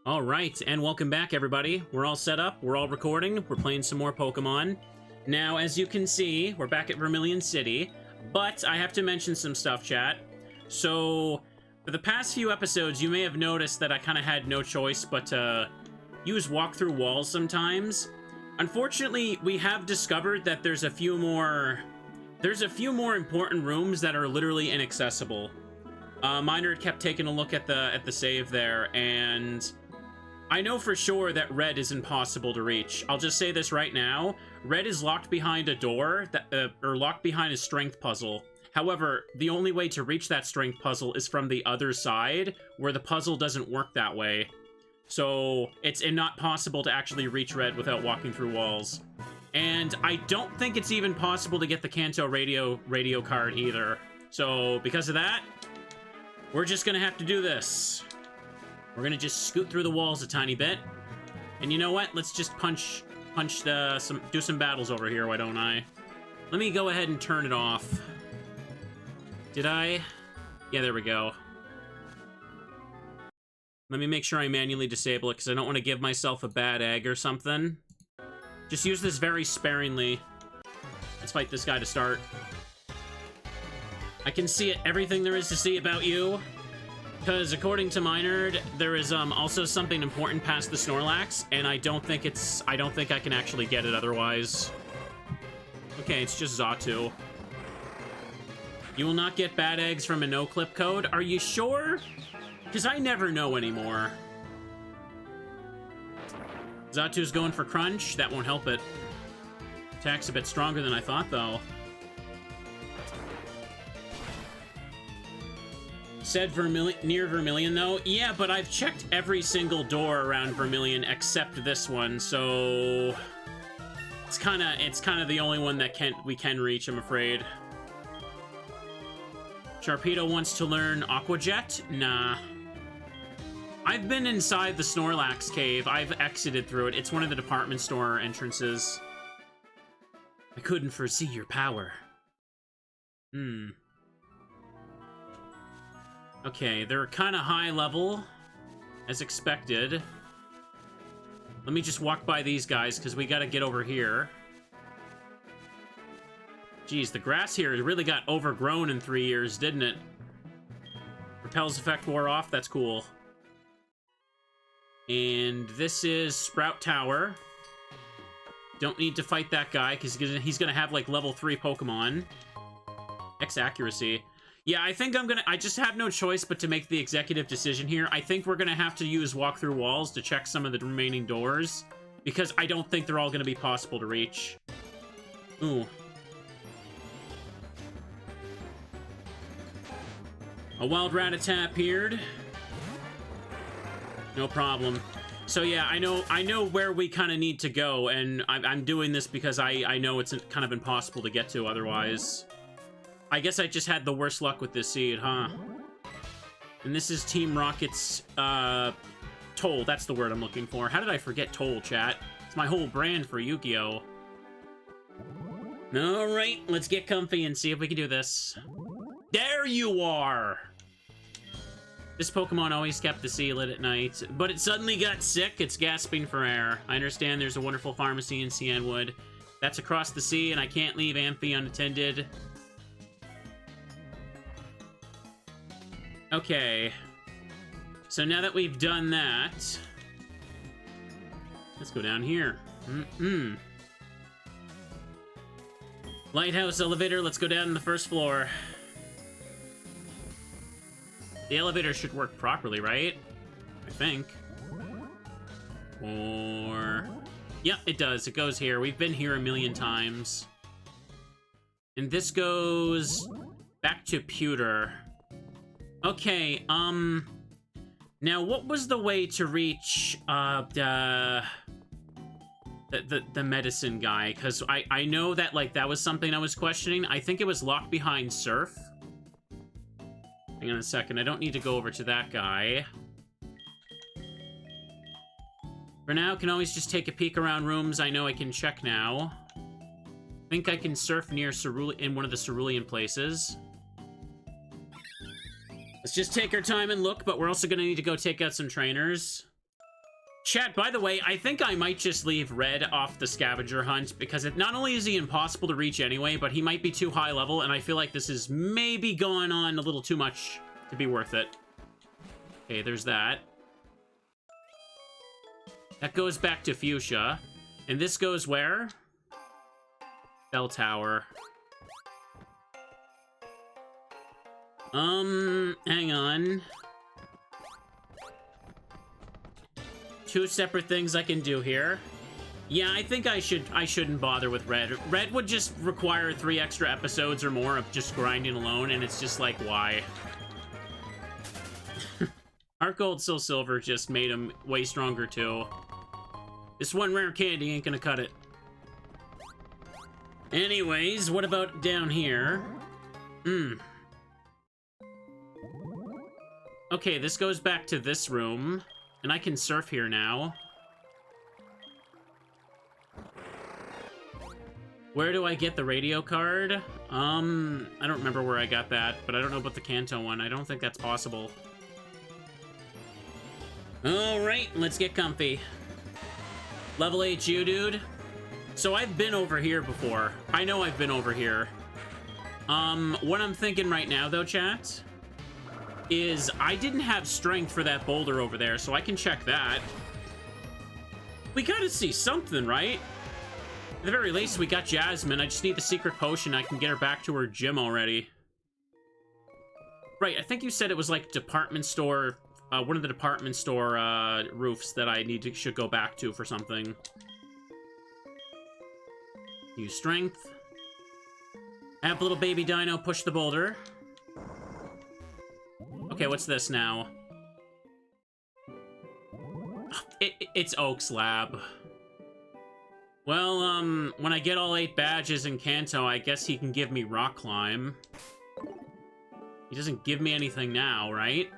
All right, and welcome back, everybody. We're all set up, we're all recording, we're playing some more Pokemon. Now, as you can see, we're back at Vermilion City, but I have to mention some stuff, chat. So, for the past few episodes, you may have noticed that I kind of had no choice but to use walk through walls sometimes. Unfortunately, we have discovered that there's a few more important rooms that are literally inaccessible. Miner kept taking a look at the save there, and I know for sure that Red is impossible to reach. I'll just say this right now. Red is locked behind a door, or locked behind a strength puzzle. However, the only way to reach that strength puzzle is from the other side, where the puzzle doesn't work that way. So, it's not possible to actually reach Red without walking through walls. And I don't think it's even possible to get the Kanto radio card either. So, because of that, we're just gonna have to do this. We're gonna just scoot through the walls a tiny bit. And you know what? Let's just do some battles over here, why don't I? Let me go ahead and turn it off. Did I? Yeah, there we go. Let me make sure I manually disable it, because I don't want to give myself a bad egg or something. Just use this very sparingly. Let's fight this guy to start. I can see it, everything there is to see about you. Because according to Minerd, there is also something important past the Snorlax, and I don't think I can actually get it otherwise. Okay, it's just Johto. You will not get bad eggs from a no-clip code. Are you sure? Because I never know anymore. Zatu's going for Crunch. That won't help it. Attack's a bit stronger than I thought, though. Said near Vermilion, though. Yeah, but I've checked every single door around Vermilion except this one, so it's kind of the only one that we can reach, I'm afraid. Sharpedo wants to learn Aqua Jet? Nah. I've been inside the Snorlax cave. I've exited through it. It's one of the department store entrances. I couldn't foresee your power. Okay, they're kind of high level, as expected. Let me just walk by these guys, because we gotta get over here. Geez, the grass here really got overgrown in 3 years, didn't it? Repel's effect wore off, that's cool. And this is Sprout Tower. Don't need to fight that guy, because he's gonna have, like, level 3 Pokemon. X accuracy. Yeah, I think I just have no choice but to make the executive decision here. I think we're gonna have to use walk through walls to check some of the remaining doors, because I don't think they're all gonna be possible to reach. Ooh. A wild Rattata appeared. No problem. So yeah, I know where we kind of need to go, and I'm doing this because I know it's kind of impossible to get to otherwise. I guess I just had the worst luck with this seed, huh? And this is Team Rocket's, Toll. That's the word I'm looking for. How did I forget Toll, chat? It's my whole brand for Yu-Gi-Oh! Alright, let's get comfy and see if we can do this. There you are! This Pokemon always kept the sea lit at night, but it suddenly got sick. It's gasping for air. I understand there's a wonderful pharmacy in Cianwood. That's across the sea, and I can't leave Amphi unattended. Okay. So now that we've done that, let's go down here. Lighthouse elevator, let's go down to the first floor. The elevator should work properly, right? I think. Or... Yep, it does. It goes here. We've been here a million times. And this goes back to Pewter. Okay, now what was the way to reach, the medicine guy? Because I know that, like, that was something I was questioning. I think it was locked behind Surf. Hang on a second, I don't need to go over to that guy. For now, can always just take a peek around rooms I know I can check now. I think I can surf near in one of the Cerulean places. Let's just take our time and look, but we're also gonna need to go take out some trainers. Chat, by the way, I think I might just leave Red off the scavenger hunt, because not only is he impossible to reach anyway, but he might be too high level, and I feel like this is maybe going on a little too much to be worth it. Okay, there's that. That goes back to Fuchsia. And this goes where? Bell Tower. Hang on. Two separate things I can do here. Yeah, I think I shouldn't bother with Red. Red would just require 3 extra episodes or more of just grinding alone, and it's just like, why? HeartGold Soul Silver just made him way stronger too. This one rare candy ain't gonna cut it. Anyways, what about down here? Okay, this goes back to this room. And I can surf here now. Where do I get the radio card? I don't remember where I got that, but I don't know about the Kanto one. I don't think that's possible. Alright, let's get comfy. Level 8 you, dude. So I've been over here before. I know I've been over here. What I'm thinking right now, though, chat, is I didn't have strength for that boulder over there, so I can check that. We gotta see something, right? At the very least, we got Jasmine. I just need the secret potion. I can get her back to her gym already. Right, I think you said it was like department store, one of the department store roofs that I should go back to for something. Use strength. Have little baby dino push the boulder. Okay, what's this now? It's Oak's lab. Well, when I get all 8 badges in Kanto, I guess he can give me rock climb. He doesn't give me anything now, right?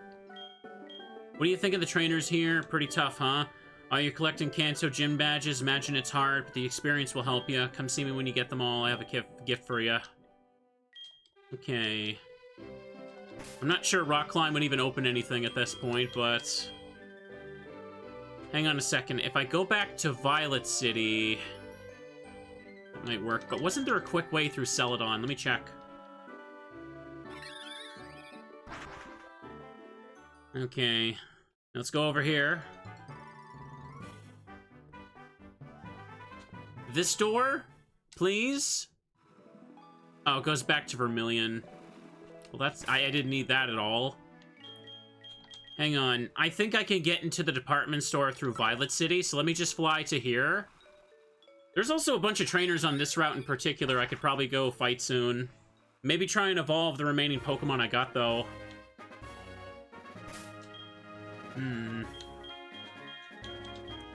What do you think of the trainers here? Pretty tough, huh? You're collecting Kanto gym badges. Imagine it's hard, but the experience will help you. Come see me when you get them all. I have a gift for you. Okay. I'm not sure Rock Climb would even open anything at this point, but... Hang on a second. If I go back to Violet City... That might work. But wasn't there a quick way through Celadon? Let me check. Okay. Let's go over here. This door? Please? Oh, it goes back to Vermilion. Well, that's... I didn't need that at all. Hang on. I think I can get into the department store through Violet City, so let me just fly to here. There's also a bunch of trainers on this route in particular I could probably go fight soon. Maybe try and evolve the remaining Pokemon I got, though.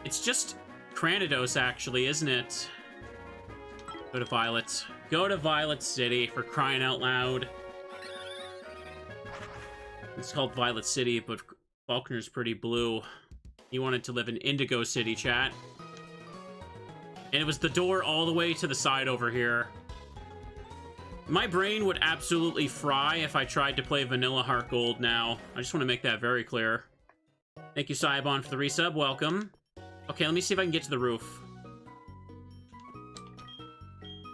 It's just Cranidos, actually, isn't it? Go to Violet. Go to Violet City, for crying out loud. It's called Violet City, but Faulkner's pretty blue. He wanted to live in Indigo City, chat. And it was the door all the way to the side over here. My brain would absolutely fry if I tried to play Vanilla HeartGold now. I just want to make that very clear. Thank you, Saibon, for the resub. Welcome. Okay, let me see if I can get to the roof.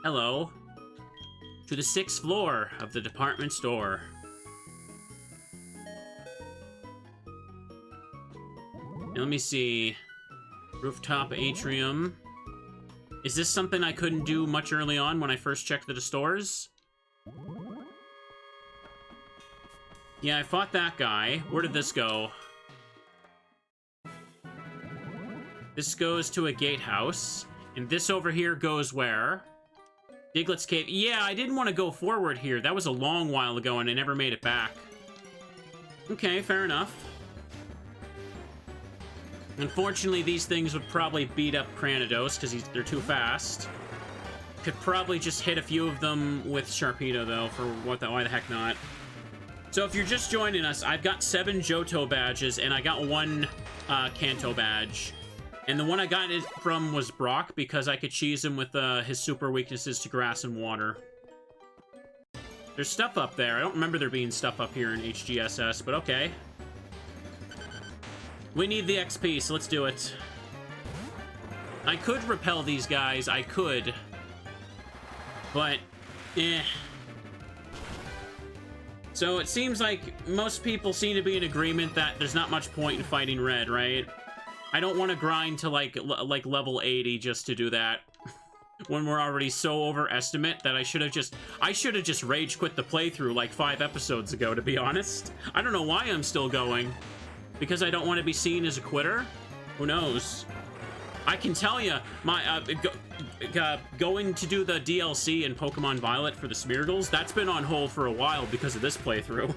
Hello. To the 6th floor of the department store. Now, let me see. Rooftop atrium. Is this something I couldn't do much early on when I first checked the stores? Yeah, I fought that guy. Where did this go? This goes to a gatehouse. And this over here goes where? Diglett's Cave. Yeah, I didn't want to go forward here. That was a long while ago and I never made it back. Okay, fair enough. Unfortunately, these things would probably beat up Cranidos because they're too fast. Could probably just hit a few of them with Sharpedo, though, for why the heck not. So if you're just joining us, I've got 7 Johto badges, and I got 1 Kanto badge. And the one I got it from was Brock, because I could cheese him with his super weaknesses to grass and water. There's stuff up there. I don't remember there being stuff up here in HGSS, but okay. We need the XP, so let's do it. I could repel these guys, I could. But, eh. So it seems like most people seem to be in agreement that there's not much point in fighting red, right? I don't want to grind to like level 80 just to do that. When we're already so overestimate that I should have just rage quit the playthrough like 5 episodes ago, to be honest. I don't know why I'm still going. Because I don't want to be seen as a quitter? Who knows? I can tell you, my going to do the DLC in Pokemon Violet for the Smeargles, that's been on hold for a while because of this playthrough.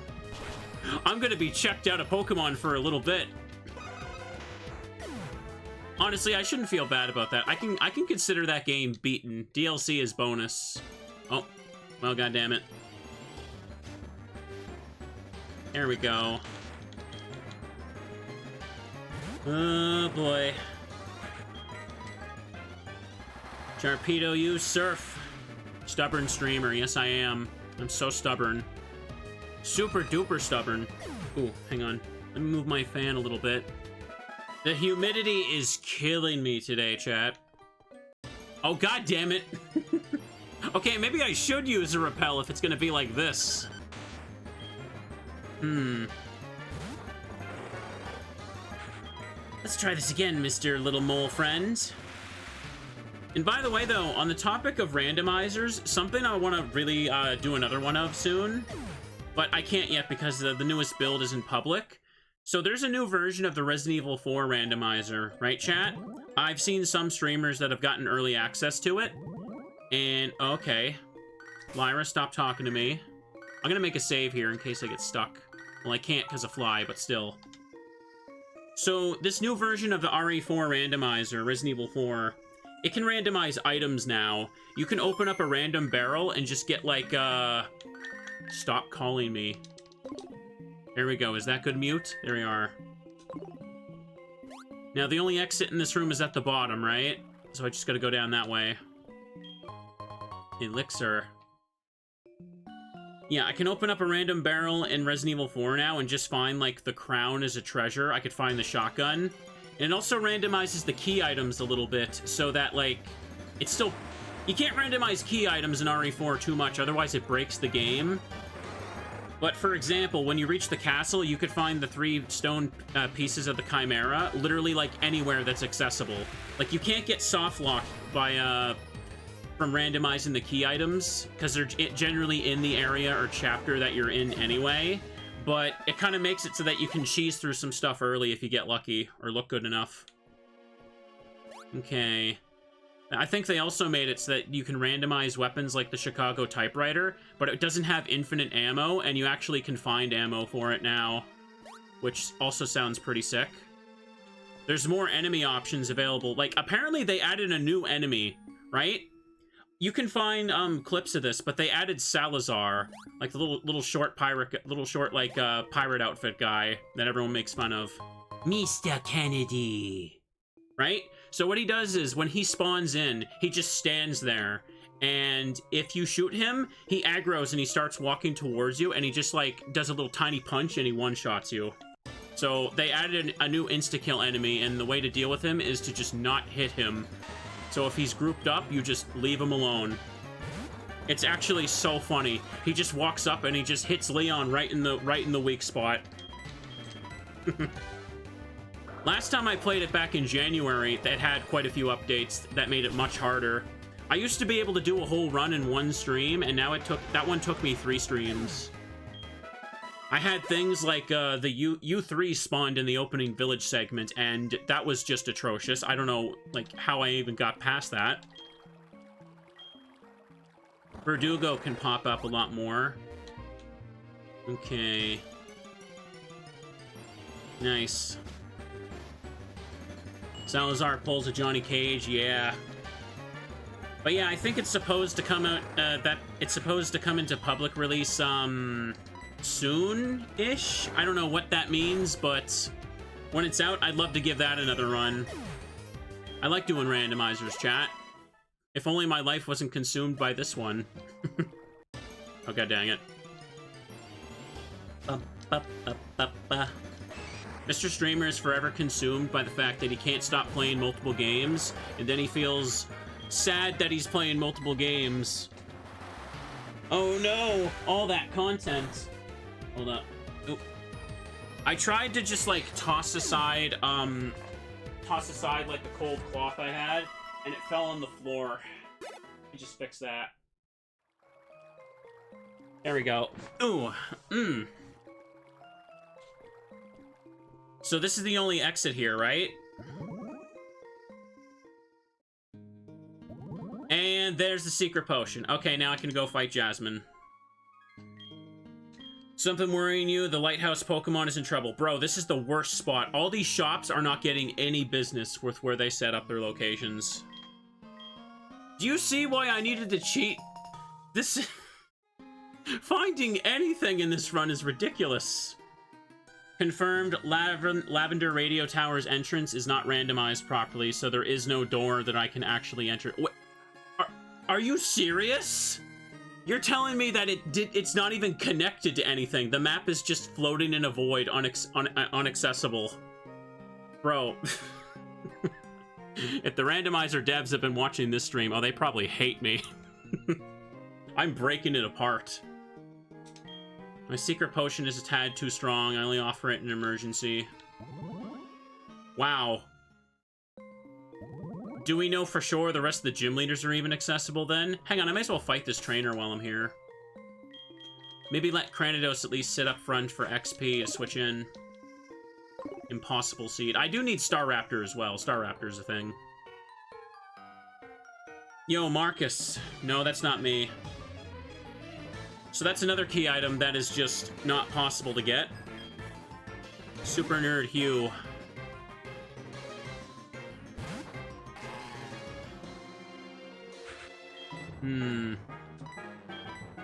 I'm gonna be checked out of Pokemon for a little bit. Honestly, I shouldn't feel bad about that. I can consider that game beaten. DLC is bonus. Oh, well, goddammit. There we go. Oh, boy. Sharpedo, you surf. Stubborn streamer. Yes, I am. I'm so stubborn. Super duper stubborn. Ooh, hang on. Let me move my fan a little bit. The humidity is killing me today, chat. Oh, god damn it. Okay, maybe I should use a repel if it's gonna be like this. Let's try this again, Mr. Little Mole Friend. And by the way, though, on the topic of randomizers, something I want to really do another one of soon, but I can't yet because the newest build isn't public. So there's a new version of the Resident Evil 4 randomizer, right, chat? I've seen some streamers that have gotten early access to it. And, okay. Lyra, stop talking to me. I'm gonna make a save here in case I get stuck. Well, I can't because of fly, but still. So, this new version of the RE4 randomizer, Resident Evil 4, it can randomize items now. You can open up a random barrel and just get, like, Stop calling me. There we go. Is that good mute? There we are. Now, the only exit in this room is at the bottom, right? So I just gotta go down that way. Elixir. Yeah, I can open up a random barrel in Resident Evil 4 now and just find, like, the crown as a treasure. I could find the shotgun. And it also randomizes the key items a little bit so that, like, it's still... You can't randomize key items in RE4 too much, otherwise it breaks the game. But, for example, when you reach the castle, you could find the 3 stone pieces of the Chimera literally, like, anywhere that's accessible. Like, you can't get soft locked by, from randomizing the key items, because they're generally in the area or chapter that you're in anyway. But it kind of makes it so that you can cheese through some stuff early if you get lucky, or look good enough. Okay. I think they also made it so that you can randomize weapons like the Chicago typewriter, but it doesn't have infinite ammo, and you actually can find ammo for it now, which also sounds pretty sick. There's more enemy options available. Like, apparently they added a new enemy, right? You can find clips of this, but they added Salazar, like the little short pirate outfit guy that everyone makes fun of. Mr. Kennedy. Right? So what he does is, when he spawns in, he just stands there. And if you shoot him, he aggroes and he starts walking towards you, and he just, like, does a little tiny punch and he one-shots you. So they added a new insta-kill enemy, and the way to deal with him is to just not hit him. So if he's grouped up, you just leave him alone. It's actually so funny. He just walks up and he just hits Leon right in the weak spot. Last time I played it back in January, it had quite a few updates that made it much harder. I used to be able to do a whole run in one stream, and now that one took me 3 streams. I had things like the U3 spawned in the opening village segment, and that was just atrocious. I don't know, like, how I even got past that. Verdugo can pop up a lot more. Okay. Nice. Salazar pulls a Johnny Cage, yeah. But yeah, I think it's supposed to come out, it's supposed to come into public release, soon-ish? I don't know what that means, but when it's out, I'd love to give that another run. I like doing randomizers, chat. If only my life wasn't consumed by this one. Oh, god dang it. Mr. Streamer is forever consumed by the fact that he can't stop playing multiple games, and then he feels sad that he's playing multiple games. Oh no, all that content. Hold up. Oop. I tried to just like toss aside like the cold cloth I had, and it fell on the floor. I just fixed that. There we go. Ooh. So this is the only exit here, right? And there's the secret potion. Okay, now I can go fight Jasmine. Something worrying you? The lighthouse Pokemon is in trouble. Bro, this is the worst spot. All these shops are not getting any business with where they set up their locations. Do you see why I needed to cheat? This... Finding anything in this run is ridiculous. Confirmed, Lavender Radio Tower's entrance is not randomized properly, so there is no door that I can actually enter. What? Are you serious? You're telling me that it's not even connected to anything. The map is just floating in a void, unaccessible. Bro. If the Randomizer devs have been watching this stream, oh, they probably hate me. I'm breaking it apart. My secret potion is a tad too strong. I only offer it in an emergency. Wow. Do we know for sure the rest of the gym leaders are even accessible then? Hang on, I might as well fight this trainer while I'm here. Maybe let Cranidos at least sit up front for XP to switch in. Impossible Seed. I do need Staraptor as well. Staraptor's a thing. Yo, Marcus. No, that's not me. So that's another key item that is just not possible to get. Super Nerd Hugh.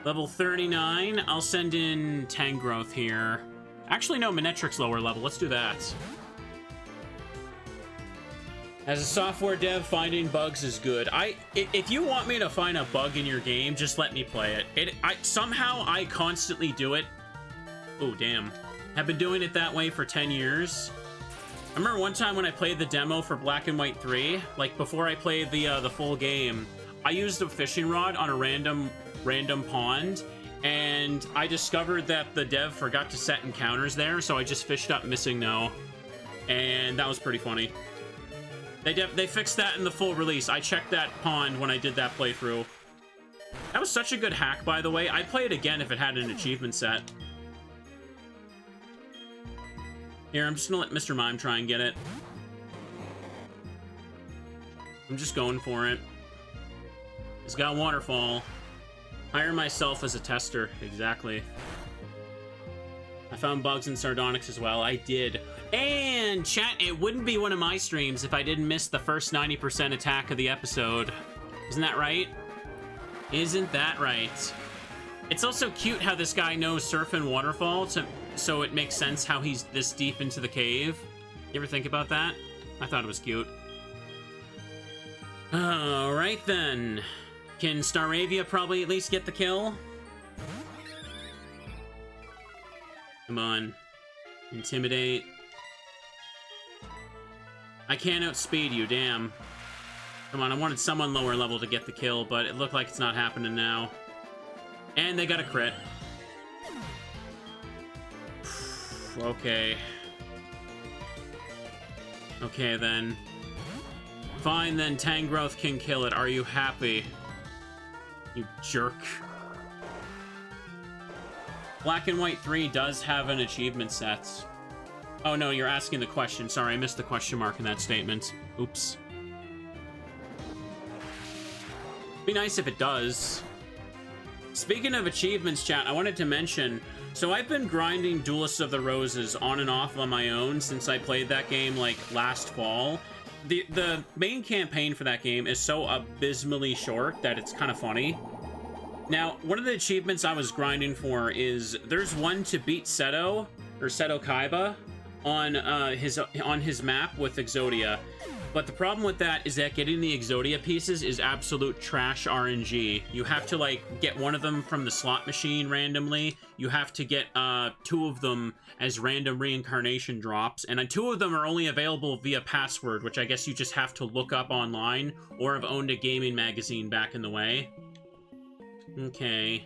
Level 39. I'll send in Tangrowth here. Actually, no, Manetric's lower level. Let's do that. As a software dev, finding bugs is good. If you want me to find a bug in your game, just let me play it. Somehow I constantly do it. Oh, damn. I've been doing it that way for 10 years. I remember one time when I played the demo for Black and White 3, like before I played the full game, I used a fishing rod on a random pond, and I discovered that the dev forgot to set encounters there, so I just fished up Missing No, and that was pretty funny. They fixed that in the full release. I checked that pond when I did that playthrough. That was such a good hack, by the way. I'd play it again if it had an achievement set. Here, I'm just gonna let Mr. Mime try and get it. I'm just going for it. He's got Waterfall. Hire myself as a tester. Exactly. I found bugs in Sardonyx as well. I did. And chat, it wouldn't be one of my streams if I didn't miss the first 90% attack of the episode. Isn't that right? Isn't that right? It's also cute how this guy knows Surf and Waterfall, so it makes sense how he's this deep into the cave. You ever think about that? I thought it was cute. Alright then. Can Staravia probably at least get the kill? Come on. Intimidate. I can't outspeed you, damn. Come on, I wanted someone lower level to get the kill, but it looked like it's not happening now. And they got a crit. Okay. Okay, then. Fine, then Tangrowth can kill it. Are you happy? You jerk. Black and White 3 does have an achievement set. Oh no, you're asking the question. Sorry, I missed the question mark in that statement. Oops. Be nice if it does. Speaking of achievements, chat, I wanted to mention, so I've been grinding Duelists of the Roses on and off on my own since I played that game, like, last fall. The main campaign for that game is so abysmally short that it's kind of funny. Now, one of the achievements I was grinding for is, there's one to beat Seto, or Seto Kaiba, on his map with Exodia. But the problem with that is that getting the Exodia pieces is absolute trash RNG. You have to, like, get one of them from the slot machine randomly. You have to get 2 of them as random reincarnation drops. And 2 of them are only available via password, which I guess you just have to look up online or have owned a gaming magazine back in the way. Okay.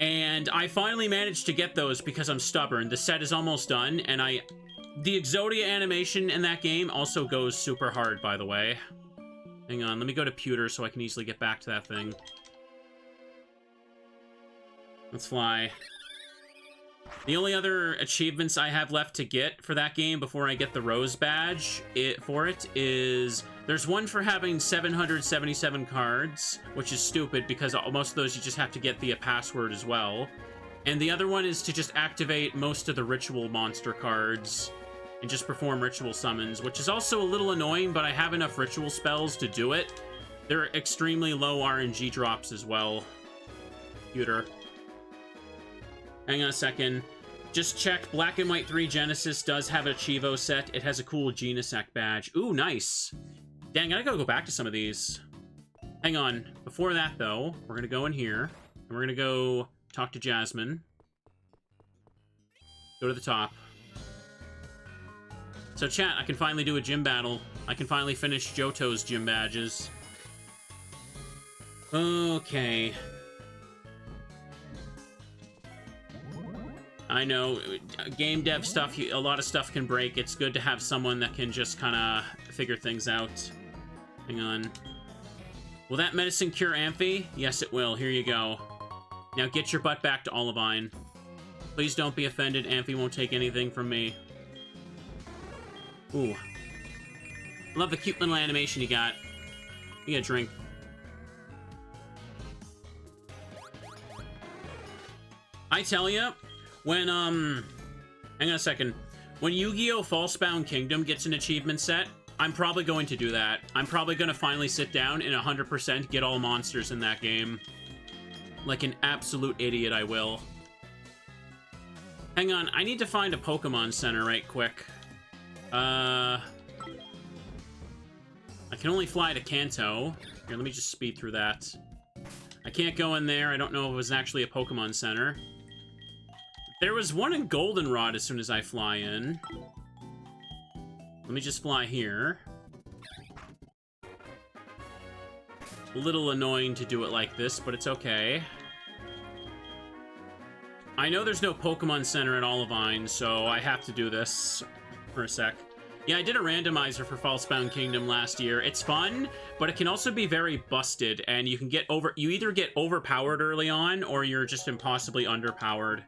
And I finally managed to get those because I'm stubborn. The set is almost done, and the Exodia animation in that game also goes super hard, by the way. Hang on, let me go to Pewter so I can easily get back to that thing. Let's fly. The only other achievements I have left to get for that game before I get the Rose badge for it is... There's one for having 777 cards, which is stupid because most of those you just have to get via password as well. And the other one is to just activate most of the ritual monster cards and just perform ritual summons, which is also a little annoying, but I have enough ritual spells to do it. They're extremely low RNG drops as well. Computer. Hang on a second. Just check, Black and White 3 Genesis does have a Chivo set. It has a cool Genesec badge. Ooh, nice. Dang, I gotta go back to some of these. Hang on. Before that, though, we're gonna go in here, and we're gonna go talk to Jasmine. Go to the top. So, chat, I can finally do a gym battle. I can finally finish Johto's gym badges. Okay. I know, game dev stuff, a lot of stuff can break. It's good to have someone that can just kind of figure things out. Hang on. Will that medicine cure Amphi? Yes, it will. Here you go. Now get your butt back to Olivine. Please don't be offended. Amphi won't take anything from me. Ooh. Love the cute little animation you got. You get a drink. I tell ya, when, hang on a second. When Yu-Gi-Oh! Falsebound Kingdom gets an achievement set, I'm probably going to do that. I'm probably going to finally sit down and 100% get all monsters in that game. Like an absolute idiot, I will. Hang on, I need to find a Pokemon Center right quick. I can only fly to Kanto. Here, let me just speed through that. I can't go in there. I don't know if it was actually a Pokemon Center. There was one in Goldenrod as soon as I fly in. Let me just fly here. A little annoying to do it like this, but it's okay. I know there's no Pokemon Center at Olivine, so I have to do this for a sec. Yeah, I did a randomizer for Falsebound Kingdom last year. It's fun, but it can also be very busted, and you can get you either get overpowered early on, or you're just impossibly underpowered.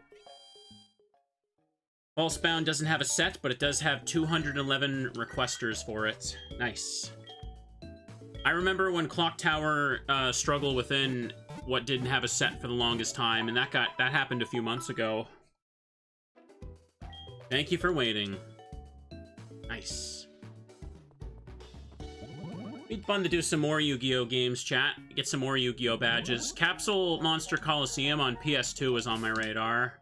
Falsebound doesn't have a set, but it does have 211 requesters for it. Nice. I remember when Clock Tower struggled within what didn't have a set for the longest time, and that happened a few months ago. Thank you for waiting. Nice. It'd be fun to do some more Yu-Gi-Oh! Games, chat. Get some more Yu-Gi-Oh! Badges. Capsule Monster Coliseum on PS2 is on my radar.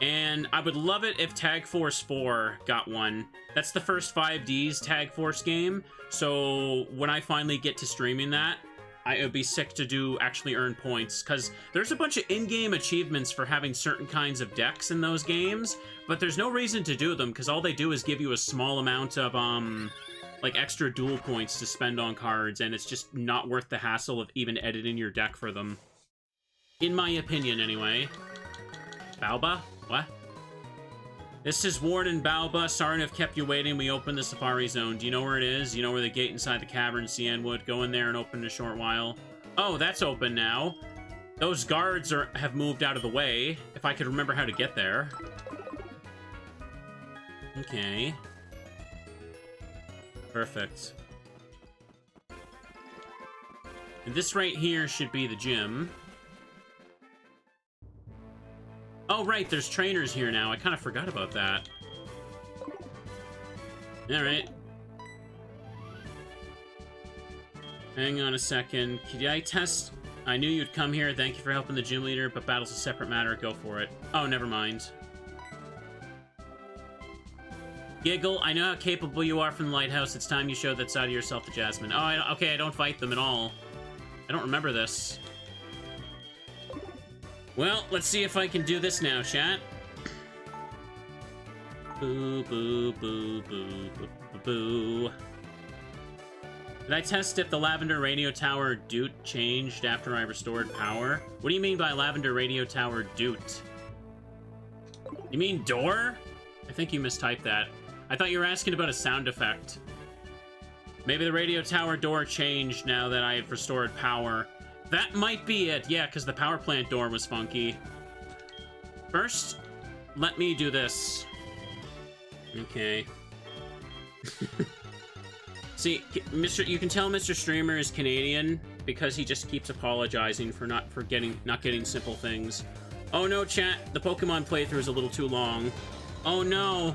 And I would love it if Tag Force 4 got one. That's the first 5D's Tag Force game, so when I finally get to streaming that, it would be sick to actually earn points, because there's a bunch of in-game achievements for having certain kinds of decks in those games, but there's no reason to do them, because all they do is give you a small amount of, like, extra duel points to spend on cards, and it's just not worth the hassle of even editing your deck for them. In my opinion, anyway. Baoba? What? This is Warden Baoba. Sorry to have kept you waiting. We opened the Safari Zone. Do you know where it is? You know where the gate inside the cavern, Cien would? Go in there and open in a short while. Oh, that's open now. Those guards have moved out of the way. If I could remember how to get there. Okay. Perfect. And this right here should be the gym. Oh, right, there's trainers here now. I kind of forgot about that. Alright. Hang on a second. Could I test... I knew you'd come here. Thank you for helping the gym leader, but battle's a separate matter. Go for it. Oh, never mind. Giggle, I know how capable you are from the lighthouse. It's time you showed that side of yourself to Jasmine. Oh, okay, I don't fight them at all. I don't remember this. Well, let's see if I can do this now, chat. Boo, boo, boo, boo, boo, boo, boo. Did I test if the Lavender Radio Tower doot changed after I restored power? What do you mean by Lavender Radio Tower doot? You mean door? I think you mistyped that. I thought you were asking about a sound effect. Maybe the radio tower door changed now that I've restored power. That might be it, yeah, because the power plant door was funky. First, let me do this. Okay. See, you can tell Mr. Streamer is Canadian because he just keeps apologizing for not getting simple things. Oh no, chat, the Pokemon playthrough is a little too long. Oh no.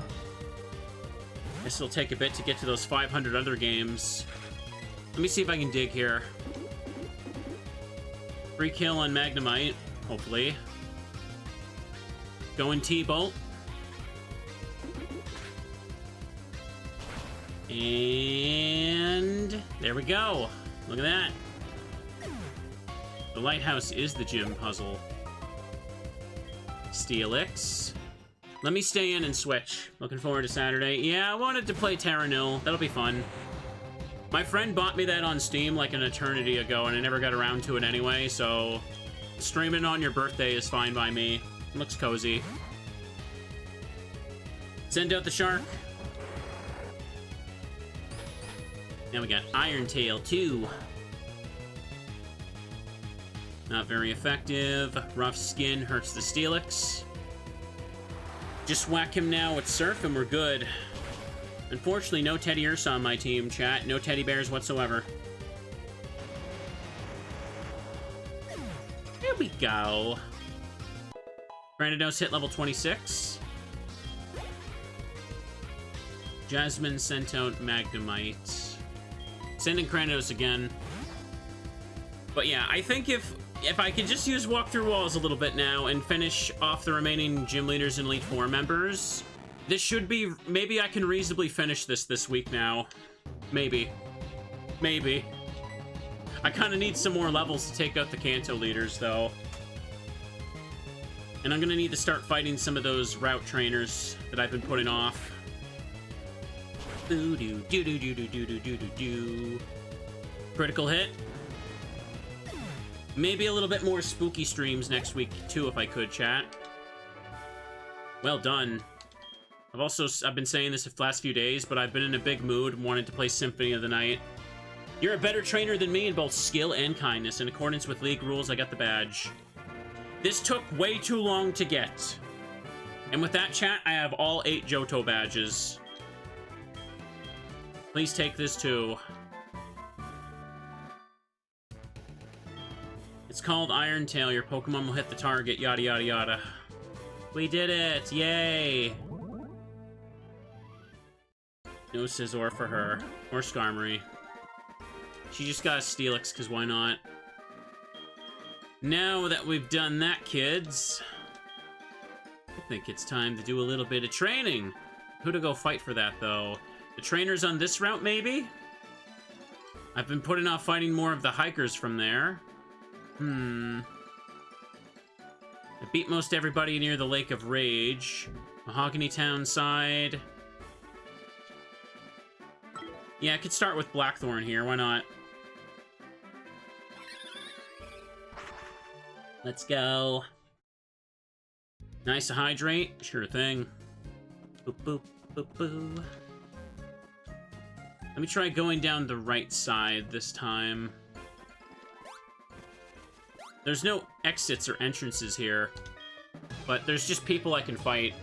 Guess it'll take a bit to get to those 500 other games. Let me see if I can dig here. Free kill on Magnemite, hopefully. Going T-Bolt. And there we go. Look at that. The lighthouse is the gym puzzle. Steelix. Let me stay in and switch. Looking forward to Saturday. Yeah, I wanted to play Terranil. That'll be fun. My friend bought me that on Steam like an eternity ago, and I never got around to it anyway, so streaming on your birthday is fine by me. It looks cozy. Send out the shark. Now we got Iron Tail 2. Not very effective. Rough Skin hurts the Steelix. Just whack him now with Surf and we're good. Unfortunately, no Teddy Ursa on my team, chat. No teddy bears whatsoever. There we go. Randomizer hit level 26. Jasmine sent out Magnemite. Sending Kratos again. But yeah, I think if I could just use walk-through walls a little bit now and finish off the remaining gym leaders and Elite Four members, this should be... Maybe I can reasonably finish this week now. Maybe. Maybe. I kind of need some more levels to take out the Kanto leaders, though. And I'm going to need to start fighting some of those route trainers that I've been putting off. Doo-doo-doo-doo-doo-doo-doo-doo-doo. Critical hit. Maybe a little bit more spooky streams next week, too, if I could, chat. Well done. I've been saying this the last few days, but I've been in a big mood and wanted to play Symphony of the Night. You're a better trainer than me in both skill and kindness. In accordance with league rules, I got the badge. This took way too long to get. And with that, chat, I have all 8 Johto badges. Please take this, too. It's called Iron Tail. Your Pokemon will hit the target, yada yada yada. We did it! Yay! No Scizor for her. Or Skarmory. She just got a Steelix, because why not? Now that we've done that, kids, I think it's time to do a little bit of training. Who to go fight for that, though? The trainers on this route, maybe? I've been putting off fighting more of the hikers from there. I beat most everybody near the Lake of Rage. Mahogany Town side. Yeah, I could start with Blackthorn here, why not? Let's go. Nice to hydrate? Sure thing. Boop, boop, boop, boop. Let me try going down the right side this time. There's no exits or entrances here, but there's just people I can fight.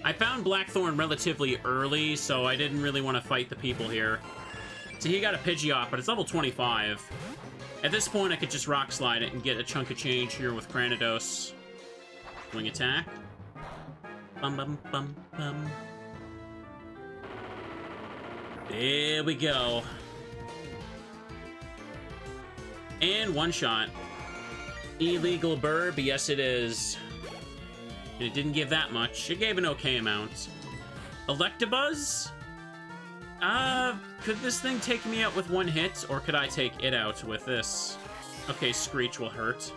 I found Blackthorn relatively early, so I didn't really want to fight the people here. So he got a Pidgeot, but it's level 25. At this point, I could just Rock Slide it and get a chunk of change here with Cranidos. Wing attack. Bum bum bum bum. There we go. And one shot. Illegal burb, yes it is. And it didn't give that much. It gave an okay amount. Electabuzz? Could this thing take me out with one hit, or could I take it out with this? Okay, Screech will hurt.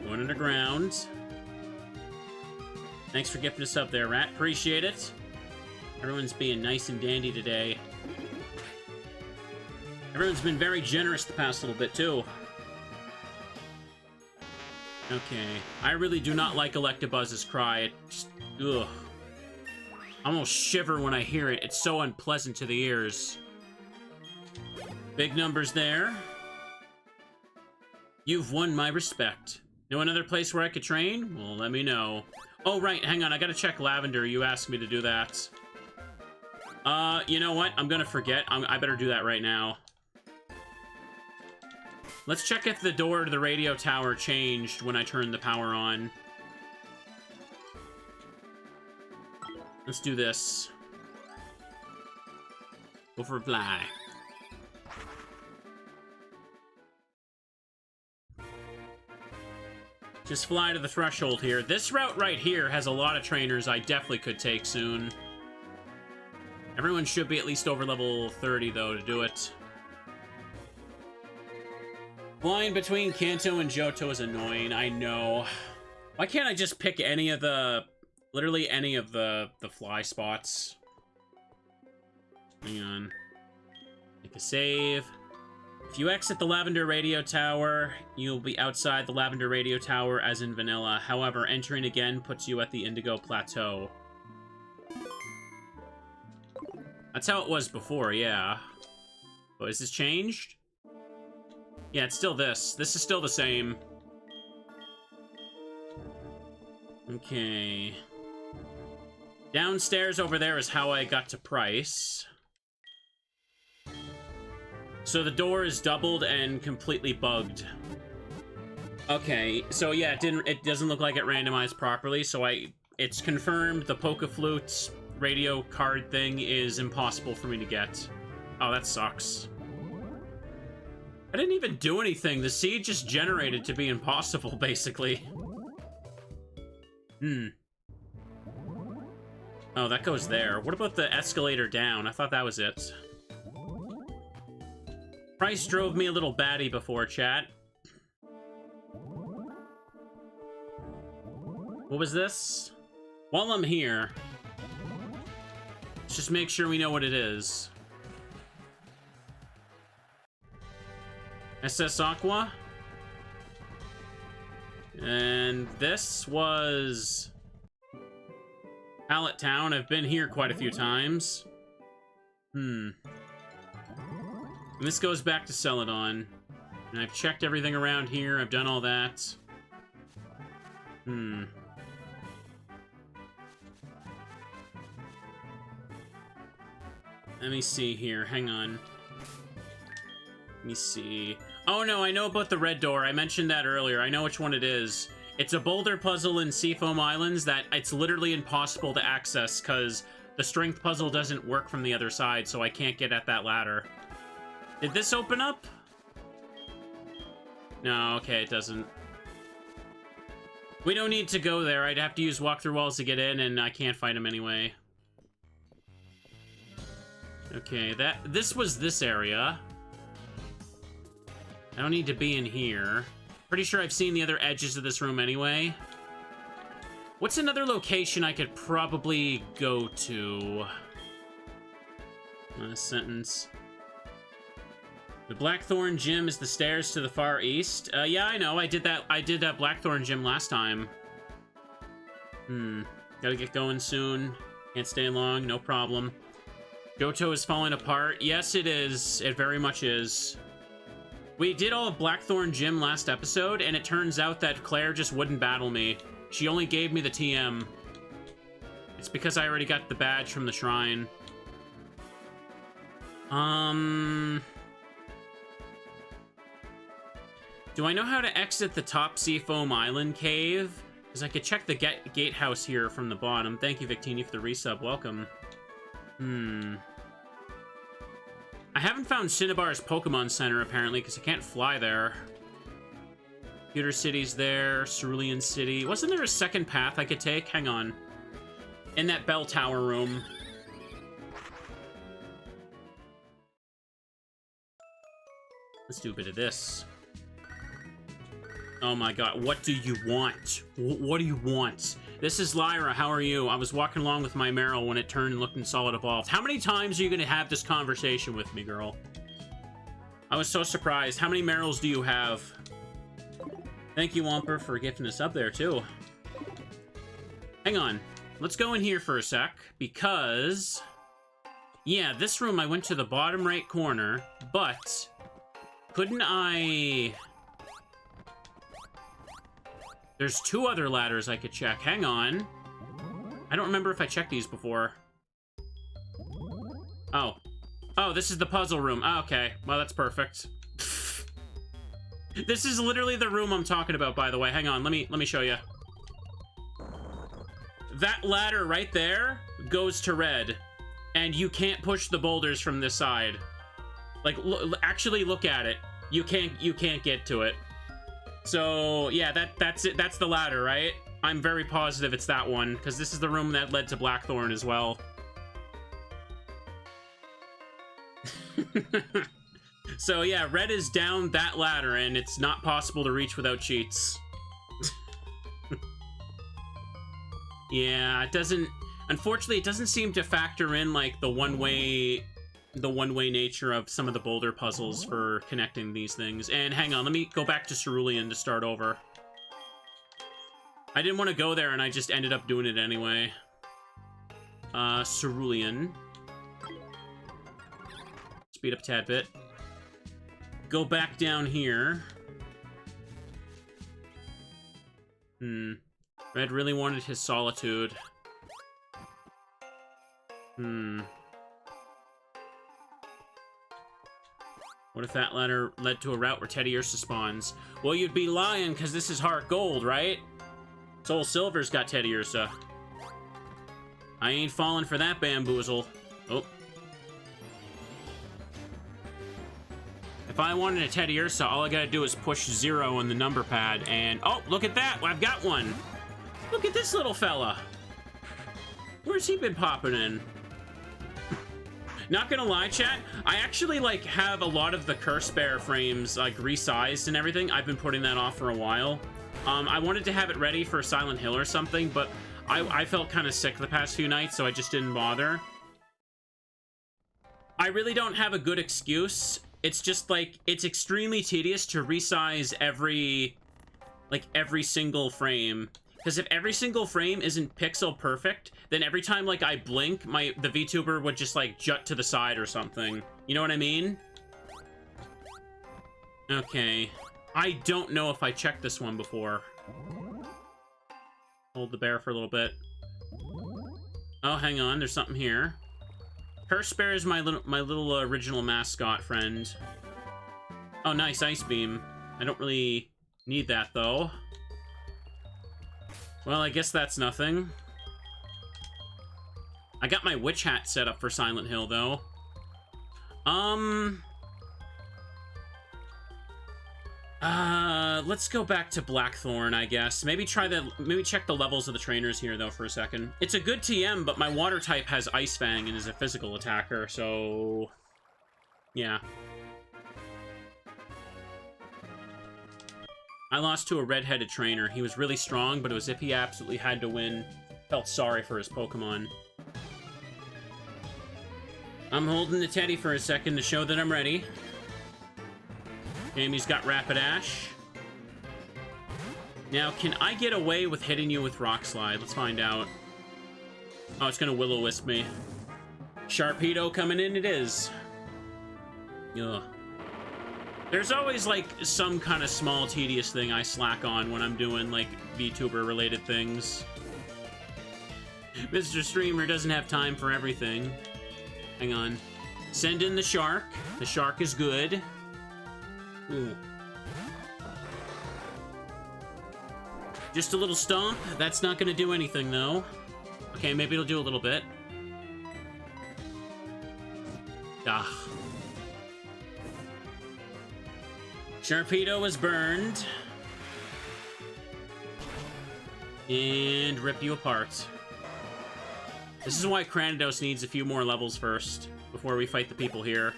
Going underground. Thanks for gifting us up there, Rat. Appreciate it. Everyone's being nice and dandy today. Everyone's been very generous the past little bit, too. Okay. I really do not like Electabuzz's cry. It just... ugh. I almost shiver when I hear it. It's so unpleasant to the ears. Big numbers there. You've won my respect. Know another place where I could train? Well, let me know. Oh, right. Hang on. I gotta check Lavender. You asked me to do that. You know what? I'm gonna forget. I better do that right now. Let's check if the door to the radio tower changed when I turned the power on. Let's do this. Go for a fly. Just fly to the threshold here. This route right here has a lot of trainers I definitely could take soon. Everyone should be at least over level 30, though, to do it. Flying between Kanto and Johto is annoying, I know. Why can't I just pick any of the... literally any of the fly spots? Hang on. Make a save. If you exit the Lavender Radio Tower, you'll be outside the Lavender Radio Tower as in vanilla. However, entering again puts you at the Indigo Plateau. That's how it was before, yeah. Oh, is this changed? Yeah, it's still this. This is still the same. Okay. Downstairs over there is how I got to Price. So the door is doubled and completely bugged. Okay, so yeah, it doesn't look like it randomized properly, so it's confirmed the Poke-Flute radio card thing is impossible for me to get. Oh, that sucks. I didn't even do anything. The seed just generated to be impossible, basically. Oh, that goes there. What about the escalator down? I thought that was it. Price drove me a little batty before, chat. What was this? While I'm here, let's just make sure we know what it is. SS Aqua. And this was... Pallet Town. I've been here quite a few times. And this goes back to Celadon. And I've checked everything around here. I've done all that. Let me see here. Hang on. Let me see. Oh no, I know about the red door. I mentioned that earlier. I know which one it is. It's a boulder puzzle in Seafoam Islands that it's literally impossible to access because the strength puzzle doesn't work from the other side, so I can't get at that ladder. Did this open up? No, okay, it doesn't. We don't need to go there. I'd have to use walkthrough walls to get in, and I can't find them anyway. Okay, this was this area. I don't need to be in here. Pretty sure I've seen the other edges of this room anyway. What's another location I could probably go to? Last sentence. The Blackthorn Gym is the stairs to the far east. Yeah, I know. I did that Blackthorn Gym last time. Gotta get going soon. Can't stay long. No problem. Johto is falling apart. Yes, it is. It very much is. We did all of Blackthorn Gym last episode, and it turns out that Claire just wouldn't battle me. She only gave me the TM. It's because I already got the badge from the shrine. Do I know how to exit the top Seafoam Island cave? Because I could check the gatehouse here from the bottom. Thank you, Victini, for the resub. Welcome. I haven't found Cinnabar's Pokemon Center, apparently, because I can't fly there. Computer City's there. Cerulean City. Wasn't there a second path I could take? Hang on. In that bell tower room. Let's do a bit of this. Oh my god, what do you want? What do you want? This is Lyra, how are you? I was walking along with my Meryl when it turned and looked in Solid Evolved. How many times are you gonna have this conversation with me, girl? I was so surprised. How many Meryls do you have? Thank you, Womper, for gifting us up there, too. Hang on. Let's go in here for a sec, because... yeah, this room I went to the bottom right corner, but... couldn't I... there's 2 other ladders I could check. Hang on. I don't remember if I checked these before. Oh. Oh, this is the puzzle room. Oh, okay. Well, that's perfect. This is literally the room I'm talking about, by the way. Hang on. Let me show you. That ladder right there goes to red. And you can't push the boulders from this side. Like, actually look at it. You can't get to it. So, yeah, that's it. That's the ladder, right? I'm very positive it's that one, because this is the room that led to Blackthorn as well. So, yeah, red is down that ladder, and it's not possible to reach without cheats. Yeah, it doesn't... unfortunately, it doesn't seem to factor in, like, the one-way nature of some of the boulder puzzles for connecting these things. And hang on, let me go back to Cerulean to start over. I didn't want to go there, and I just ended up doing it anyway. Cerulean. Speed up a tad bit. Go back down here. Red really wanted his solitude. What if that ladder led to a route where Teddiursa spawns? Well, you'd be lying, because this is HeartGold, right? Soul Silver's got Teddiursa. I ain't falling for that bamboozle. Oh. If I wanted a Teddiursa, all I gotta do is push 0 on the number pad, and... oh, look at that! I've got one! Look at this little fella! Where's he been popping in? Not gonna lie, chat, I actually, like, have a lot of the Curse Bear frames, like, resized and everything. I've been putting that off for a while. I wanted to have it ready for Silent Hill or something, but I felt kind of sick the past few nights, so I just didn't bother. I really don't have a good excuse. It's just, like, it's extremely tedious to resize every single frame. Because if every single frame isn't pixel perfect, then every time, like, I blink, the VTuber would just, like, jut to the side or something. You know what I mean? Okay. I don't know if I checked this one before. Hold the bear for a little bit. Oh, hang on. There's something here. Curse Bear is my little original mascot friend. Oh, nice. Ice Beam. I don't really need that, though. Well, I guess that's nothing. I got my witch hat set up for Silent Hill, though. Let's go back to Blackthorn, I guess. Maybe check the levels of the trainers here, though, for a second. It's a good TM, but my water type has Ice Fang and is a physical attacker, so... yeah. I lost to a red-headed trainer. He was really strong, but it was if he absolutely had to win. Felt sorry for his Pokemon. I'm holding the Teddy for a second to show that I'm ready. Amy's got Rapidash. Now, can I get away with hitting you with Rock Slide? Let's find out. Oh, it's gonna Will-O-Wisp me. Sharpedo coming in it is. Ugh. There's always, like, some kind of small, tedious thing I slack on when I'm doing, like, VTuber-related things. Mr. Streamer doesn't have time for everything. Hang on. Send in the shark. The shark is good. Ooh. Just a little stomp. That's not gonna do anything, though. Okay, maybe it'll do a little bit. Ah. Sharpedo is burned. And rip you apart. This is why Cranidos needs a few more levels first, before we fight the people here.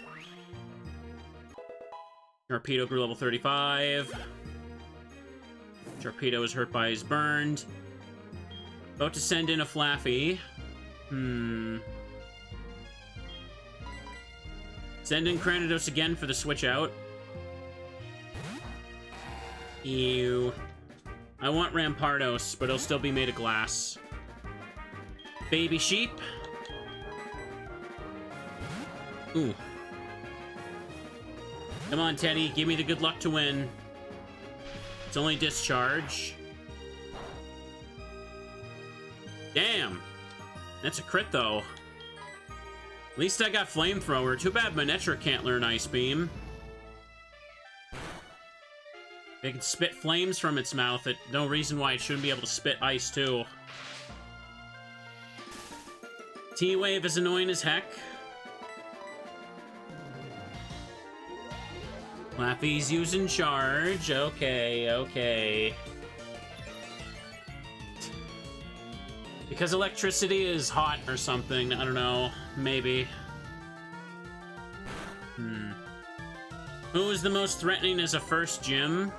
Sharpedo grew level 35. Sharpedo is hurt by his burned. About to send in a Flaffy. Send in Cranidos again for the switch out. Ew. I want Rampardos, but it'll still be made of glass. Baby sheep. Ooh. Come on, Teddy. Give me the good luck to win. It's only discharge. Damn. That's a crit, though. At least I got Flamethrower. Too bad Manectric can't learn Ice Beam. They can spit flames from its mouth. No reason why it shouldn't be able to spit ice, too. T-Wave is annoying as heck. Flaffy's using charge. Okay, okay. Because electricity is hot or something. I don't know. Maybe. Who is the most threatening as a first gym?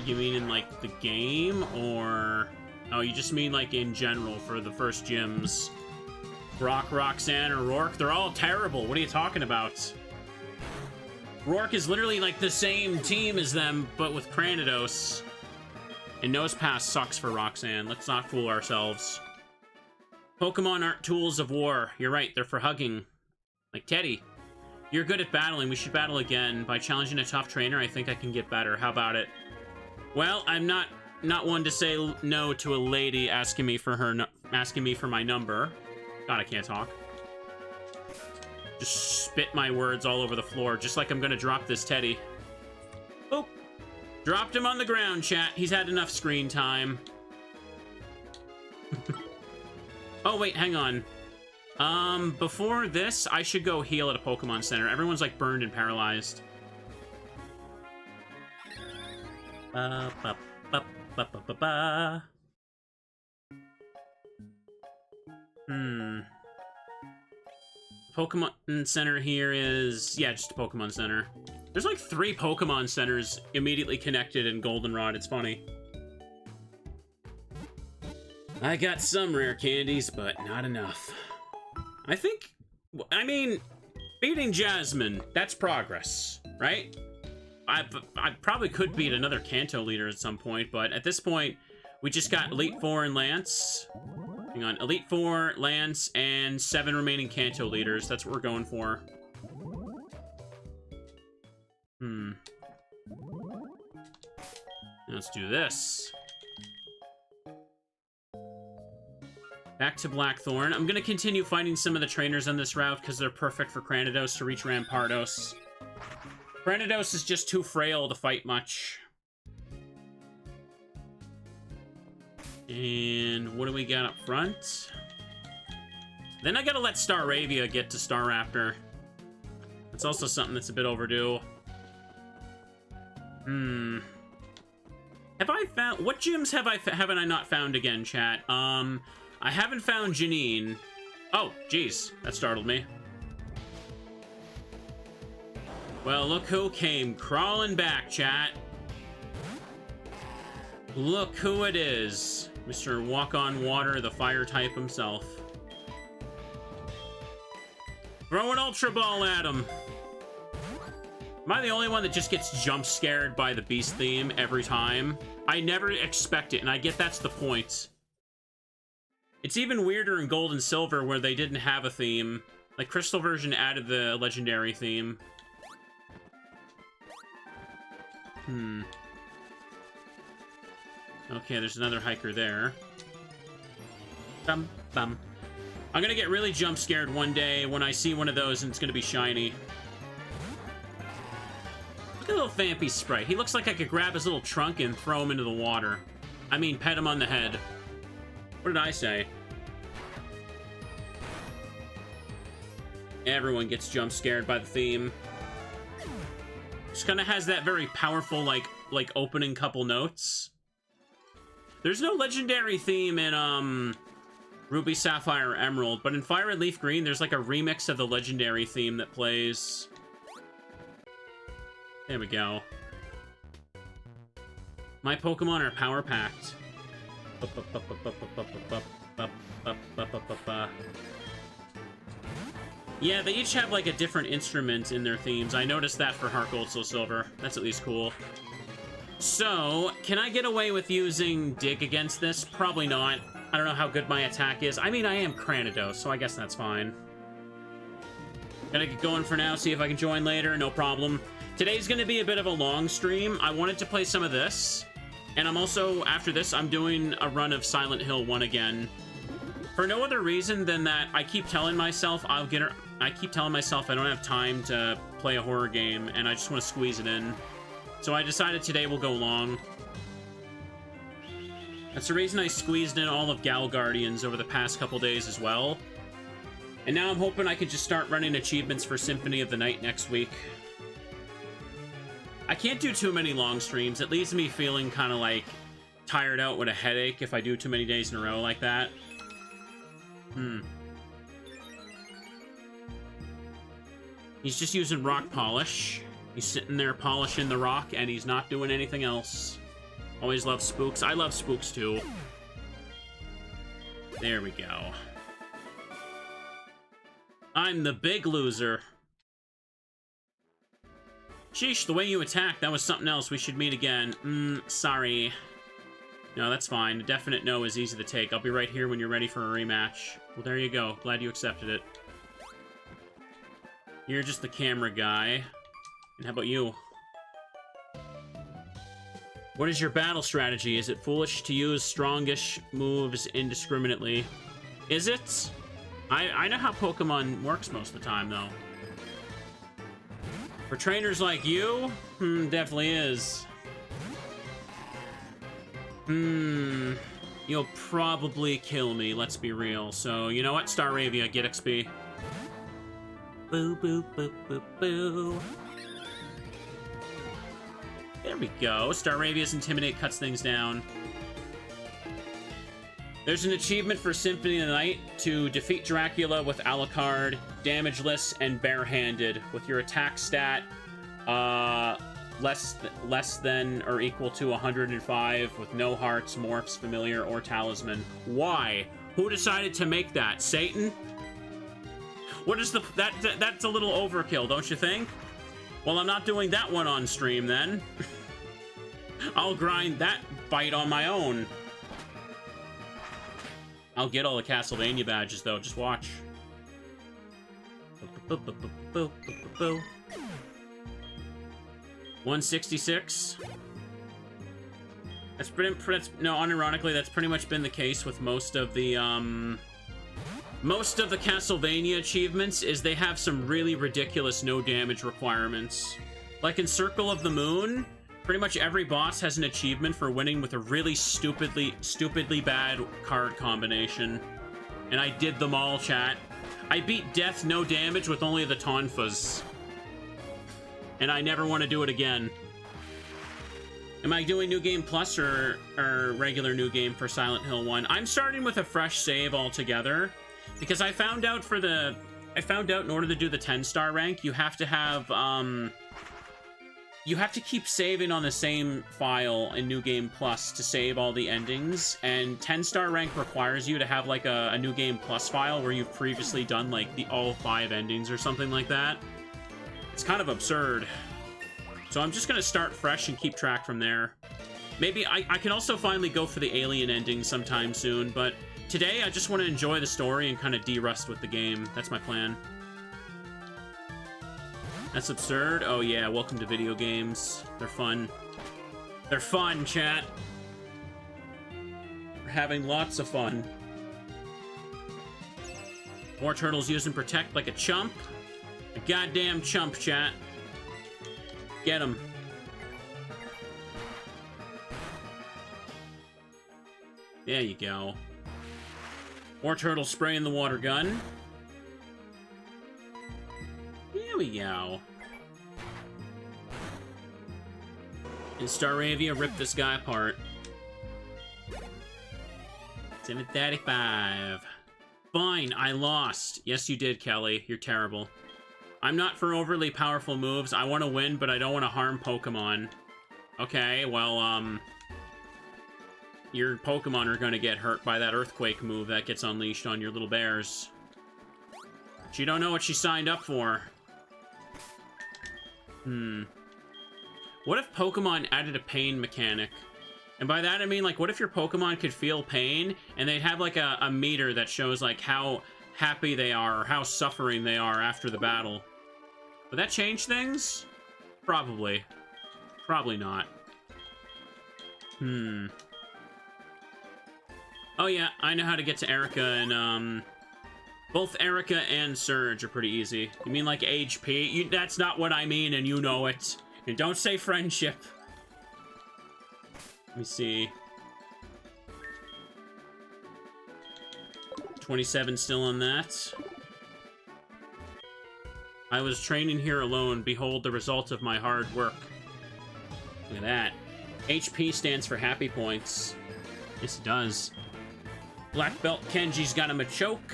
You mean in, like, the game? Or... Oh, you just mean, like, in general for the first gyms? Brock, Roxanne, or Rourke? They're all terrible. What are you talking about? Rourke is literally, like, the same team as them, but with Cranidos. And Nosepass sucks for Roxanne. Let's not fool ourselves. Pokemon aren't tools of war. You're right, they're for hugging. Like Teddy. You're good at battling. We should battle again. By challenging a tough trainer, I think I can get better. How about it? Well, I'm not one to say no to a lady asking me for my number. God, I can't talk. Just spit my words all over the floor, just like I'm gonna drop this Teddy. Boop. Dropped him on the ground, chat. He's had enough screen time. Oh, wait, hang on. Before this, I should go heal at a Pokemon Center. Everyone's, like, burned and paralyzed. Pokemon Center here is... Yeah, just a Pokemon Center. There's, like, 3 Pokemon Centers immediately connected in Goldenrod. It's funny. I got some rare candies, but not enough. I mean, beating Jasmine, that's progress, right? I probably could beat another Kanto leader at some point, but at this point, we just got Elite Four and Lance. Hang on, Elite Four, Lance, and 7 remaining Kanto leaders. That's what we're going for. Let's do this. Back to Blackthorn. I'm gonna continue finding some of the trainers on this route because they're perfect for Cranidos to reach Rampardos. Cranidos is just too frail to fight much. And what do we got up front? Then I gotta let Staravia get to Staraptor. That's also something that's a bit overdue. Have I found... What gyms haven't I not found again, chat? I haven't found Janine. Oh, jeez. That startled me. Well, look who came crawling back, chat. Look who it is. Mr. Walk on Water, the fire type himself. Throw an Ultra Ball at him. Am I the only one that just gets jump scared by the Beast theme every time? I never expect it, and I get that's the point. It's even weirder in Gold and Silver where they didn't have a theme. Like, Crystal version added the Legendary theme. Okay, there's another hiker there. Bum, bum. I'm gonna get really jump scared one day when I see one of those and it's gonna be shiny. Look at little Vampy Sprite. He looks like I could grab his little trunk and throw him into the water. I mean, pet him on the head. What did I say? Everyone gets jump scared by the theme. Just kind of has that very powerful, like opening couple notes. There's no legendary theme in, Ruby, Sapphire, Emerald, but in Fire and Leaf Green, there's like a remix of the legendary theme that plays. There we go. My Pokemon are power-packed. Yeah, they each have, like, a different instrument in their themes. I noticed that for HeartGold, Soul Silver. That's at least cool. So, can I get away with using Dig against this? Probably not. I don't know how good my attack is. I mean, I am Cranidos, so I guess that's fine. Gotta get going for now, see if I can join later, no problem. Today's gonna be a bit of a long stream. I wanted to play some of this. And I'm also, after this, I'm doing a run of Silent Hill 1 again. For no other reason than that I keep telling myself I don't have time to play a horror game, and I just want to squeeze it in. So I decided today will go long. That's the reason I squeezed in all of Gal Guardians over the past couple days as well. And now I'm hoping I could just start running achievements for Symphony of the Night next week. I can't do too many long streams. It leaves me feeling kind of like tired out with a headache if I do too many days in a row like that. He's just using rock polish. He's sitting there polishing the rock, and he's not doing anything else. Always love spooks. I love spooks, too. There we go. I'm the big loser. Sheesh, the way you attacked, that was something else. We should meet again. Sorry. No, that's fine. A definite no is easy to take. I'll be right here when you're ready for a rematch. Well, there you go. Glad you accepted it. You're just the camera guy. And how about you? What is your battle strategy? Is it foolish to use strongish moves indiscriminately? Is it? I know how Pokemon works most of the time, though. For trainers like you? Definitely is. You'll probably kill me, let's be real. So, you know what? Staravia, get XP. Boo, boo, boo, boo, boo. There we go. Staravia's Intimidate cuts things down. There's an achievement for Symphony of the Night to defeat Dracula with Alucard, damageless, and barehanded, with your attack stat less than or equal to 105, with no hearts, morphs, familiar, or talisman. Why? Who decided to make that? Satan? What is that's a little overkill, don't you think? Well, I'm not doing that one on stream then. I'll grind that fight on my own. I'll get all the Castlevania badges, though. Just watch. 166. That's no, unironically, that's pretty much been the case with most of the Castlevania achievements, is they have some really ridiculous no damage requirements. Like in Circle of the Moon, pretty much every boss has an achievement for winning with a really stupidly bad card combination. And I did them all, chat. I beat Death no damage with only the Tonfas. And I never want to do it again. Am I doing New Game Plus or regular New Game for Silent Hill 1? I'm starting with a fresh save altogether. Because I found out in order to do the 10-star rank, you have to have, you have to keep saving on the same file in New Game Plus to save all the endings, and 10-star rank requires you to have, like, a New Game Plus file where you've previously done, like, all 5 endings or something like that. It's kind of absurd. So I'm just gonna start fresh and keep track from there. Maybe I can also finally go for the alien ending sometime soon, but today I just want to enjoy the story and kind of de-rust with the game. That's my plan. That's absurd. Oh yeah, welcome to video games. They're fun. They're fun, chat. We're having lots of fun. More turtles using Protect like a chump. A goddamn chump, chat. Get him. There you go. More turtles spraying the water gun. There we go. And Staravia ripped this guy apart. 735. Fine, I lost. Yes, you did, Kelly. You're terrible. I'm not for overly powerful moves. I want to win, but I don't want to harm Pokemon. Okay, well, your Pokemon are going to get hurt by that Earthquake move that gets unleashed on your little bears. She don't know what she signed up for. What if Pokemon added a pain mechanic? And by that I mean, like, what if your Pokemon could feel pain, and they'd have, like, a meter that shows, like, how happy they are, or how suffering they are after the battle? Would that change things? Probably. Probably not. Oh yeah, I know how to get to Erica, and, both Erica and Surge are pretty easy. You mean, like, HP? That's not what I mean, and you know it. And don't say friendship. Let me see. 27 still on that. I was training here alone. Behold the result of my hard work. Look at that. HP stands for happy points. Yes, it does. Black Belt Kenji's got him a choke.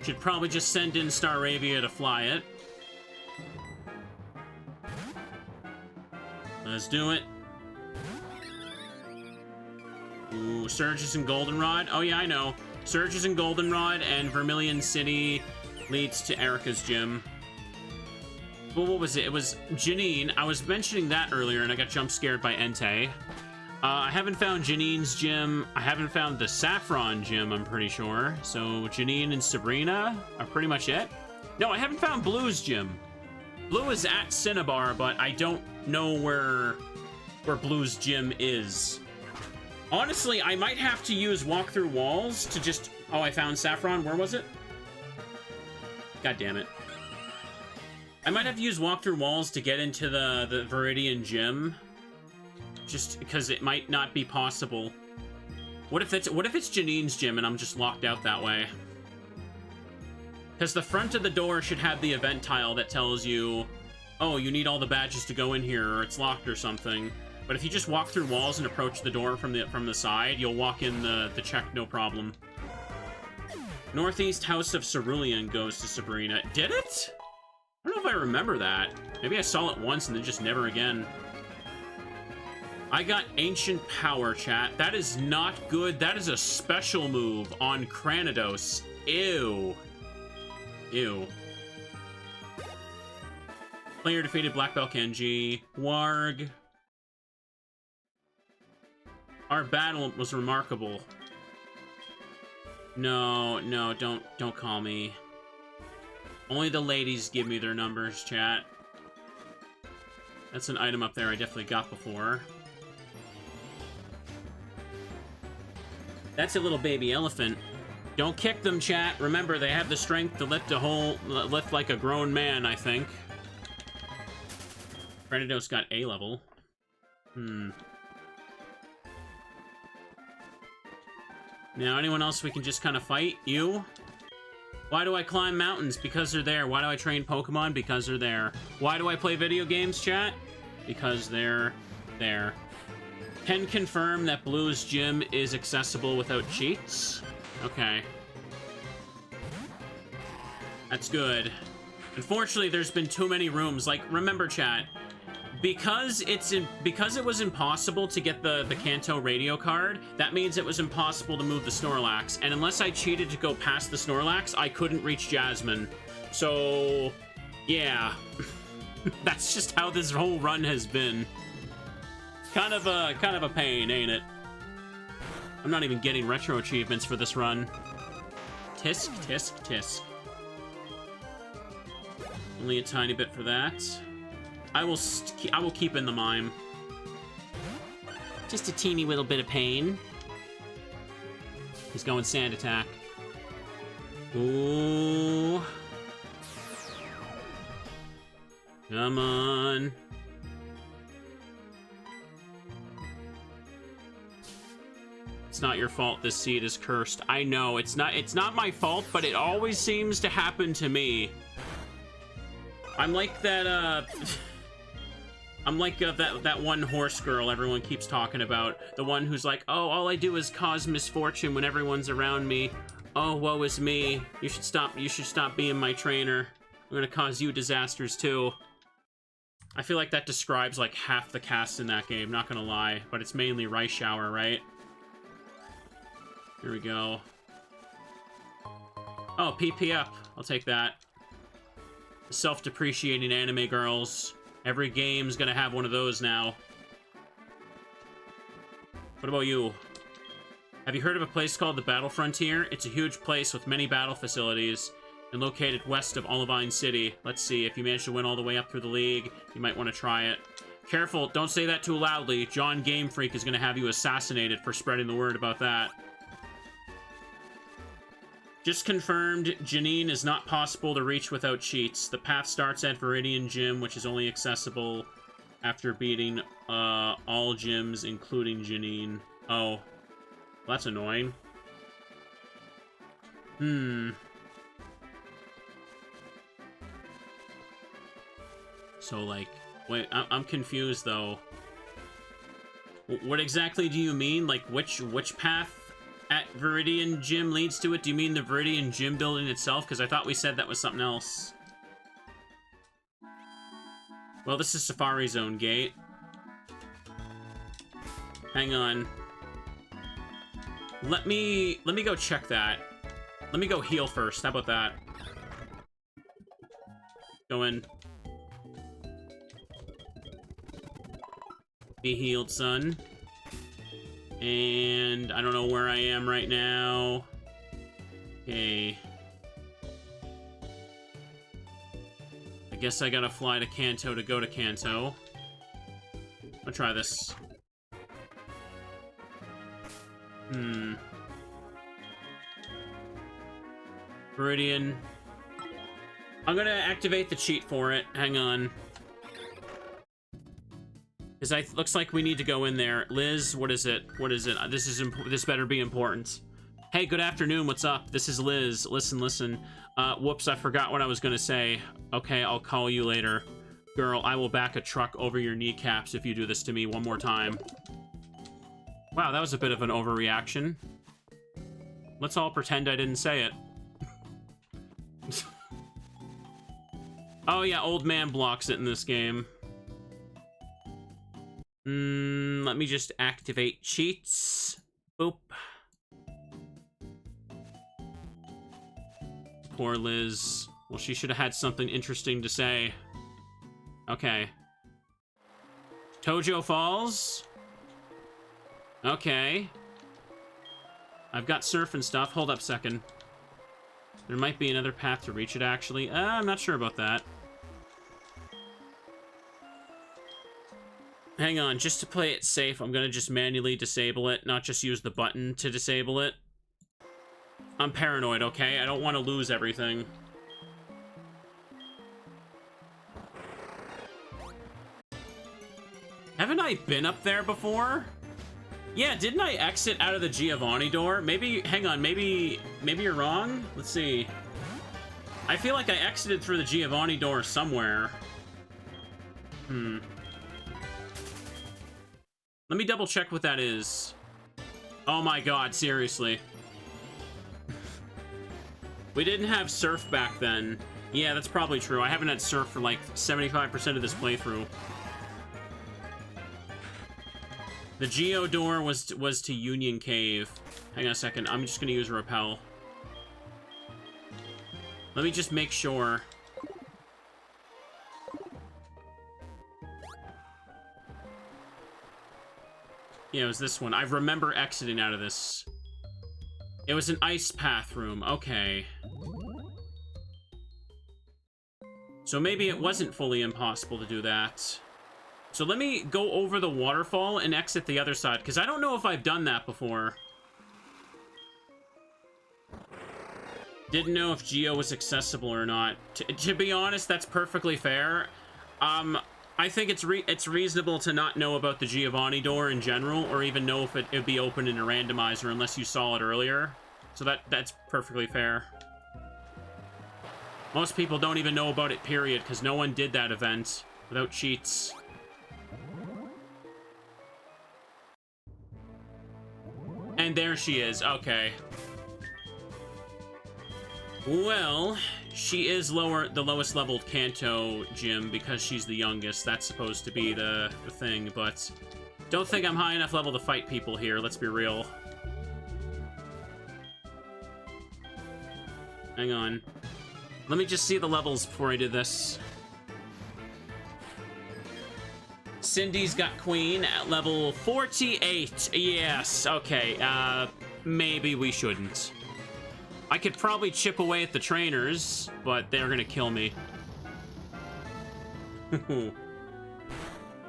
Should probably just send in Staravia to fly it. Let's do it. Ooh, Surges and Goldenrod. Oh yeah, I know. Surges and Goldenrod, and Vermilion City leads to Erica's gym. Well, what was it? It was Janine. I was mentioning that earlier, and I got jump scared by Entei. I haven't found Janine's gym. I haven't found the Saffron gym, I'm pretty sure. So Janine and Sabrina are pretty much it. No, I haven't found Blue's gym. Blue is at Cinnabar, but I don't know where Blue's gym is. Honestly, I might have to use Walk Through Walls to just... Oh, I found Saffron. Where was it? God damn it. I might have to use Walk Through Walls to get into the Viridian gym. Just because it might not be possible. What if it's Janine's gym and I'm just locked out that way? Because the front of the door should have the event tile that tells you, oh, you need all the badges to go in here, or it's locked or something. But if you just walk through walls and approach the door from the side, you'll walk in the check no problem. Northeast House of Cerulean goes to Sabrina. Did it? I don't know if I remember that. Maybe I saw it once and then just never again. I got Ancient Power, chat. That is not good. That is a special move on Cranidos. Ew. Ew. Player defeated Black Belt Kenji. Warg. Our battle was remarkable. No, no, don't call me. Only the ladies give me their numbers, chat. That's an item up there I definitely got before. That's a little baby elephant. Don't kick them, chat. Remember, they have the strength to lift like a grown man, I think. Cranidos got A level. Now, anyone else we can just kind of fight? You? Why do I climb mountains? Because they're there. Why do I train Pokemon? Because they're there. Why do I play video games, chat? Because they're there. Can confirm that Blue's gym is accessible without cheats. Okay. That's good. Unfortunately, there's been too many rooms. Like, remember, chat, because it was impossible to get the Kanto radio card, that means it was impossible to move the Snorlax. And unless I cheated to go past the Snorlax, I couldn't reach Jasmine. So, yeah. That's just how this whole run has been. Kind of a pain, ain't it? I'm not even getting retro achievements for this run. Tisk, tisk, tisk. Only a tiny bit for that. I will keep in the mime. Just a teeny little bit of pain. He's going Sand Attack. Ooh. Come on. It's not your fault this seed is cursed. I know, it's not my fault, but it always seems to happen to me. I'm like that, I'm like that one horse girl everyone keeps talking about. The one who's like, oh, all I do is cause misfortune when everyone's around me. Oh, woe is me. You should stop being my trainer. I'm gonna cause you disasters too. I feel like that describes like half the cast in that game, not gonna lie. But it's mainly Rice Shower, right? Here we go. Oh, PP up. I'll take that. Self-depreciating anime girls. Every game's gonna have one of those now. What about you? Have you heard of a place called the Battle Frontier? It's a huge place with many battle facilities and located west of Olivine City. Let's see, if you manage to win all the way up through the league, you might want to try it. Careful, don't say that too loudly. John Game Freak is gonna have you assassinated for spreading the word about that. Just confirmed, Janine is not possible to reach without cheats. The path starts at Viridian Gym, which is only accessible after beating all gyms, including Janine. Oh, well, that's annoying. So, like, wait, I'm confused, though. What exactly do you mean? Like, which path at Viridian Gym leads to it? Do you mean the Viridian Gym building itself? Because I thought we said that was something else. Well, this is Safari Zone Gate. Hang on. Let me go check that. Let me go heal first. How about that? Go in. Be healed, son. And I don't know where I am right now. Okay. I guess I gotta fly to Kanto to go to Kanto. I'll try this. Viridian. I'm gonna activate the cheat for it. Hang on. Because looks like we need to go in there. Liz, what is it? What is it? This better be important. Hey, good afternoon. What's up? This is Liz. Listen. Whoops, I forgot what I was gonna say. Okay, I'll call you later. Girl, I will back a truck over your kneecaps if you do this to me one more time. Wow, that was a bit of an overreaction. Let's all pretend I didn't say it. Oh yeah, old man blocks it in this game. Let me just activate cheats. Boop. Poor Liz. Well, she should have had something interesting to say. Okay. Tojo Falls. Okay. I've got surf and stuff. Hold up a second. There might be another path to reach it, actually. I'm not sure about that. Hang on, just to play it safe, I'm gonna just manually disable it, not just use the button to disable it. I'm paranoid, okay? I don't want to lose everything. Haven't I been up there before? Yeah, didn't I exit out of the Giovanni door? Maybe, hang on, maybe you're wrong? Let's see. I feel like I exited through the Giovanni door somewhere. Let me double check what that is. Oh my god, seriously. We didn't have surf back then. Yeah, that's probably true. I haven't had surf for like 75% of this playthrough. The Geo door was to Union Cave. Hang on a second. I'm just gonna use Repel. Let me just make sure. Yeah, it was this one. I remember exiting out of this. It was an ice path room. Okay. So maybe it wasn't fully impossible to do that. So let me go over the waterfall and exit the other side, because I don't know if I've done that before. Didn't know if Geo was accessible or not. To be honest, that's perfectly fair. I think it's reasonable to not know about the Giovanni door in general, or even know if it'd be open in a randomizer unless you saw it earlier. So that's perfectly fair. Most people don't even know about it, period, because no one did that event without cheats. And there she is. Okay. Well, she is the lowest leveled Kanto gym because she's the youngest. That's supposed to be the thing, but don't think I'm high enough level to fight people here. Let's be real. Hang on. Let me just see the levels before I do this. Cindy's got Queen at level 48. Yes, okay. Maybe we shouldn't. I could probably chip away at the trainers, but they're gonna kill me.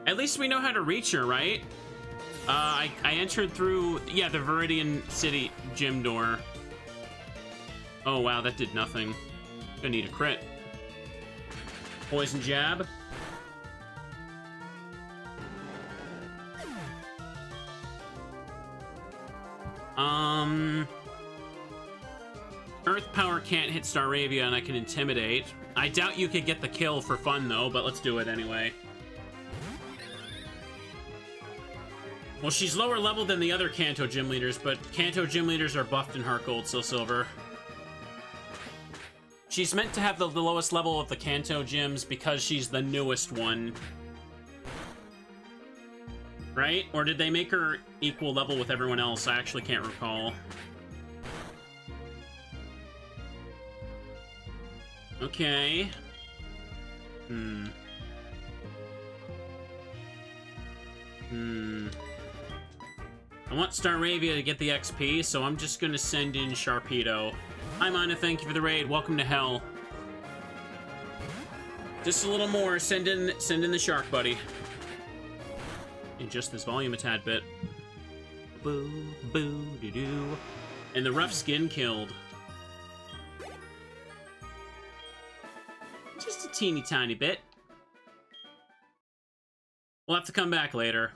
At least we know how to reach her, right? I entered through, yeah, the Viridian City gym door. Oh, wow, that did nothing. Gonna need a crit. Poison jab. Earth Power can't hit Staravia, and I can Intimidate. I doubt you could get the kill for fun, though, but let's do it anyway. Well, she's lower level than the other Kanto gym leaders, but Kanto gym leaders are buffed in HeartGold, so silver. She's meant to have the lowest level of the Kanto gyms because she's the newest one. Right? Or did they make her equal level with everyone else? I actually can't recall. Okay. I want Staravia to get the XP, so I'm just gonna send in Sharpedo. Hi, Mana, thank you for the raid. Welcome to hell. Just a little more. Send in the shark, buddy. Adjust this volume a tad bit. Boo, boo, doo doo. And the rough skin killed. Just a teeny tiny bit. We'll have to come back later.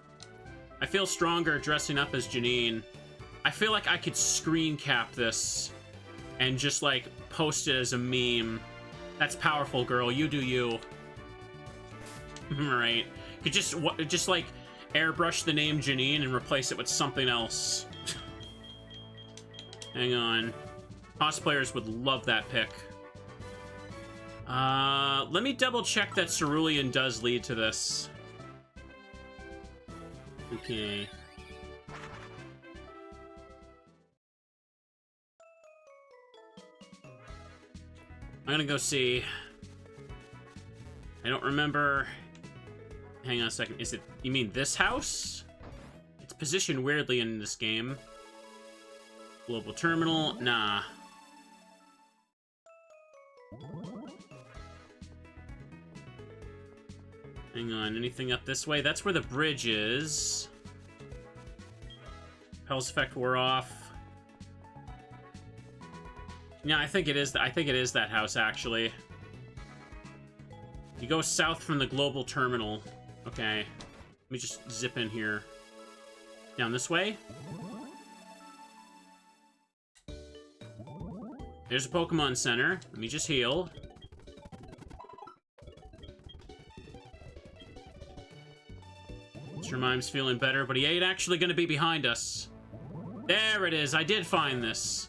I feel stronger dressing up as Janine. I feel like I could screen cap this and just, like, post it as a meme. That's powerful, girl. You do you. Right. You could just, like, airbrush the name Janine and replace it with something else. Hang on. Cosplayers would love that pick. Let me double check that Cerulean does lead to this. Okay. I'm gonna go see. I don't remember. Hang on a second. Is it... You mean this house? It's positioned weirdly in this game. Global terminal? Nah. Hang on, anything up this way? That's where the bridge is. Pulse effect wore off. Yeah, I think it is that house, actually. You go south from the global terminal. Okay. Let me just zip in here. Down this way? There's a Pokemon Center. Let me just heal. Mr. Mime's feeling better, but he ain't actually gonna be behind us. There it is. I did find this.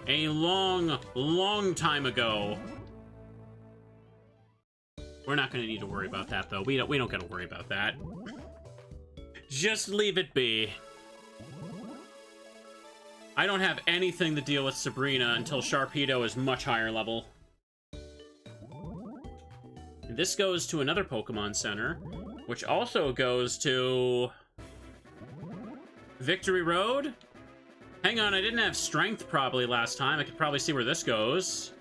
A long, long time ago. We're not gonna need to worry about that, though. We don't gotta worry about that. Just leave it be. I don't have anything to deal with Sabrina until Sharpedo is much higher level. And this goes to another Pokemon Center, which also goes to Victory Road? Hang on, I didn't have strength probably last time. I could probably see where this goes.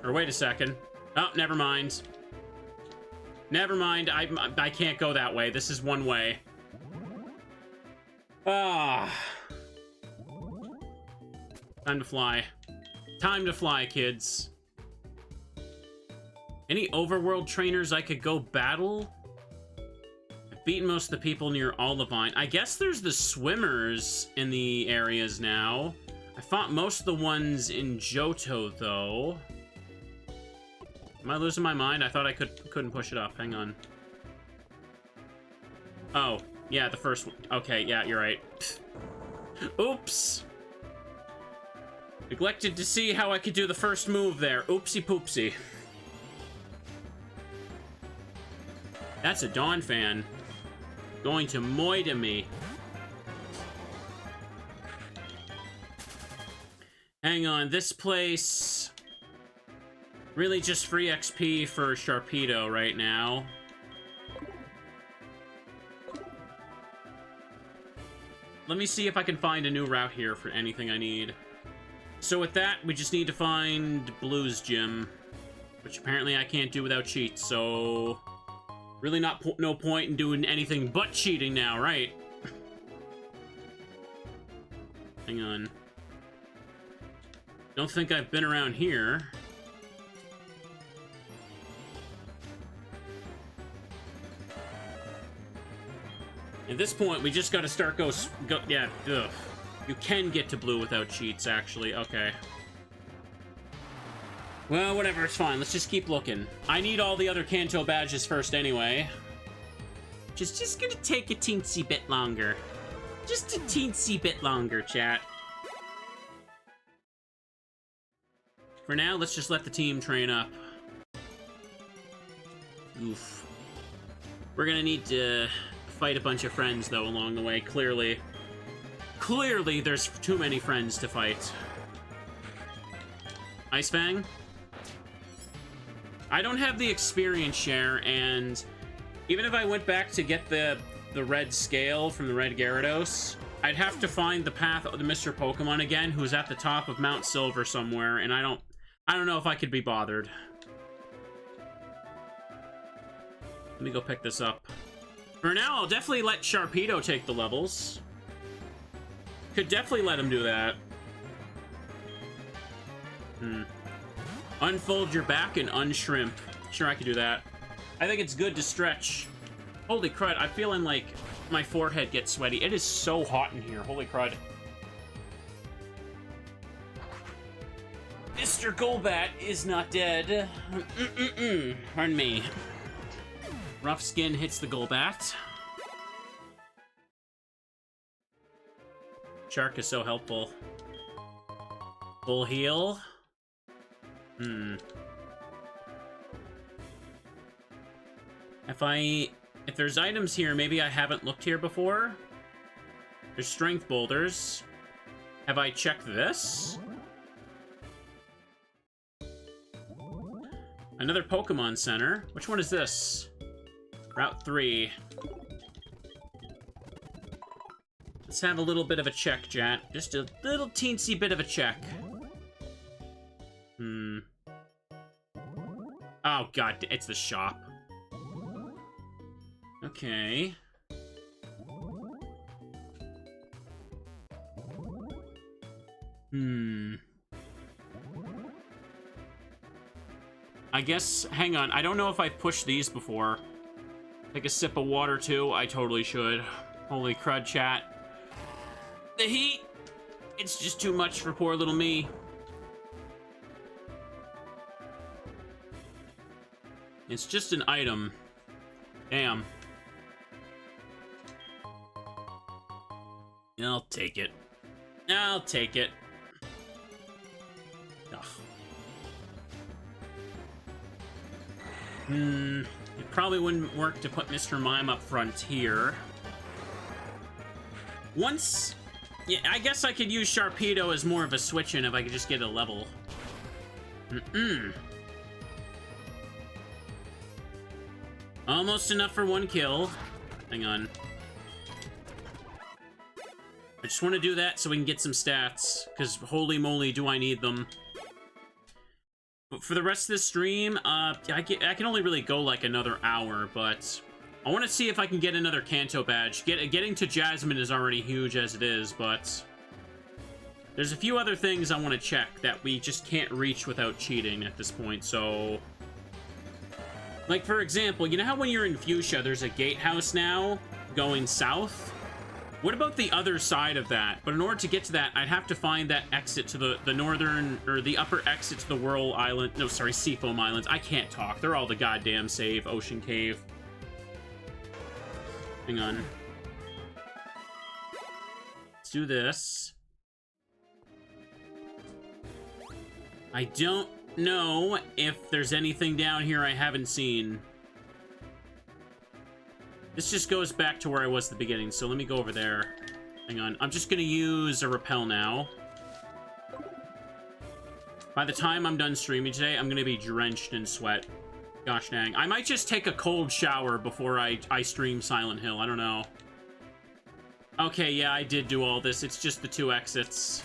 Or wait a second. Oh, never mind. Never mind, I can't go that way. This is one way. Ah. Time to fly. Time to fly, kids. Any overworld trainers I could go battle? I've beaten most of the people near Olivine. I guess there's the swimmers in the areas now. I fought most of the ones in Johto, though. Am I losing my mind? I thought I couldn't push it up. Hang on. Oh, yeah, the first one. Okay, yeah, you're right. Oops. Neglected to see how I could do the first move there. Oopsie poopsie. That's a Dawn fan. Going to moida me. Hang on, this place... really just free XP for Sharpedo right now. Let me see if I can find a new route here for anything I need. So with that, we just need to find Blue's gym, which apparently I can't do without cheats, so... really no point in doing anything but cheating now, right? Hang on. Don't think I've been around here. At this point, we just gotta start yeah, ugh. You can get to Blue without cheats, actually. Okay. Well, whatever, it's fine. Let's just keep looking. I need all the other Kanto badges first anyway. Just gonna take a teensy bit longer. Just a teensy bit longer, chat. For now, let's just let the team train up. Oof. We're gonna need to fight a bunch of friends, though, along the way, clearly. Clearly, there's too many friends to fight. Ice Fang? I don't have the experience share, and even if I went back to get the red scale from the red Gyarados, I'd have to find the path of the Mr. Pokemon again, who's at the top of Mount Silver somewhere, and I don't know if I could be bothered. Let me go pick this up. For now, I'll definitely let Sharpedo take the levels. Could definitely let him do that. Unfold your back and unshrimp. Sure, I could do that. I think it's good to stretch. Holy crud, I'm feeling like my forehead gets sweaty. It is so hot in here. Holy crud. Mr. Golbat is not dead. Pardon me. Rough Skin hits the Golbat. Shark is so helpful. Full heal. If there's items here, maybe I haven't looked here before. There's strength boulders. Have I checked this? Another Pokemon Center. Which one is this? Route 3. Let's have a little bit of a check, chat. Just a little teensy bit of a check. Oh, God, it's the shop. Okay. I guess, hang on, I don't know if I've pushed these before. Take a sip of water, too. I totally should. Holy crud, chat. The heat! It's just too much for poor little me. It's just an item. Damn. I'll take it. I'll take it. Ugh. It probably wouldn't work to put Mr. Mime up front here. Once... yeah, I guess I could use Sharpedo as more of a switch-in if I could just get a level. Almost enough for one kill. Hang on. I just want to do that so we can get some stats, because holy moly do I need them. But for the rest of the stream, I can only really go like another hour, but I want to see if I can get another Kanto badge. Getting to Jasmine is already huge as it is, but there's a few other things I want to check that we just can't reach without cheating at this point, so... like, for example, you know how when you're in Fuchsia, there's a gatehouse now going south? What about the other side of that? But in order to get to that, I'd have to find that exit to the northern, or the upper exit to the Whirl Island. No, sorry, Seafoam Islands. I can't talk. They're all the goddamn save Ocean Cave. Hang on. Let's do this. I don't know if there's anything down here I haven't seen. This just goes back to where I was at the beginning, so let me go over there. Hang on. I'm just gonna use a repel now. By the time I'm done streaming today, I'm gonna be drenched in sweat. Gosh dang. I might just take a cold shower before I stream Silent Hill. I don't know. Okay, yeah, I did do all this. It's just the 2 exits.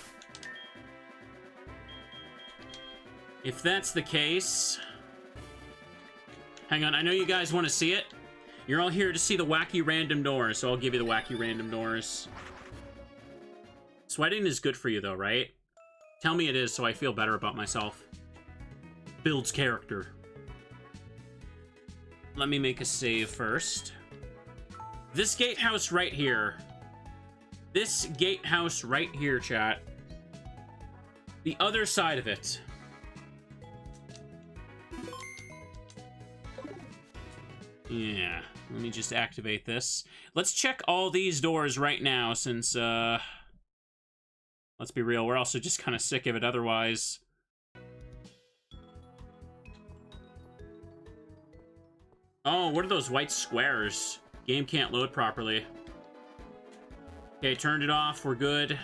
If that's the case... Hang on, I know you guys want to see it. You're all here to see the wacky random doors, so I'll give you the wacky random doors. Sweating is good for you, though, right? Tell me it is, so I feel better about myself. Builds character. Let me make a save first. This gatehouse right here. This gatehouse right here, chat. The other side of it. Yeah, let me just activate this. Let's check all these doors right now, since, let's be real, we're also just kind of sick of it otherwise. Oh, what are those white squares? Game can't load properly. Okay, turned it off, we're good.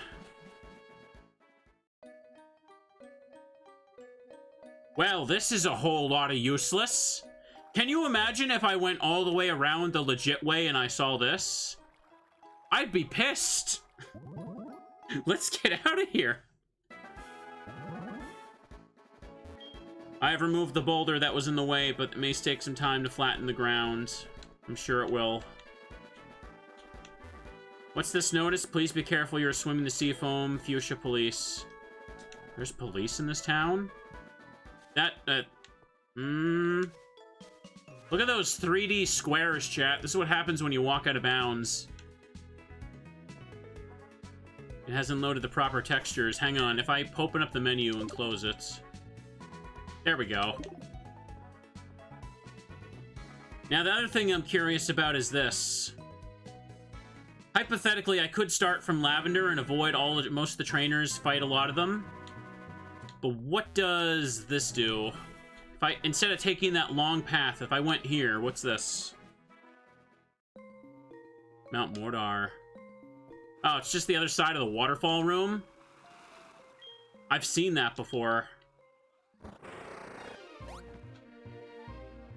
Well, this is a whole lot of useless. Can you imagine if I went all the way around the legit way and I saw this? I'd be pissed. Let's get out of here. I have removed the boulder that was in the way, but it may take some time to flatten the ground. I'm sure it will. What's this notice? Please be careful, you're swimming the sea foam. Fuchsia police. There's police in this town? Look at those 3D squares, chat. This is what happens when you walk out of bounds. It hasn't loaded the proper textures. Hang on, if I open up the menu and close it. There we go. Now, the other thing I'm curious about is this. Hypothetically, I could start from Lavender and avoid most of the trainers, fight a lot of them. But what does this do? If I, instead of taking that long path, if I went here, what's this? Mount Mordar. Oh, it's just the other side of the waterfall room? I've seen that before.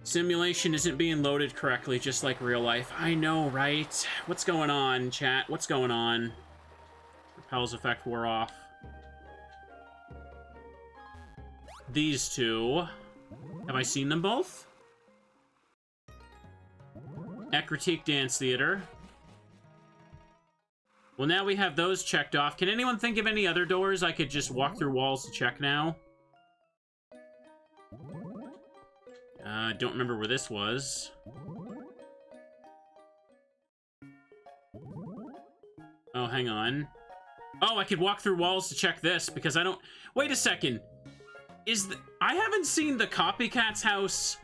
Simulation isn't being loaded correctly, just like real life. I know, right? What's going on, chat? What's going on? Repel's effect wore off. These two. Have I seen them both? Critique Dance Theater. Well, now we have those checked off. Can anyone think of any other doors I could just walk through walls to check now? Don't remember where this was. Oh, hang on. Oh, I could walk through walls to check this, because I don't... Wait a second. I haven't seen the Copycat's house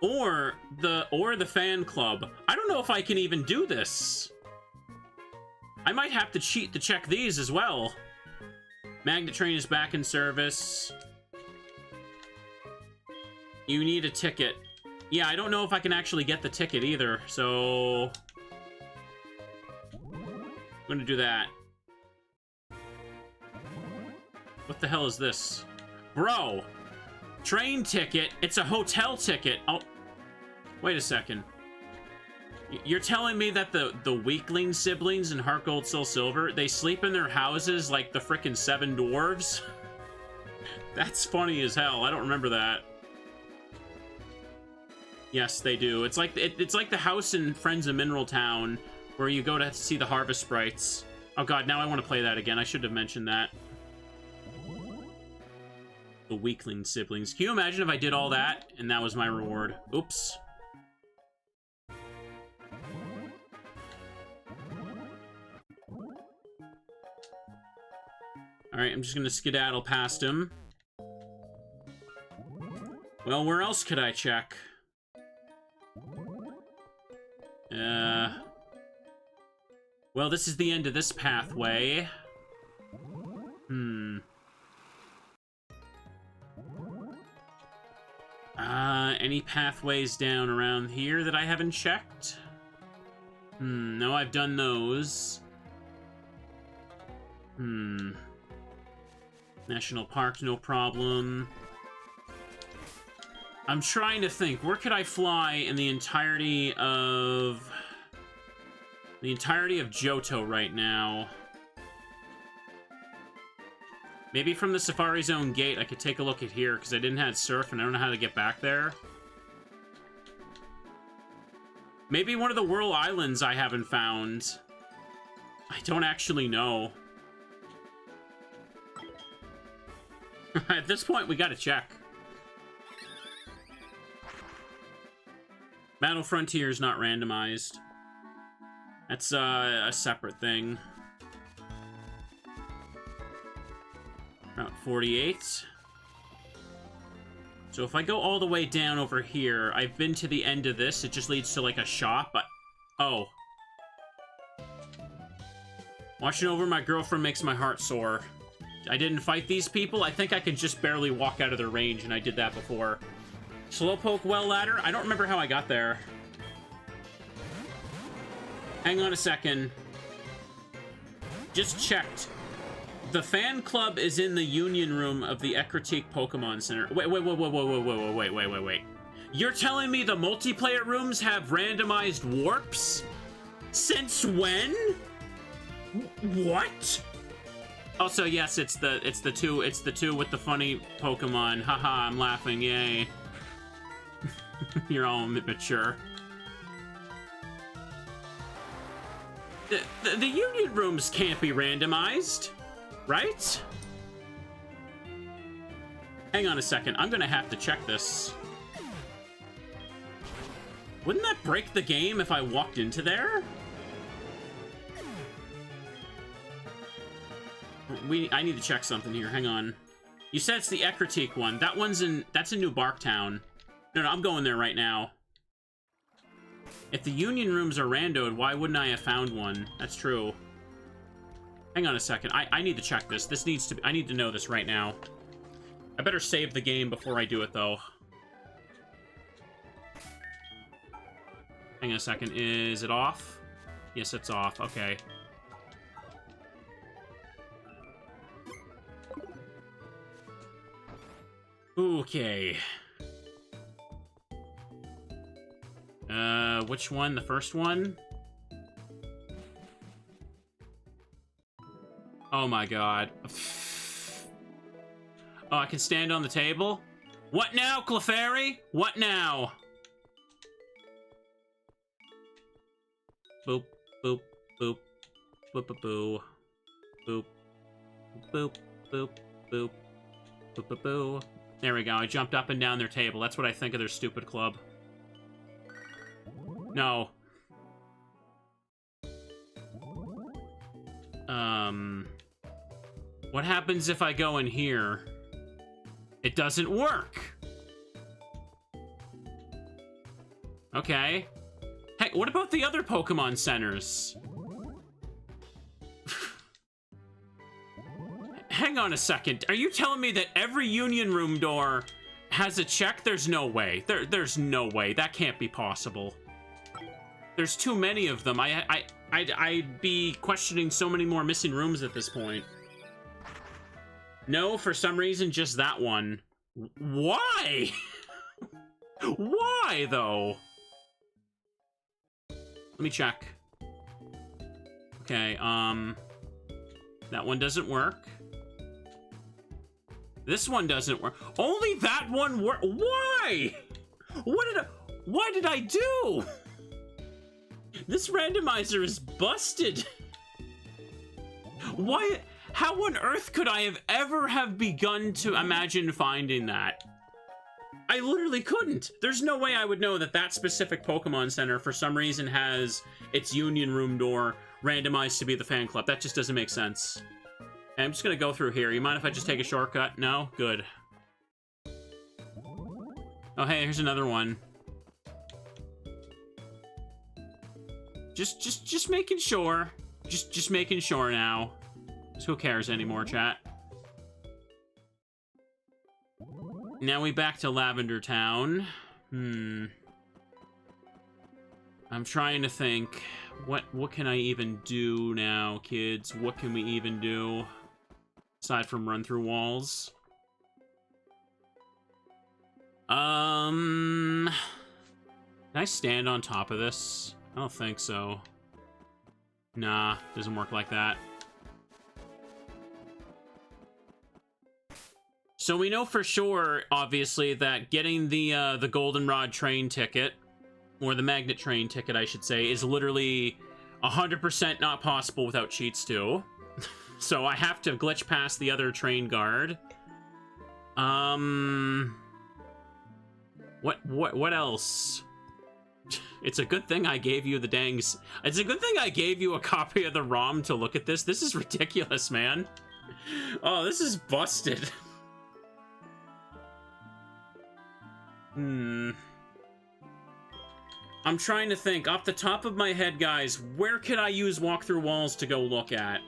or the fan club. I don't know if I can even do this. I might have to cheat to check these as well. Magnet Train is back in service. You need a ticket. Yeah, I don't know if I can actually get the ticket either, so... I'm gonna do that. What the hell is this? Bro! Train ticket? It's a hotel ticket! Oh... Wait a second. You're telling me that the weakling siblings in HeartGold Soul Silver, they sleep in their houses like the frickin' 7 dwarves? That's funny as hell. I don't remember that. Yes, they do. It's like the house in Friends of Mineral Town where you go to see the harvest sprites. Oh god, now I want to play that again. I should have mentioned that. The weakling siblings. Can you imagine if I did all that and that was my reward? Oops. Alright, I'm just gonna skedaddle past him. Well, where else could I check? Well, this is the end of this pathway. Any pathways down around here that I haven't checked? No, I've done those. National Park, no problem. I'm trying to think, where could I fly in the entirety of Johto right now? Maybe from the Safari Zone gate, I could take a look at here, because I didn't have surf, and I don't know how to get back there. Maybe one of the Whirl Islands I haven't found. I don't actually know. At this point, we gotta check. Battle Frontier is not randomized. That's a separate thing. Route 48. So if I go all the way down over here, I've been to the end of this. It just leads to, like, a shop. But oh. Watching over my girlfriend makes my heart sore. I didn't fight these people. I think I could just barely walk out of their range, and I did that before. Slowpoke Well Ladder? I don't remember how I got there. Hang on a second. Just checked. The fan club is in the Union Room of the Ekritique Pokemon Center. Wait. You're telling me the multiplayer rooms have randomized warps? Since when? What? Also, yes, it's the two with the funny Pokemon. Haha, I'm laughing, yay. You're all mature. The Union Rooms can't be randomized. Right? Hang on a second. I'm gonna have to check this. Wouldn't that break the game if I walked into there? I need to check something here. Hang on. You said it's the Ekritique one. That's in New Barktown. No, I'm going there right now. If the Union Rooms are randoed, why wouldn't I have found one? That's true. Hang on a second. I need to check this. I need to know this right now. I better save the game before I do it, though. Hang on a second. Is it off? Yes, it's off. Okay. Okay. Which one? The first one? Oh my god. Oh, I can stand on the table? What now, Clefairy? What now? Boop, boop, boop, boop, boop, boo. Boop, boop, boop, boop, boop, boop, boo. There we go. I jumped up and down their table. That's what I think of their stupid club. No. What happens if I go in here? It doesn't work. Okay. Hey, what about the other Pokemon centers? Hang on a second. Are you telling me that every Union Room door has a check? There's no way. There's no way. That can't be possible. There's too many of them. I'd be questioning so many more missing rooms at this point. No, for some reason, just that one. Why? Why, though? Let me check. Okay, that one doesn't work. This one doesn't work. Only that one work. Why? Why did I do? This randomizer is busted. Why? How on earth could I have ever begun to imagine finding that? I literally couldn't. There's no way I would know that that specific Pokemon Center for some reason has its Union Room door randomized to be the fan club. That just doesn't make sense. Okay, I'm just gonna go through here. You mind if I just take a shortcut? No? Good. Oh, hey, here's another one. Just making sure. Just making sure now. Who cares anymore, chat? Now we back to Lavender Town. I'm trying to think. What can I even do now, kids? What can we even do? Aside from run through walls. Can I stand on top of this? I don't think so. Nah, doesn't work like that. So we know for sure, obviously, that getting the goldenrod train ticket, or the magnet train ticket, I should say, is literally 100% not possible without cheats too. So I have to glitch past the other train guard. What else? It's a good thing I gave you the dangs. It's a good thing I gave you a copy of the ROM to look at this. This is ridiculous, man. Oh, this is busted. I'm trying to think. Off the top of my head, guys, where could I use walk-through walls to go look at?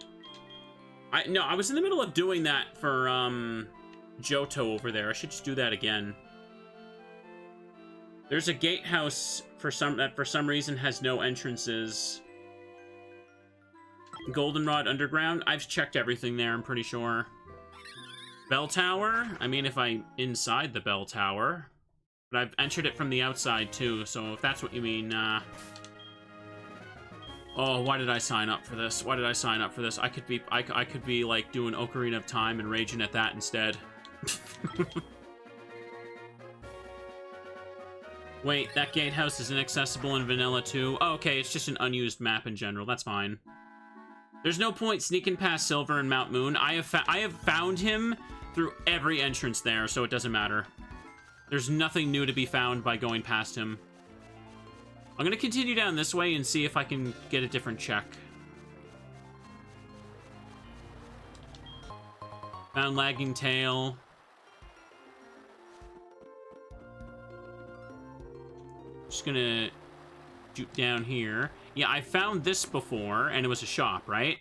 No, I was in the middle of doing that for, Johto over there. I should just do that again. There's a gatehouse that for some reason has no entrances. Goldenrod Underground? I've checked everything there, I'm pretty sure. Bell Tower? I mean, if I'm inside the bell tower. But I've entered it from the outside, too, so if that's what you mean, Oh, why did I sign up for this? Why did I sign up for this? I could be, like, doing Ocarina of Time and raging at that instead. Wait, that gatehouse is inaccessible in vanilla too? Oh, okay, it's just an unused map in general. That's fine. There's no point sneaking past Silver and Mount Moon. I have found him through every entrance there, so it doesn't matter. There's nothing new to be found by going past him. I'm gonna continue down this way and see if I can get a different check. Found Lagging Tail. Just gonna juke down here. Yeah, I found this before, and it was a shop, right?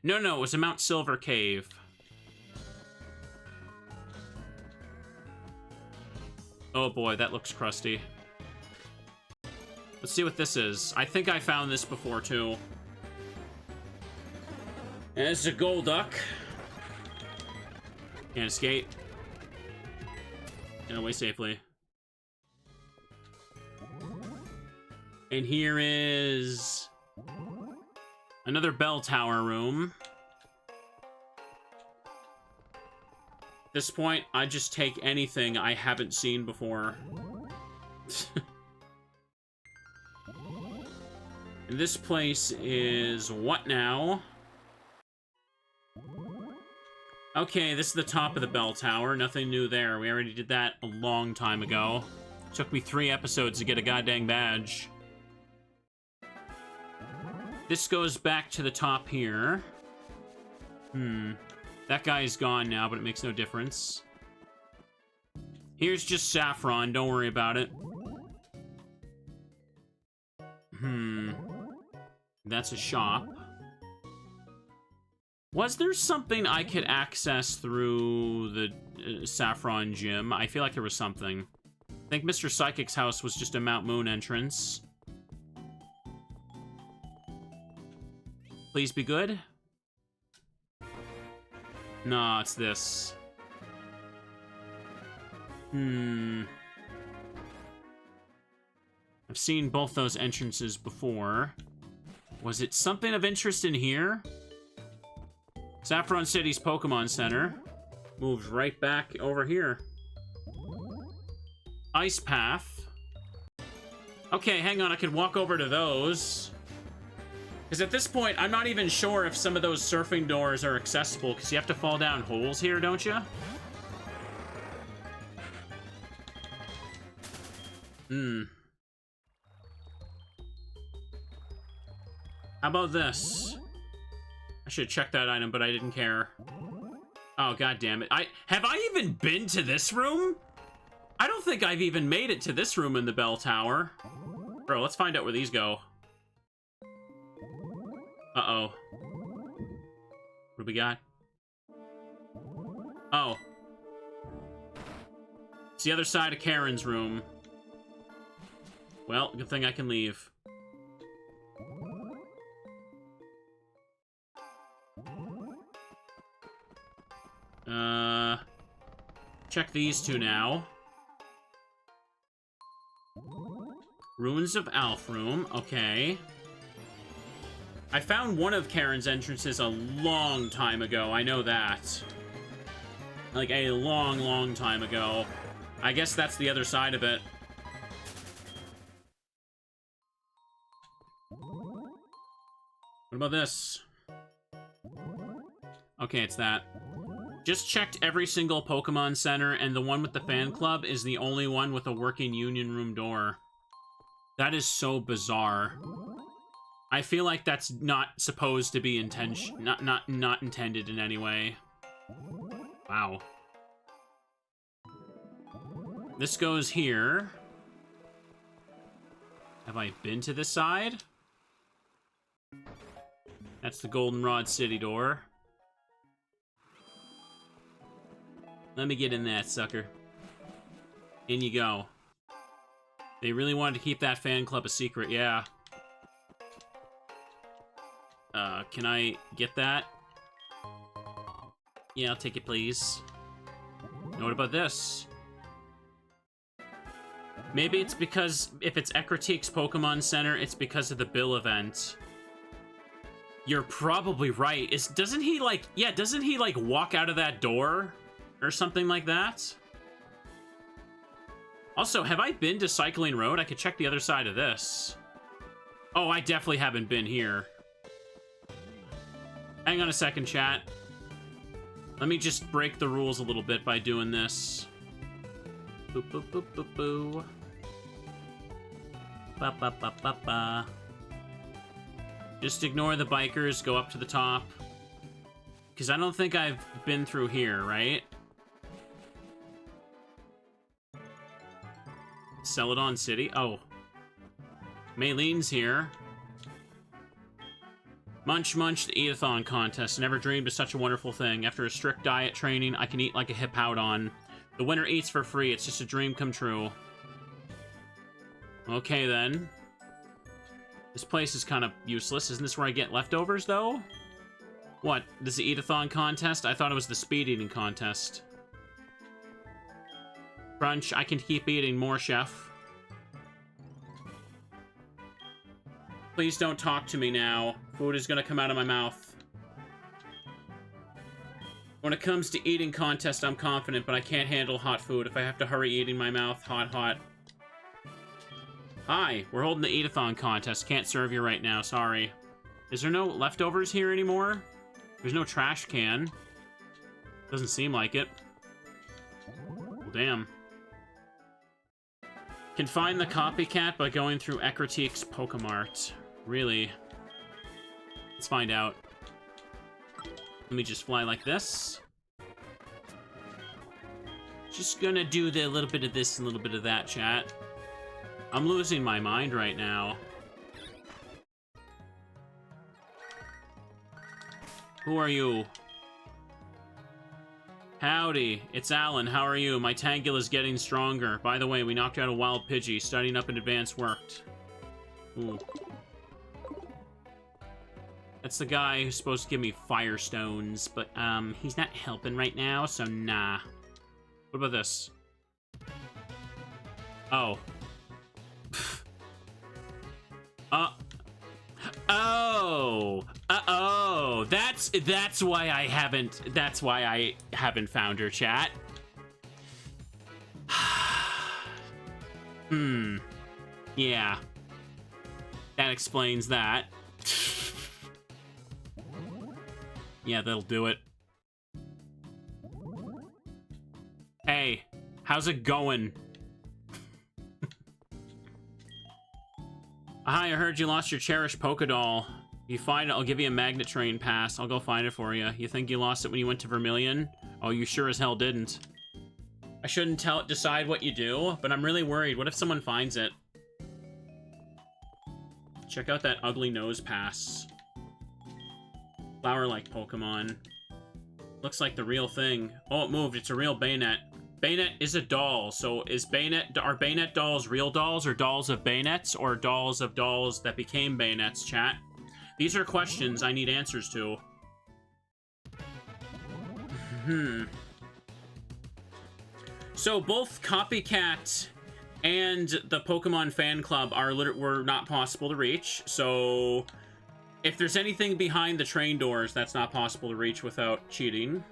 No, it was a Mount Silver cave. Oh boy, that looks crusty. Let's see what this is. I think I found this before, too. And this is a Golduck. Can't escape. Get away safely. And here is another bell tower room. At this point, I just take anything I haven't seen before. And this place is what now? Okay, this is the top of the bell tower. Nothing new there. We already did that a long time ago. Took me 3 episodes to get a goddamn badge. This goes back to the top here. That guy's gone now, but it makes no difference. Here's just Saffron. Don't worry about it. That's a shop. Was there something I could access through the Saffron Gym? I feel like there was something. I think Mr. Psychic's house was just a Mount Moon entrance. Please be good. No, it's this. I've seen both those entrances before. Was it something of interest in here? Saffron City's Pokemon Center moves right back over here. Ice Path. Okay, hang on, I could walk over to those. Because at this point, I'm not even sure if some of those surfing doors are accessible, because you have to fall down holes here, don't you? How about this? I should have checked that item, but I didn't care. Oh, god damn it. Have I even been to this room? I don't think I've even made it to this room in the bell tower. Bro, let's find out where these go. Uh-oh. What do we got? Oh. It's the other side of Karen's room. Well, good thing I can leave. Check these two now. Ruins of Alf Room, okay. I found one of Karen's entrances a long time ago, I know that. Like, a long, long time ago. I guess that's the other side of it. What about this? Okay, it's that. Just checked every single Pokemon Center, and the one with the fan club is the only one with a working Union Room door. That is so bizarre. I feel like that's not supposed to be not intended in any way. Wow. This goes here. Have I been to this side? That's the Goldenrod City door. Let me get in that sucker. In you go. They really wanted to keep that fan club a secret, yeah. Can I get that? Yeah, I'll take it, please. And what about this? Maybe it's because if it's Ecritique's Pokemon Center, it's because of the Bill event. You're probably right. Doesn't he like walk out of that door? Or something like that? Also, have I been to Cycling Road? I could check the other side of this. Oh, I definitely haven't been here. Hang on a second, chat. Let me just break the rules a little bit by doing this. Boop, boop, boop, boop, boo. Ba, ba, ba, ba, ba. Just ignore the bikers, go up to the top. Because I don't think I've been through here, right? Celadon City? Oh. Maylene's here. Munch Munch, the Eatathon contest. Never dreamed of such a wonderful thing. After a strict diet training, I can eat like a Hippowdon. The winner eats for free. It's just a dream come true. Okay, then. This place is kind of useless. Isn't this where I get leftovers, though? What? This is the Eatathon contest? I thought it was the speed eating contest. Crunch, I can keep eating more, chef. Please don't talk to me now. Food is gonna come out of my mouth. When it comes to eating contest, I'm confident, but I can't handle hot food. If I have to hurry eating my mouth, hot. Hi, we're holding the Eatathon contest. Can't serve you right now, sorry. Is there no leftovers here anymore? There's no trash can. Doesn't seem like it. Well, damn. Can find the copycat by going through Ecritique's Pokemart. Really? Let's find out. Let me just fly like this. Just gonna do a little bit of this and a little bit of that, chat. I'm losing my mind right now. Who are you? Howdy, it's Alan. How are you? My Tangela is getting stronger. By the way, we knocked out a wild Pidgey. Studying up in advance worked. Ooh. That's the guy who's supposed to give me Firestones, but, he's not helping right now, so nah. What about this? Oh. Oh, that's why I haven't found her, chat. Yeah. That explains that. Yeah, that'll do it. Hey, how's it going? Hi, I heard you lost your cherished Pokédoll. If you find it, I'll give you a Magnet Train pass. I'll go find it for you. You think you lost it when you went to Vermilion? Oh, you sure as hell didn't. I shouldn't decide what you do, but I'm really worried. What if someone finds it? Check out that ugly nose pass. Flower-like Pokemon. Looks like the real thing. Oh, it moved. It's a real Bayonet. Bayonet is a doll. So are Bayonet dolls real dolls, or dolls of Bayonets, or dolls of dolls that became Bayonets, chat? These are questions I need answers to. So both Copycat and the Pokemon Fan Club were not possible to reach. So if there's anything behind the train doors, that's not possible to reach without cheating.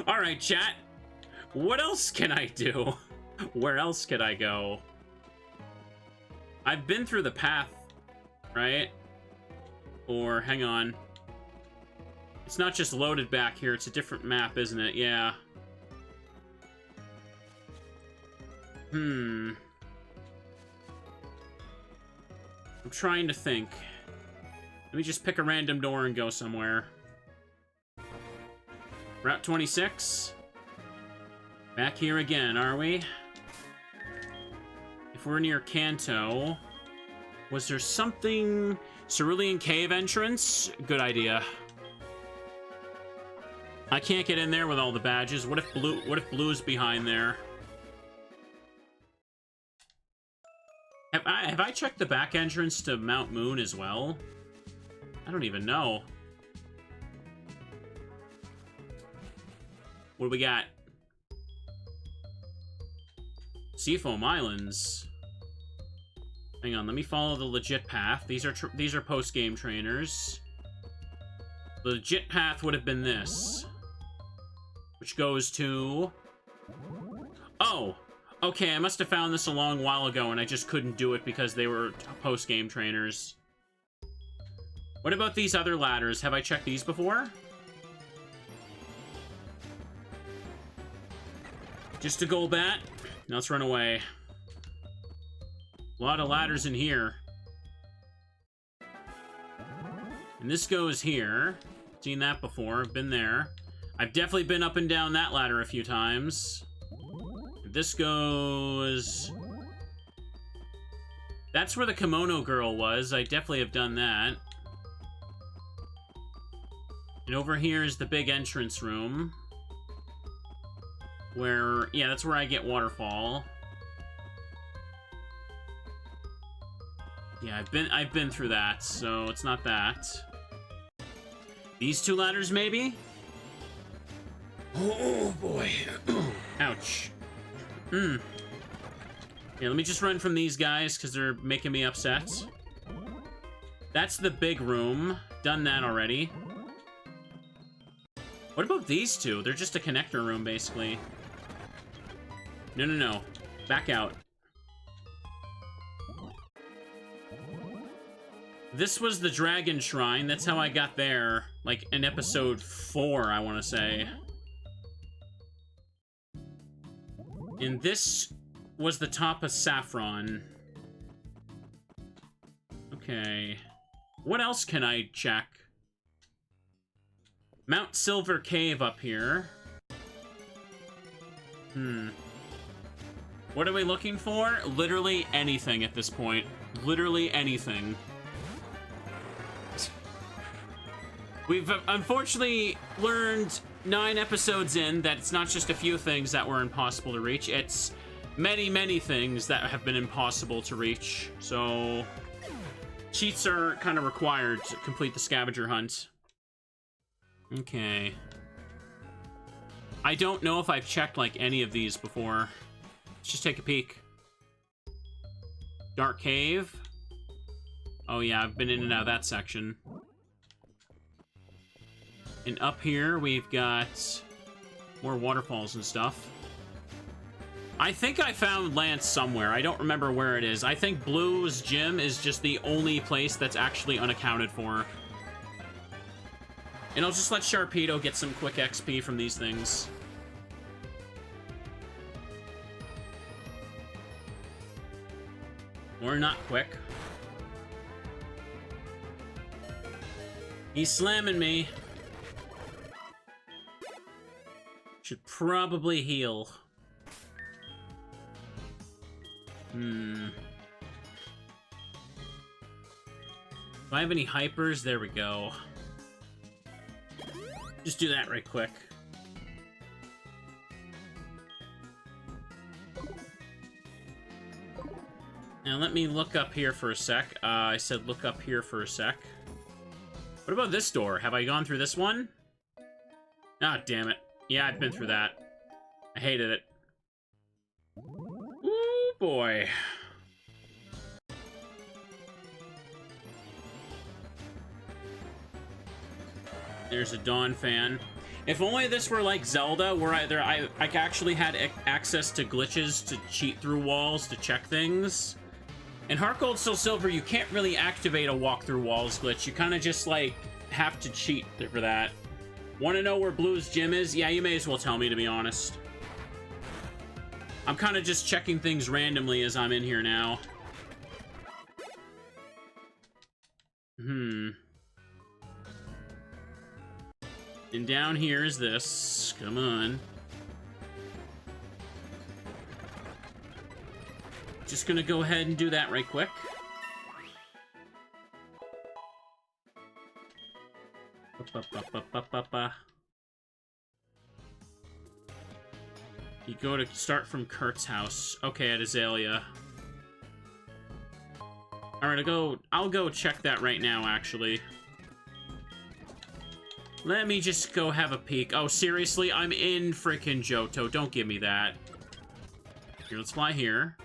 All right, chat. What else can I do? Where else could I go? I've been through the path, right? Or, hang on. It's not just loaded back here, it's a different map, isn't it? Yeah. I'm trying to think. Let me just pick a random door and go somewhere. Route 26. Back here again, are we? If we're near Kanto, was there something... Cerulean Cave entrance? Good idea. I can't get in there with all the badges. What if Blue's behind there? Have I checked the back entrance to Mount Moon as well? I don't even know. What do we got? Seafoam Islands. Hang on, let me follow the legit path. These are post-game trainers. The legit path would have been this, which goes to... Oh! Okay, I must have found this a long while ago, and I just couldn't do it because they were post-game trainers. What about these other ladders? Have I checked these before? Just a Golbat. Now let's run away. A lot of ladders in here. And this goes here. Seen that before. Been there. I've definitely been up and down that ladder a few times. This goes... That's where the kimono girl was. I definitely have done that. And over here is the big entrance room. Where... Yeah, that's where I get Waterfall. Yeah, I've been through that, so it's not that. These two ladders, maybe? Oh boy. Ouch. Yeah, let me just run from these guys, because they're making me upset. That's the big room. Done that already. What about these two? They're just a connector room, basically. No, no, no. Back out. This was the Dragon Shrine. That's how I got there. Like, in episode 4, I want to say. And this was the top of Saffron. Okay. What else can I check? Mount Silver Cave up here. What are we looking for? Literally anything at this point. Literally anything. We've unfortunately learned 9 episodes in that it's not just a few things that were impossible to reach. It's many, many things that have been impossible to reach. So cheats are kind of required to complete the scavenger hunt. Okay. I don't know if I've checked like any of these before. Let's just take a peek. Dark Cave. Oh yeah, I've been in and out of that section. And up here, we've got more waterfalls and stuff. I think I found Lance somewhere. I don't remember where it is. I think Blue's gym is just the only place that's actually unaccounted for. And I'll just let Sharpedo get some quick XP from these things. Or not quick. He's slamming me. Should probably heal. Do I have any hypers? There we go. Just do that right quick. Now let me look up here for a sec. I said look up here for a sec. What about this door? Have I gone through this one? Ah, damn it. Yeah, I've been through that. I hated it. Ooh, boy. There's a Dawn fan. If only this were like Zelda, where I actually had access to glitches to cheat through walls to check things. In HeartGold Soul Silver, you can't really activate a walk through walls glitch. You kind of just like have to cheat for that. Want to know where Blue's gym is? Yeah, you may as well tell me, to be honest. I'm kind of just checking things randomly as I'm in here now. And down here is this. Come on. Just gonna go ahead and do that right quick. You go to start from Kurt's house. Okay, at Azalea. Alright, I'll go check that right now, actually. Let me just go have a peek. Oh, seriously? I'm in frickin' Johto. Don't give me that. Here, let's fly here.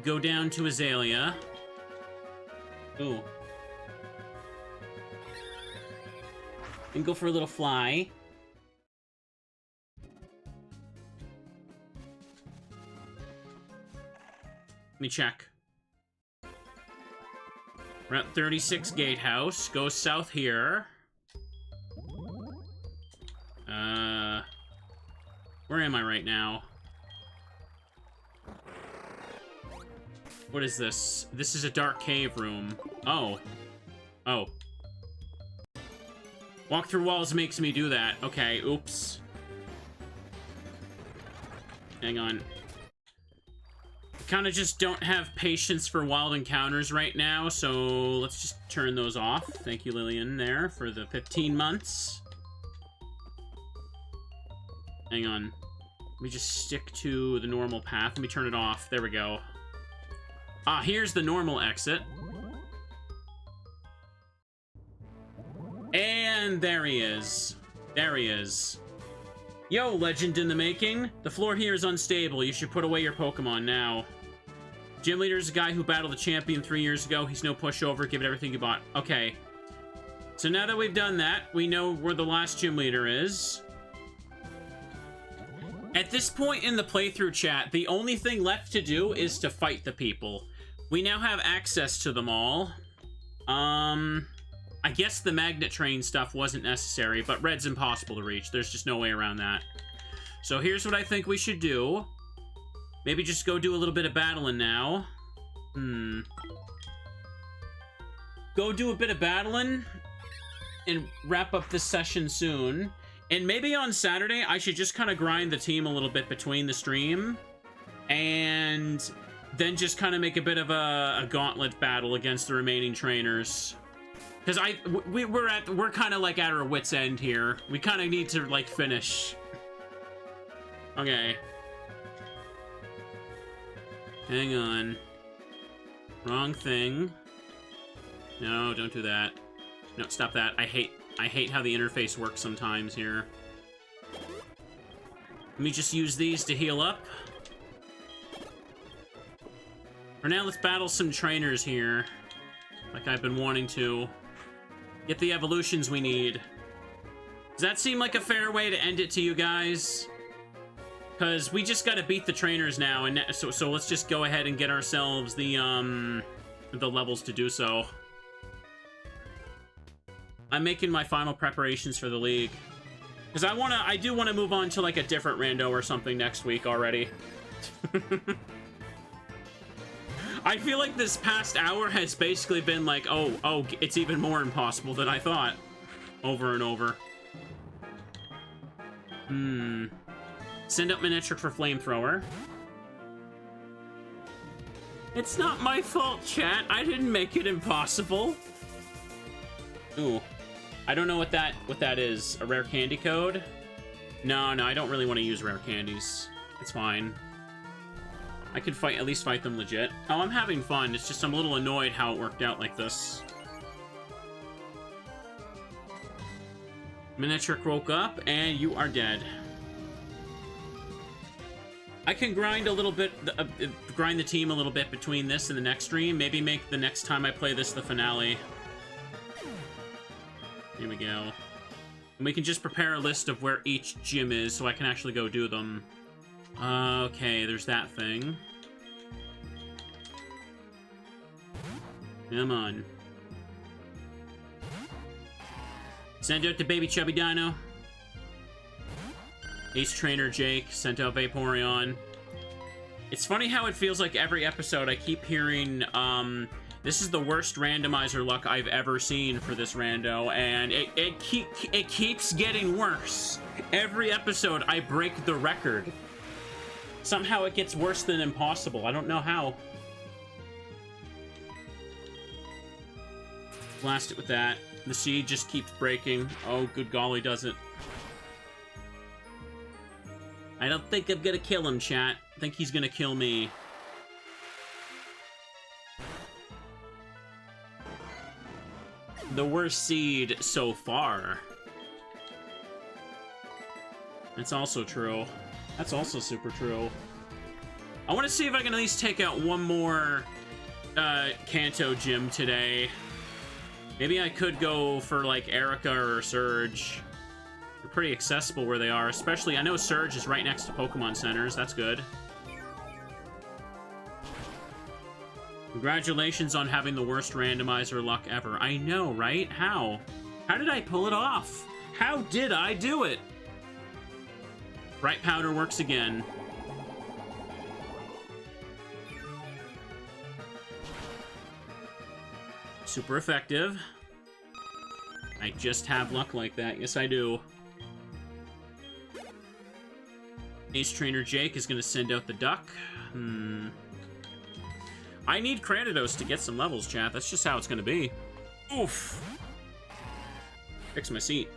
Go down to Azalea. Ooh. And go for a little fly. Let me check. We're at 36 Gatehouse. Go south here. Where am I right now? What is this? This is a dark cave room. Oh. Oh. Walk through walls makes me do that. Okay, oops. Hang on. I kind of just don't have patience for wild encounters right now, so let's just turn those off. Thank you, Lillian, there, for the 15 months. Hang on. Let me just stick to the normal path. Let me turn it off. There we go. Ah, here's the normal exit. And there he is. There he is. Yo, legend in the making. The floor here is unstable. You should put away your Pokemon now. Gym leader is a guy who battled the champion 3 years ago. He's no pushover. Give it everything you bought. Okay. So now that we've done that, we know where the last gym leader is. At this point in the playthrough, chat, the only thing left to do is to fight the people. We now have access to them all. I guess the magnet train stuff wasn't necessary, but red's impossible to reach. There's just no way around that. So here's what I think we should do. Maybe just go do a little bit of battling now. Go do a bit of battling and wrap up this session soon. And maybe on Saturday, I should just kind of grind the team a little bit between the stream. And then just kind of make a bit of a gauntlet battle against the remaining trainers. Because we're kind of like at our wit's end here. We kind of need to like finish. Okay. Hang on. Wrong thing. No, don't do that. No, stop that. I hate how the interface works sometimes here. Let me just use these to heal up. For now, let's battle some trainers here. Like I've been wanting to. Get the evolutions we need. Does that seem like a fair way to end it to you guys? Because we just gotta beat the trainers now, and so let's just go ahead and get ourselves the levels to do so. I'm making my final preparations for the league. Because I do want to move on to like a different rando or something next week already. I feel like this past hour has basically been like, oh, it's even more impossible than I thought. Over and over. Send up Manectric for Flamethrower. It's not my fault, chat. I didn't make it impossible. Ooh. I don't know what that is. A rare candy code? No, I don't really want to use rare candies. It's fine. I could at least fight them legit. Oh, I'm having fun. It's just I'm a little annoyed how it worked out like this. Miniatric woke up, and you are dead. I can grind a little bit, grind the team a little bit between this and the next stream. Maybe make the next time I play this the finale. Here we go. And we can just prepare a list of where each gym is so I can actually go do them. Okay, there's that thing. Come on. Send out the baby chubby dino. Ace Trainer Jake sent out Vaporeon. It's funny how it feels like every episode I keep hearing, this is the worst randomizer luck I've ever seen for this rando, and it keeps getting worse. Every episode I break the record. Somehow it gets worse than impossible. I don't know how. Blast it with that. The seed just keeps breaking. Oh, good golly, does it. I don't think I'm gonna kill him, chat. I think he's gonna kill me. The worst seed so far. That's also true. That's also super true. I want to see if I can at least take out one more Kanto gym today. Maybe I could go for, like, Erica or Surge. They're pretty accessible where they are, especially, I know Surge is right next to Pokemon Centers. That's good. Congratulations on having the worst randomizer luck ever. I know, right? How? How did I pull it off? How did I do it? Bright Powder works again. Super effective. I just have luck like that. Yes, I do. Ace Trainer Jake is going to send out the duck. I need Cranidos to get some levels, chat. That's just how it's going to be. Oof. Fix my seat.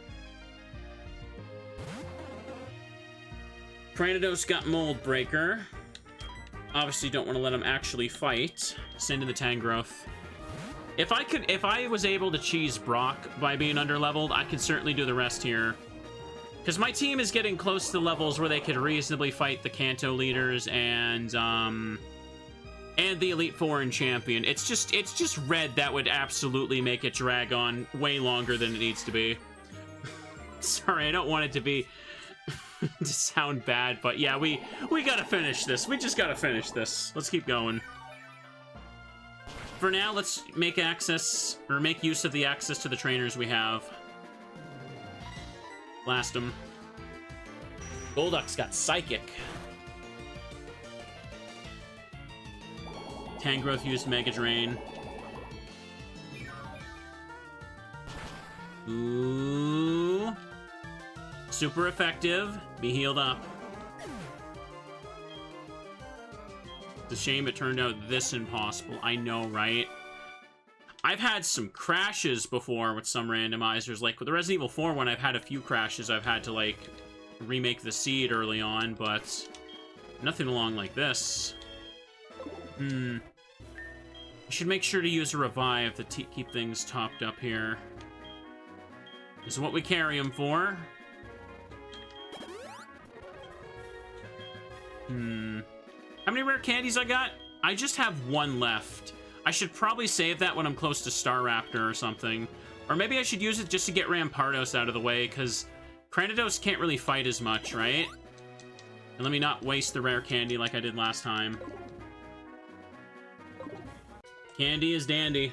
Cranidos got Mold Breaker. Obviously don't want to let him actually fight. Send in the Tangrowth. If I was able to cheese Brock by being underleveled, I could certainly do the rest here. Because my team is getting close to the levels where they could reasonably fight the Kanto leaders and the Elite Four and Champion. It's just red that would absolutely make it drag on way longer than it needs to be. Sorry, I don't want it to be to sound bad, but yeah, we gotta finish this. We just gotta finish this. Let's keep going. For now, let's make access, or make use of the access to the trainers we have. Blast them. Golduck's got Psychic. Tangrowth used Mega Drain. Ooh. Super effective. Be healed up. It's a shame it turned out this impossible. I know, right? I've had some crashes before with some randomizers. Like with the Resident Evil 4 one, I've had a few crashes. I've had to, like, remake the seed early on, but nothing along like this. I should make sure to use a revive to keep things topped up here. This is what we carry him for. How many rare candies I got? I just have one left. I should probably save that when I'm close to Staraptor or something. Or maybe I should use it just to get Rampardos out of the way, because Cranidos can't really fight as much, right? And let me not waste the rare candy like I did last time. Candy is dandy.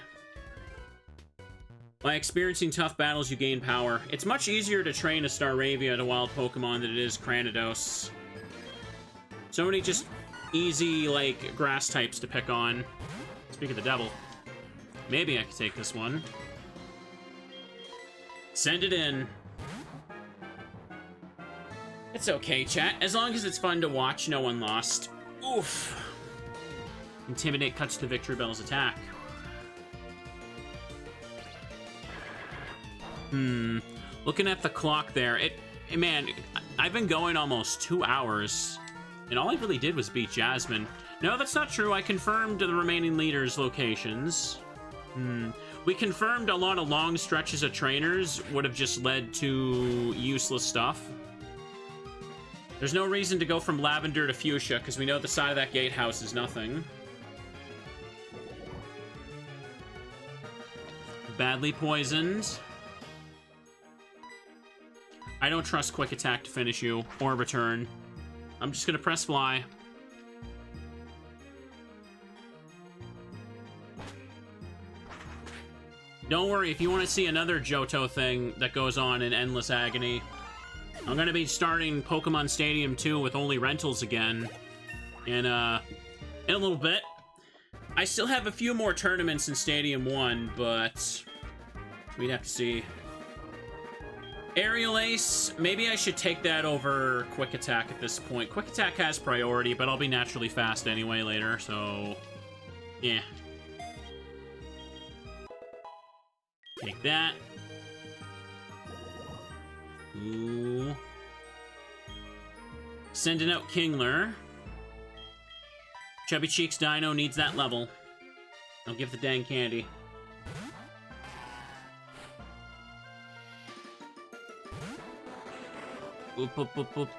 By experiencing tough battles, you gain power. It's much easier to train a Staravia to wild Pokemon than it is Cranidos. So many just easy, like, grass types to pick on. Speak of the devil. Maybe I could take this one. Send it in. It's okay, chat. As long as it's fun to watch, no one lost. Oof. Intimidate cuts to Victory Bell's attack. Looking at the clock there, man, I've been going almost 2 hours, and all I really did was beat Jasmine. No, that's not true. I confirmed the remaining leaders' locations. We confirmed a lot of long stretches of trainers would have just led to useless stuff. There's no reason to go from Lavender to Fuchsia, because we know the side of that gatehouse is nothing. Badly poisoned. I don't trust Quick Attack to finish you, or return. I'm just gonna press fly. Don't worry, if you want to see another Johto thing that goes on in Endless Agony, I'm gonna be starting Pokemon Stadium 2 with only rentals again in a little bit. I still have a few more tournaments in Stadium 1, but we'd have to see. Aerial Ace, maybe I should take that over Quick Attack at this point. Quick Attack has priority, but I'll be naturally fast anyway later, so yeah. Take that. Ooh. Sending out Kingler. Chubby Cheeks Dino needs that level. I'll give the dang candy. Oop, oop, oop, oop.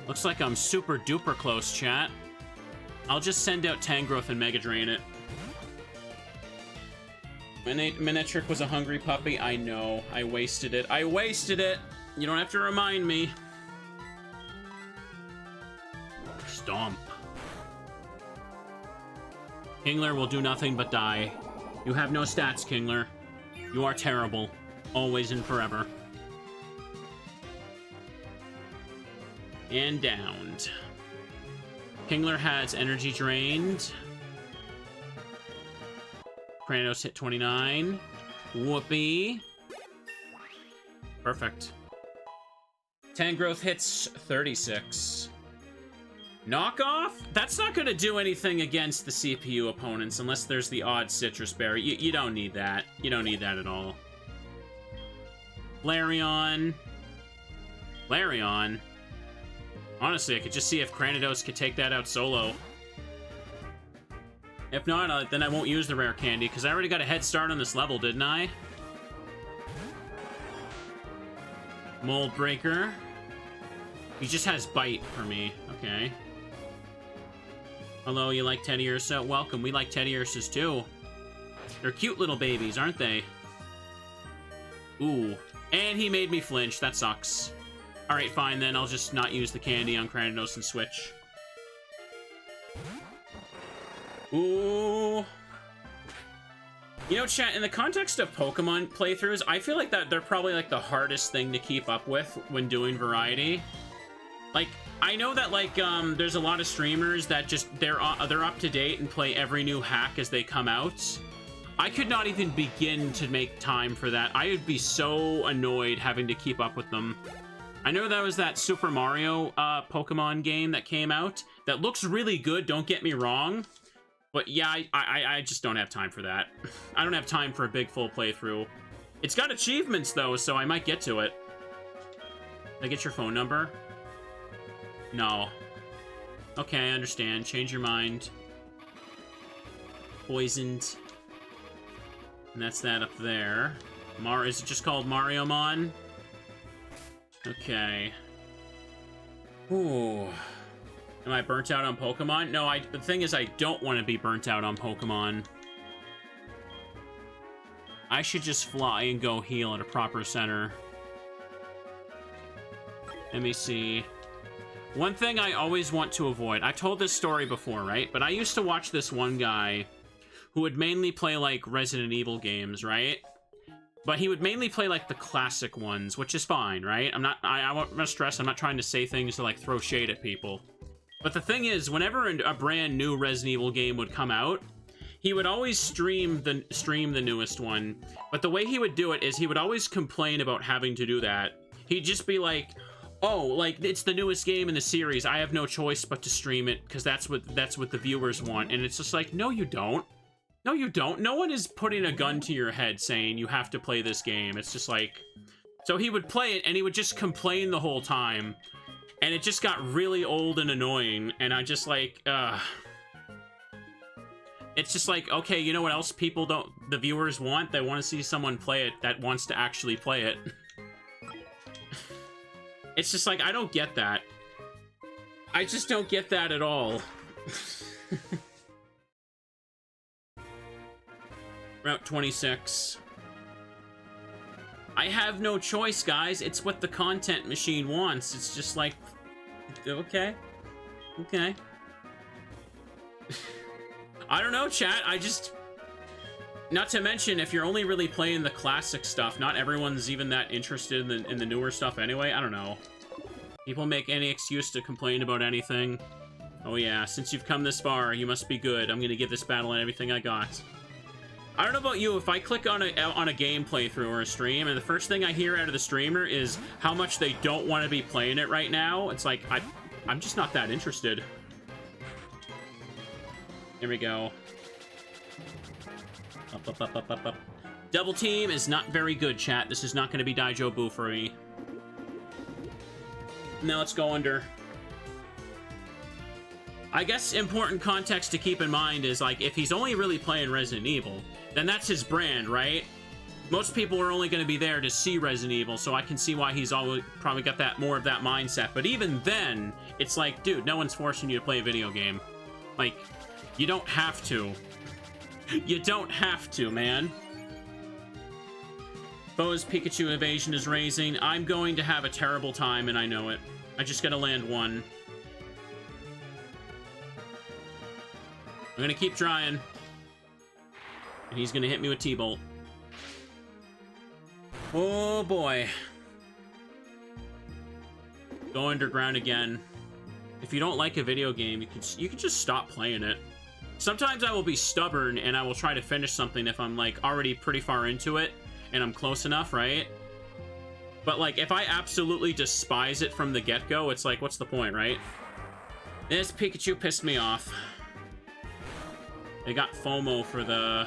Looks like I'm super duper close, chat. I'll just send out Tangrowth and Mega Drain it. Minitrick was a hungry puppy. I know. I wasted it. I wasted it! You don't have to remind me. Stomp. Kingler will do nothing but die. You have no stats, Kingler. You are terrible. Always and forever. And downed. Kingler has energy drained. Kratos hit 29. Whoopee. Perfect. Tangrowth hits 36. Knockoff? That's not going to do anything against the CPU opponents unless there's the odd Citrus Berry. You don't need that. You don't need that at all. Flareon. Flareon? Honestly, I could just see if Kranidos could take that out solo. If not, then I won't use the rare candy, because I already got a head start on this level, didn't I? Mold Breaker. He just has Bite for me. Okay. Hello, you like Teddy Ursa? Welcome, we like Teddy Ursas too. They're cute little babies, aren't they? Ooh. And he made me flinch. That sucks. Alright, fine then. I'll just not use the candy on Kranidos and switch. Ooh. You know, chat, in the context of Pokemon playthroughs, I feel like that they're probably like the hardest thing to keep up with when doing variety. Like, I know that like there's a lot of streamers that just they're up to date and play every new hack as they come out. I could not even begin to make time for that. I would be so annoyed having to keep up with them. I know that was that Super Mario Pokemon game that came out that looks really good, don't get me wrong. But yeah, I just don't have time for that. I don't have time for a big full playthrough. It's got achievements though, so I might get to it. Can I get your phone number? No. Okay, I understand. Change your mind. Poisoned. And that's that up there. Is it just called Mariomon? Okay. Ooh. Am I burnt out on Pokemon? No, the thing is I don't want to be burnt out on Pokemon. I should just fly and go heal at a proper center. Let me see. One thing I always want to avoid. I've told this story before, right? But I used to watch this one guy who would mainly play, like, Resident Evil games, right? But he would mainly play, like, the classic ones, which is fine, right? I want to stress, I'm not trying to say things to, like, throw shade at people. But the thing is, whenever a brand new Resident Evil game would come out, he would always stream the newest one. But the way he would do it is he would always complain about having to do that. He'd just be like, Oh, like, it's the newest game in the series. I have no choice but to stream it because that's what the viewers want. And it's just like, no, you don't. No, you don't. No one is putting a gun to your head saying you have to play this game. It's just like... So he would play it, and he would just complain the whole time. And it just got really old and annoying. And I just like, It's just like, okay, you know what else people don't... The viewers want? They want to see someone play it that wants to actually play it. It's just like, I don't get that. I just don't get that at all. Route 26. I have no choice, guys. It's what the content machine wants. It's just like, okay. Okay. I don't know, chat. I just... Not to mention, if you're only really playing the classic stuff, not everyone's even that interested in the newer stuff anyway. I don't know. People make any excuse to complain about anything. Oh yeah, since you've come this far, you must be good. I'm gonna give this battle and everything I got. I don't know about you, if I click on a game playthrough or a stream, and the first thing I hear out of the streamer is how much they don't want to be playing it right now, it's like, I'm just not that interested. Here we go. Up. Double team is not very good, chat. This is not going to be Daijo Boo for me. Now let's go under. I guess important context to keep in mind is, like, if he's only really playing Resident Evil, then that's his brand, right? Most people are only going to be there to see Resident Evil, so I can see why he's always probably got that more of that mindset. But even then, it's like, dude, no one's forcing you to play a video game. Like, you don't have to. You don't have to, man. Bo's Pikachu evasion is raising. I'm going to have a terrible time, and I know it. I just gotta land one. I'm gonna keep trying. And he's gonna hit me with T-Bolt. Oh, boy. Go underground again. If you don't like a video game, you can just stop playing it. Sometimes I will be stubborn and I will try to finish something if I'm, like, already pretty far into it and I'm close enough, right? But, like, if I absolutely despise it from the get-go, it's like, what's the point, right? This Pikachu pissed me off. They got FOMO for the...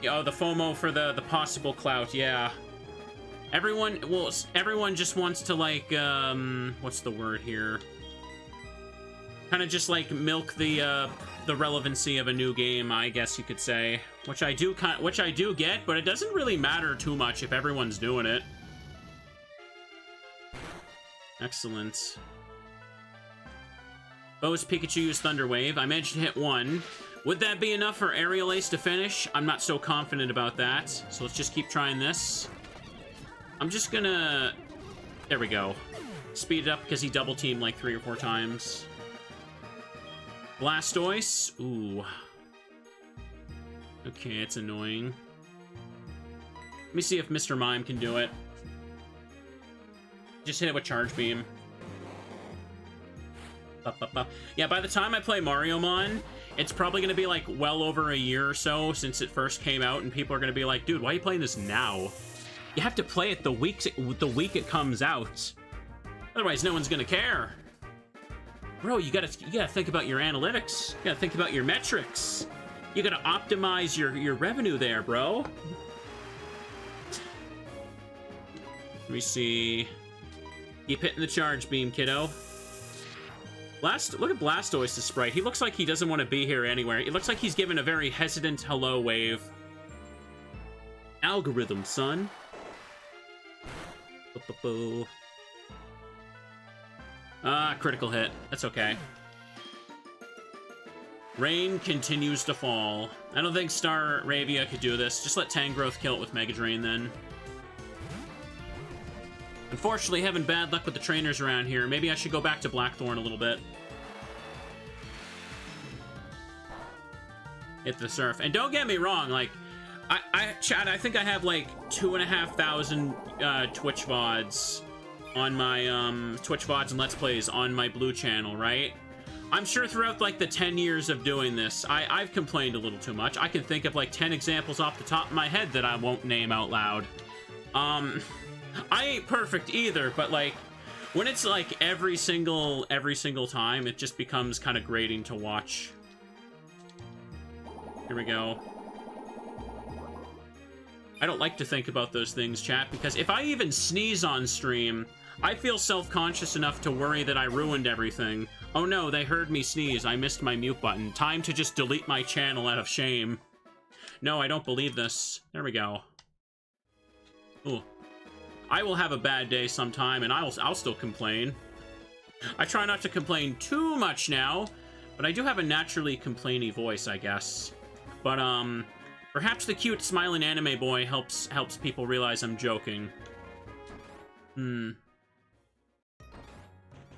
Oh, the FOMO for the possible clout, yeah. Everyone just wants to, like, what's the word here? Kind of just, like, milk the relevancy of a new game, I guess you could say. Which I do get, but it doesn't really matter too much if everyone's doing it. Excellent. Bo's Pikachu used Thunder Wave. I managed to hit one. Would that be enough for Aerial Ace to finish? I'm not so confident about that. So let's just keep trying this. I'm just gonna... There we go. Speed it up because he double teamed like 3 or 4 times. Blastoise. Ooh. Okay, it's annoying. Let me see if Mr. Mime can do it. Just hit it with Charge Beam. Yeah, by the time I play Mario Mon, it's probably going to be like well over a year or so since it first came out, and people are going to be like, dude, why are you playing this now? You have to play it the week it comes out. Otherwise, no one's going to care. Bro, you gotta think about your analytics. You gotta think about your metrics. You gotta optimize your revenue there, bro. Let me see. Keep hitting the Charge Beam, kiddo. Look at Blastoise's sprite. He looks like he doesn't want to be here anywhere. It looks like he's given a very hesitant hello wave. Algorithm, son. Critical hit. That's okay. Rain continues to fall. I don't think Star Ravia could do this. Just let Tangrowth kill it with Mega Drain then. Unfortunately, having bad luck with the trainers around here. Maybe I should go back to Blackthorn a little bit. Hit the Surf. And don't get me wrong, like, Chad, I think I have like 2,500 Twitch VODs on my, Twitch VODs and Let's Plays on my Blue channel, right? I'm sure throughout, like, the 10 years of doing this, I've complained a little too much. I can think of, like, 10 examples off the top of my head that I won't name out loud. I ain't perfect either, but, like, When it's like every single time, it just becomes kind of grating to watch. Here we go. I don't like to think about those things, chat, because if I even sneeze on stream, I feel self-conscious enough to worry that I ruined everything. Oh no, they heard me sneeze. I missed my mute button. Time to just delete my channel out of shame. No, I don't believe this. There we go. Ooh. I will have a bad day sometime, and I'll still complain. I try not to complain too much now, but I do have a naturally complainy voice, I guess. But, perhaps the cute smiling anime boy helps people realize I'm joking.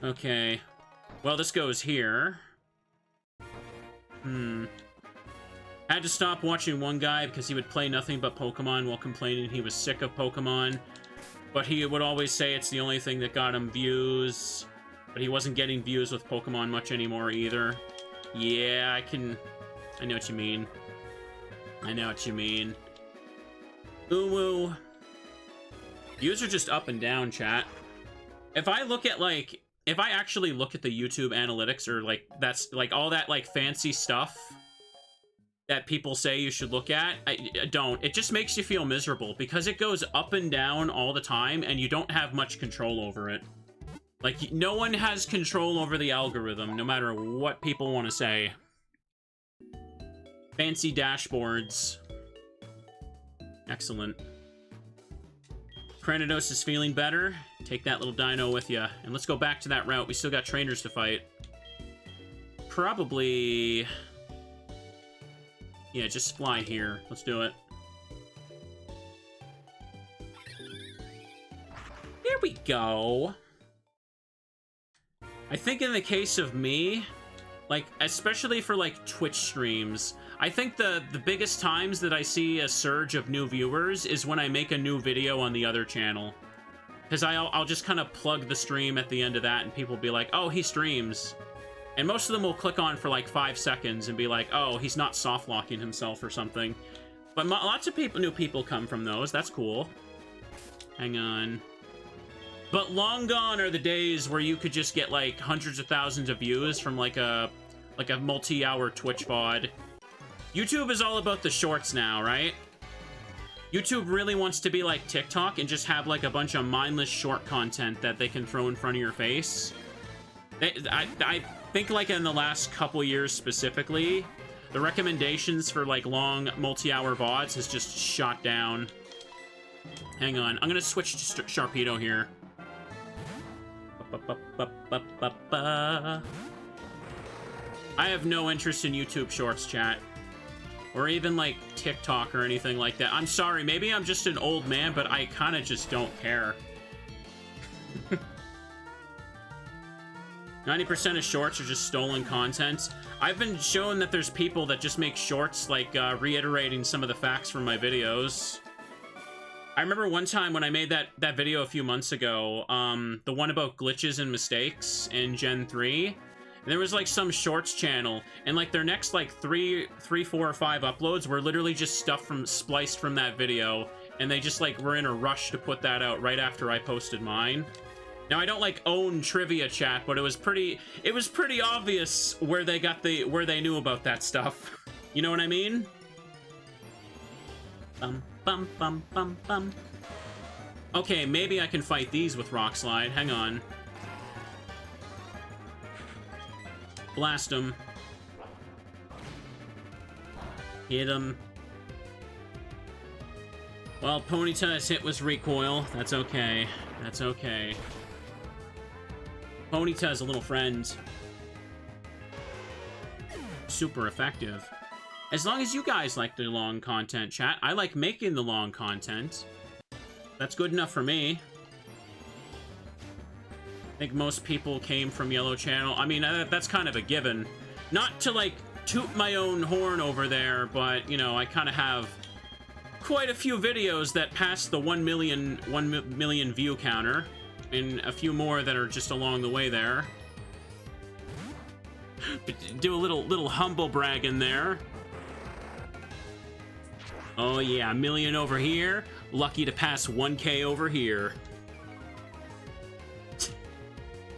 Okay. Well, this goes here. Had to stop watching one guy because he would play nothing but Pokemon while complaining he was sick of Pokemon. But he would always say it's the only thing that got him views. But he wasn't getting views with Pokemon much anymore either. Yeah, I know what you mean. I know what you mean. Ooh. Views are just up and down, chat. If I look at, like... If I actually look at the YouTube analytics, or, like, that's, like, all that, like, fancy stuff that people say you should look at, I don't. It just makes you feel miserable, because it goes up and down all the time, and you don't have much control over it. Like, no one has control over the algorithm, no matter what people want to say. Fancy dashboards. Excellent. Cranidos is feeling better. Take that little dino with you. And let's go back to that route. We still got trainers to fight. Probably... Yeah, just fly here. Let's do it. There we go. I think in the case of me, like, especially for, like, Twitch streams, I think the biggest times that I see a surge of new viewers is when I make a new video on the other channel. Because I'll just kind of plug the stream at the end of that, and people will be like, oh, he streams. And most of them will click on for like 5 seconds and be like, oh, he's not soft-locking himself or something. But lots of new people come from those. That's cool. Hang on. But long gone are the days where you could just get like hundreds of thousands of views from like a multi-hour Twitch VOD. YouTube is all about the shorts now, right? YouTube really wants to be like TikTok and just have like a bunch of mindless short content that they can throw in front of your face. I think like in the last couple years specifically, the recommendations for like long multi-hour VODs has just shot down. Hang on, I'm gonna switch to Sharpedo here. I have no interest in YouTube Shorts, chat. Or even, like, TikTok or anything like that. I'm sorry, maybe I'm just an old man, but I kind of just don't care. 90% of shorts are just stolen content. I've been shown that there's people that just make shorts, like, reiterating some of the facts from my videos. I remember one time when I made that video a few months ago, the one about glitches and mistakes in Gen 3, and there was like some shorts channel, and like their next like three, 4, or 5 uploads were literally just stuff spliced from that video, and they just like were in a rush to put that out right after I posted mine. Now I don't like own trivia, chat, but it was pretty obvious where they knew about that stuff. You know what I mean? Bum, bum, bum, bum. Okay, maybe I can fight these with Rock Slide. Hang on. Blast him. Hit him. Well, Ponyta's hit was recoil. That's okay. That's okay. Ponyta's a little friend. Super effective. As long as you guys like the long content, chat. I like making the long content. That's good enough for me. I think most people came from Yellow Channel. I mean, that's kind of a given. Not to, like, toot my own horn over there, but, you know, I kind of have quite a few videos that pass the 1 million view counter, and a few more that are just along the way there. Do a little humble brag in there. Oh yeah, 1 million over here. Lucky to pass 1K over here.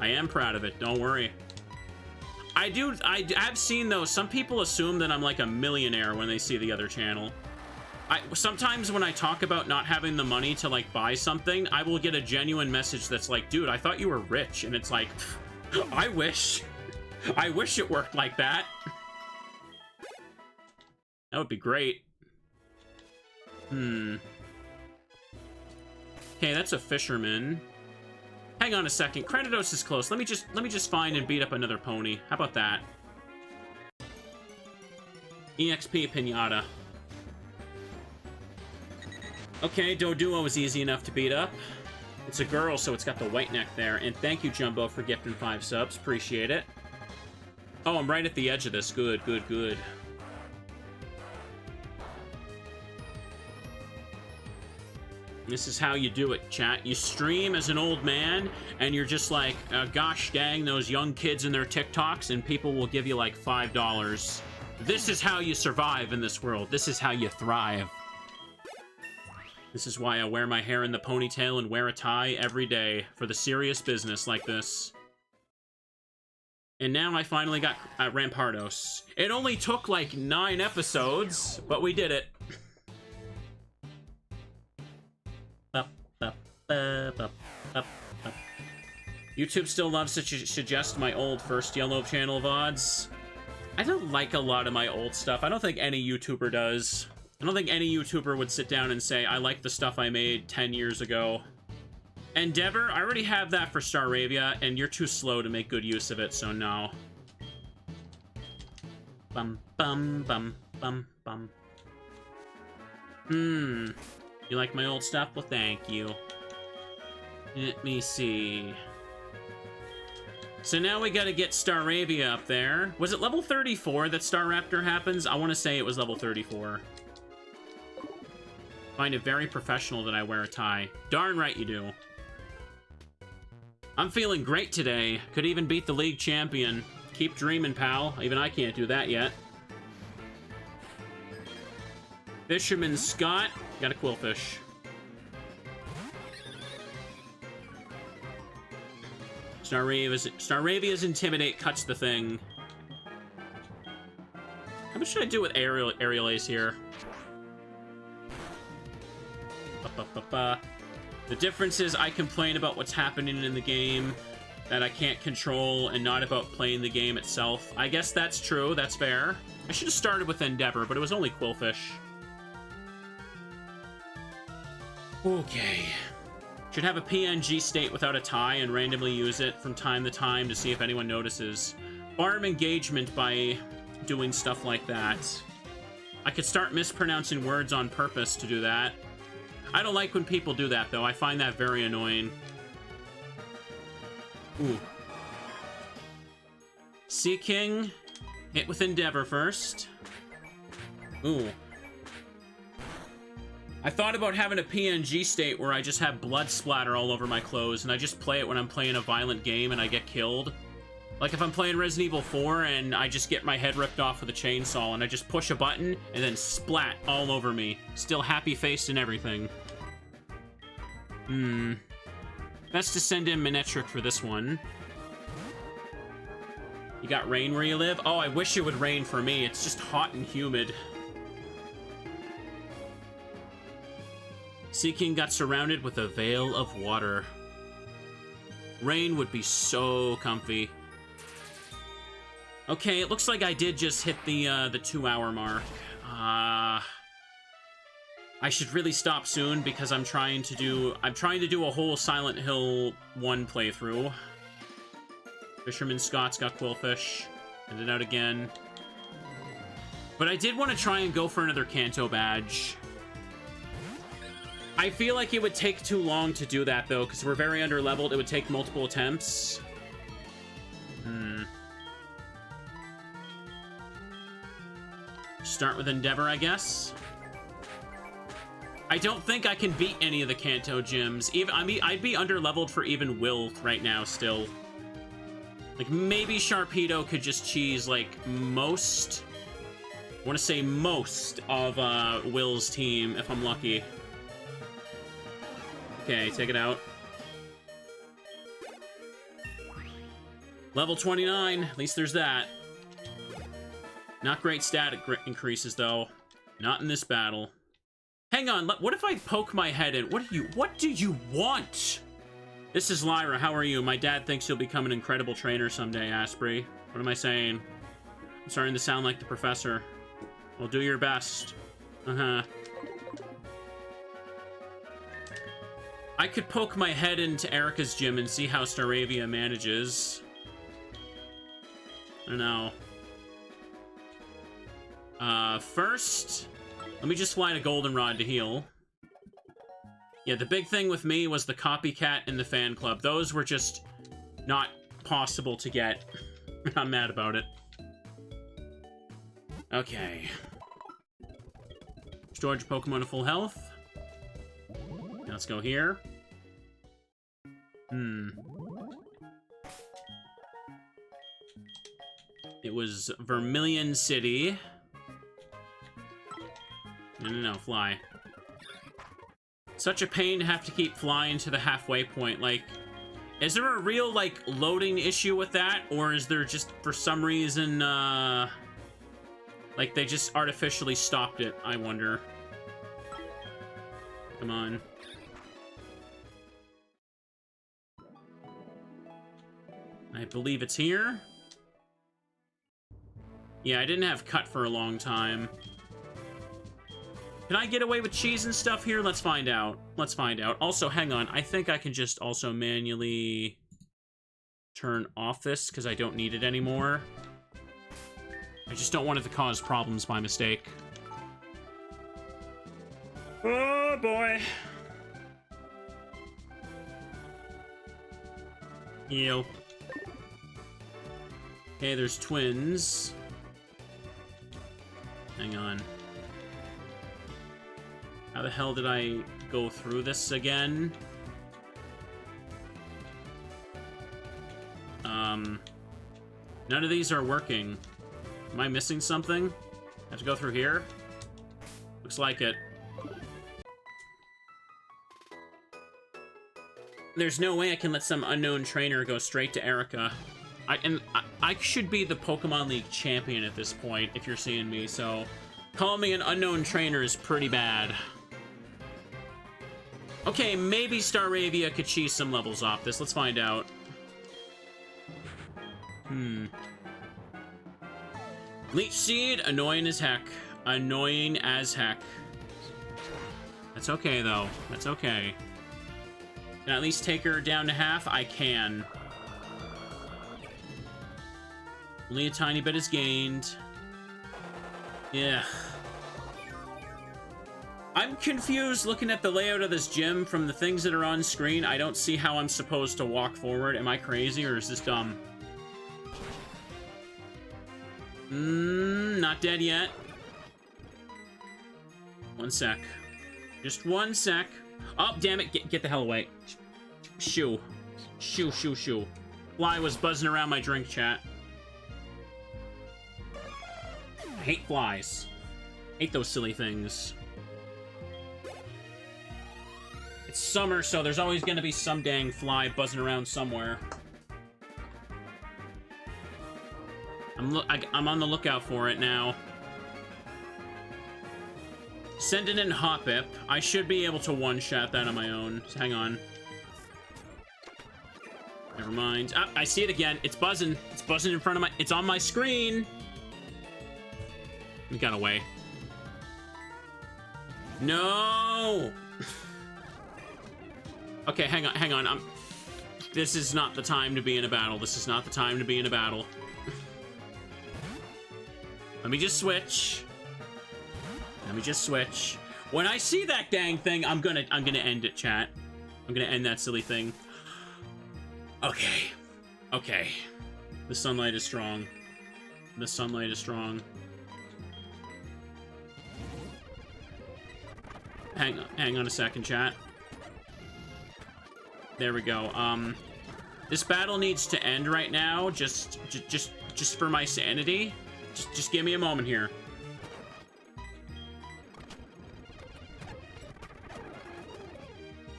I am proud of it. Don't worry. I've seen, though, some people assume that I'm like a millionaire when they see the other channel. Sometimes when I talk about not having the money to, like, buy something, I will get a genuine message that's like, dude, I thought you were rich. And it's like, I wish. I wish it worked like that. That would be great. Okay, that's a fisherman. Hang on a second. Creditos is close. Let me just find and beat up another pony. How about that? EXP Pinata. Okay, Doduo is easy enough to beat up. It's a girl, so it's got the white neck there. And thank you, Jumbo, for gifting 5 subs. Appreciate it. Oh, I'm right at the edge of this. Good, good, good. This is how you do it, chat. You stream as an old man, and you're just like, gosh dang, those young kids and their TikToks, and people will give you like $5. This is how you survive in this world. This is how you thrive. This is why I wear my hair in the ponytail and wear a tie every day for the serious business like this. And now I finally got Rampardos. It only took like 9 episodes, but we did it. YouTube still loves to suggest my old first yellow channel VODs. I don't like a lot of my old stuff. I don't think any YouTuber does. I don't think any YouTuber would sit down and say, I like the stuff I made 10 years ago. Endeavor, I already have that for Staravia, and you're too slow to make good use of it, so no. Bum, bum, bum, bum, bum. You like my old stuff? Well, thank you. Let me see. So now we gotta get Staravia up there. Was it level 34 that Staraptor happens? I want to say it was level 34. Find it very professional that I wear a tie. Darn right you do. I'm feeling great today. Could even beat the league champion. Keep dreaming, pal. Even I can't do that yet. Fisherman Scott. Got a quillfish. Staravia's Intimidate cuts the thing. How much should I do with Aerial Ace here? The difference is I complain about what's happening in the game that I can't control and not about playing the game itself. I guess that's true. That's fair. I should have started with Endeavor, but it was only Quillfish. Okay. Should have a PNG state without a tie and randomly use it from time to time to see if anyone notices. Farm engagement by doing stuff like that. I could start mispronouncing words on purpose to do that. I don't like when people do that, though. I find that very annoying. Ooh. Sea King. Hit with Endeavor first. Ooh. I thought about having a PNG state where I just have blood splatter all over my clothes, and I just play it when I'm playing a violent game and I get killed. Like if I'm playing Resident Evil 4 and I just get my head ripped off with a chainsaw and I just push a button and then splat all over me. Still happy-faced and everything. Best to send in Minetric for this one. You got rain where you live? Oh, I wish it would rain for me. It's just hot and humid. Sea King got surrounded with a veil of water. Rain would be so comfy. Okay, it looks like I did just hit the 2-hour mark. I should really stop soon because I'm trying to do a whole Silent Hill 1 playthrough. Fisherman Scott's got Quillfish. Send it out again. But I did want to try and go for another Kanto badge. I feel like it would take too long to do that, though, because we're very underleveled. It would take multiple attempts. Start with Endeavor, I guess. I don't think I can beat any of the Kanto gyms. I'd be underleveled for even Will right now, still. Like, maybe Sharpedo could just cheese, like, most... I want to say most of Will's team, if I'm lucky. Okay, take it out. Level 29. At least there's that. Not great stat increases, though. Not in this battle. Hang on. What if I poke my head in? What do you want? This is Lyra. How are you? My dad thinks you'll become an incredible trainer someday, Asprey. What am I saying? I'm starting to sound like the professor. Well, do your best. Uh-huh. I could poke my head into Erica's gym and see how Staravia manages. I don't know. First, let me just fly to Goldenrod to heal. Yeah, the big thing with me was the copycat and the fan club. Those were just not possible to get. I'm mad about it. Okay. Storage Pokemon to full health. Now let's go here. It was Vermilion City. No, fly. Such a pain to have to keep flying to the halfway point. Like, is there a real, like, loading issue with that? Or is there just, for some reason, like, they just artificially stopped it, I wonder. Come on. I believe it's here. Yeah, I didn't have cut for a long time. Can I get away with cheese and stuff here? Let's find out. Let's find out. Also, hang on. I think I can just also manually turn off this because I don't need it anymore. I just don't want it to cause problems by mistake. Oh, boy. Ew. Okay, there's twins. Hang on. How the hell did I go through this again? None of these are working. Am I missing something? I have to go through here? Looks like it. There's no way I can let some unknown trainer go straight to Erica. I should be the Pokemon League champion at this point, if you're seeing me, so calling me an unknown trainer is pretty bad. Okay, maybe Staravia could cheese some levels off this. Let's find out. Leech Seed, annoying as heck. Annoying as heck. That's okay, though. That's okay. Can I at least take her down to half? I can. Only a tiny bit is gained. Yeah. I'm confused looking at the layout of this gym from the things that are on screen. I don't see how I'm supposed to walk forward. Am I crazy or is this dumb? Not dead yet. One sec. Just one sec. Oh, damn it. Get the hell away. Shoo. Shoo, shoo, shoo. Fly was buzzing around my drink, chat. I hate flies. Hate those silly things. It's summer, so there's always gonna be some dang fly buzzing around somewhere. I'm on the lookout for it now. Send it in Hoppip. I should be able to one-shot that on my own. So hang on. Never mind. Ah, I see it again. It's buzzing. It's buzzing in front of my... It's on my screen. It got away. No! Okay, hang on. This is not the time to be in a battle. This is not the time to be in a battle. Let me just switch. Let me just switch. When I see that dang thing, I'm gonna end it, chat. I'm gonna end that silly thing. Okay. Okay. The sunlight is strong. The sunlight is strong. Hang on a second, chat. There we go. This battle needs to end right now, just for my sanity. Just give me a moment here.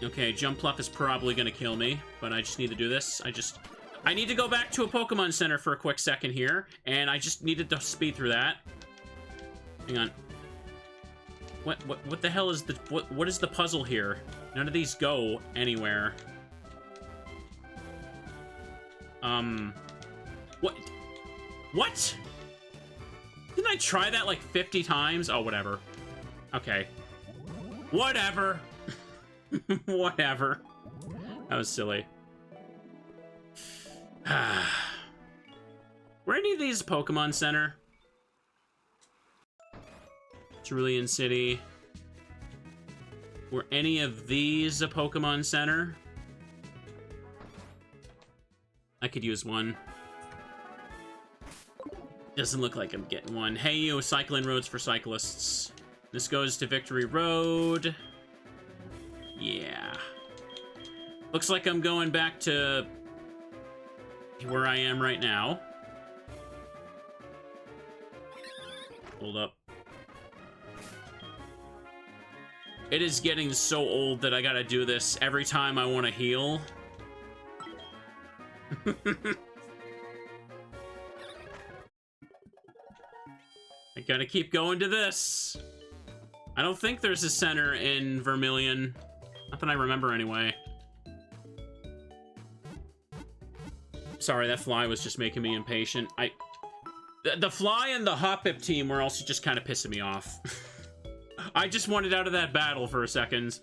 Okay, Jump Pluff is probably gonna kill me, but I just need to do this. I need to go back to a Pokemon Center for a quick second here, and I just needed to speed through that. Hang on. What the hell is the... What is the puzzle here? None of these go anywhere. What? Didn't I try that like 50 times? Oh, whatever. Okay. Whatever. Whatever. That was silly. Were any of these Pokemon Center? Cerulean City. Were any of these a Pokemon Center? I could use one. Doesn't look like I'm getting one. Hey, you, cycling roads for cyclists. This goes to Victory Road. Yeah. Looks like I'm going back to where I am right now. Hold up. It is getting so old that I gotta do this every time I want to heal. I gotta keep going to this. I don't think there's a center in Vermilion. Not that I remember anyway. Sorry, that fly was just making me impatient. The fly and the Hoppip team were also just kind of pissing me off. I just wanted out of that battle for a second.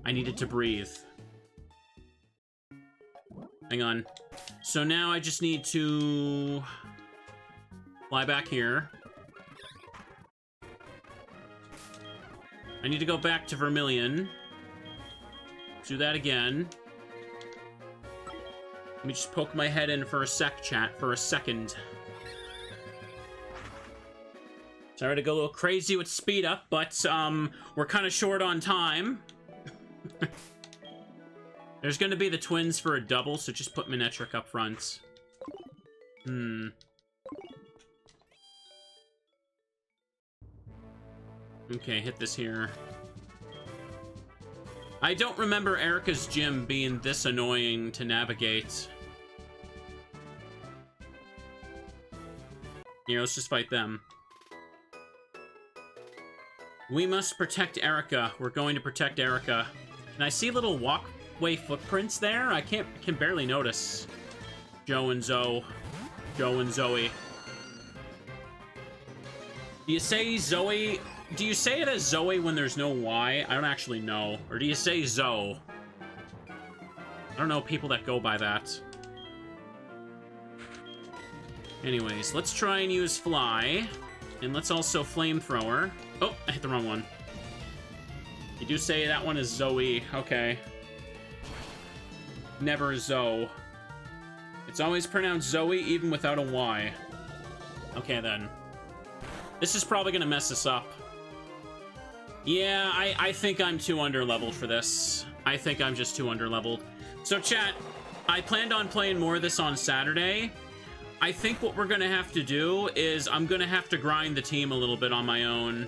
I needed to breathe. Hang on. So now I just need to fly back here. I need to go back to Vermilion. Do that again. Let me just poke my head in for a second. Sorry to go a little crazy with speed up, but we're kind of short on time. There's going to be the twins for a double, so just put Manectric up front. Okay, hit this here. I don't remember Erica's gym being this annoying to navigate. Here, let's just fight them. We must protect Erica. We're going to protect Erica. Can I see little walkway footprints there? I can barely notice. Joe and Zoe. Joe and Zoe. Do you say Zoe? Do you say it as Zoe when there's no Y? I don't actually know. Or do you say Zoe? I don't know people that go by that. Anyways, let's try and use Fly. And let's also Flamethrower. Oh, I hit the wrong one. You do say that one is Zoe. Okay. Never Zoe. It's always pronounced Zoe, even without a Y. Okay, then. This is probably going to mess us up. Yeah, I think I'm too underleveled for this. I think I'm just too underleveled. So, chat, I planned on playing more of this on Saturday. I think what we're going to have to do is I'm going to have to grind the team a little bit on my own.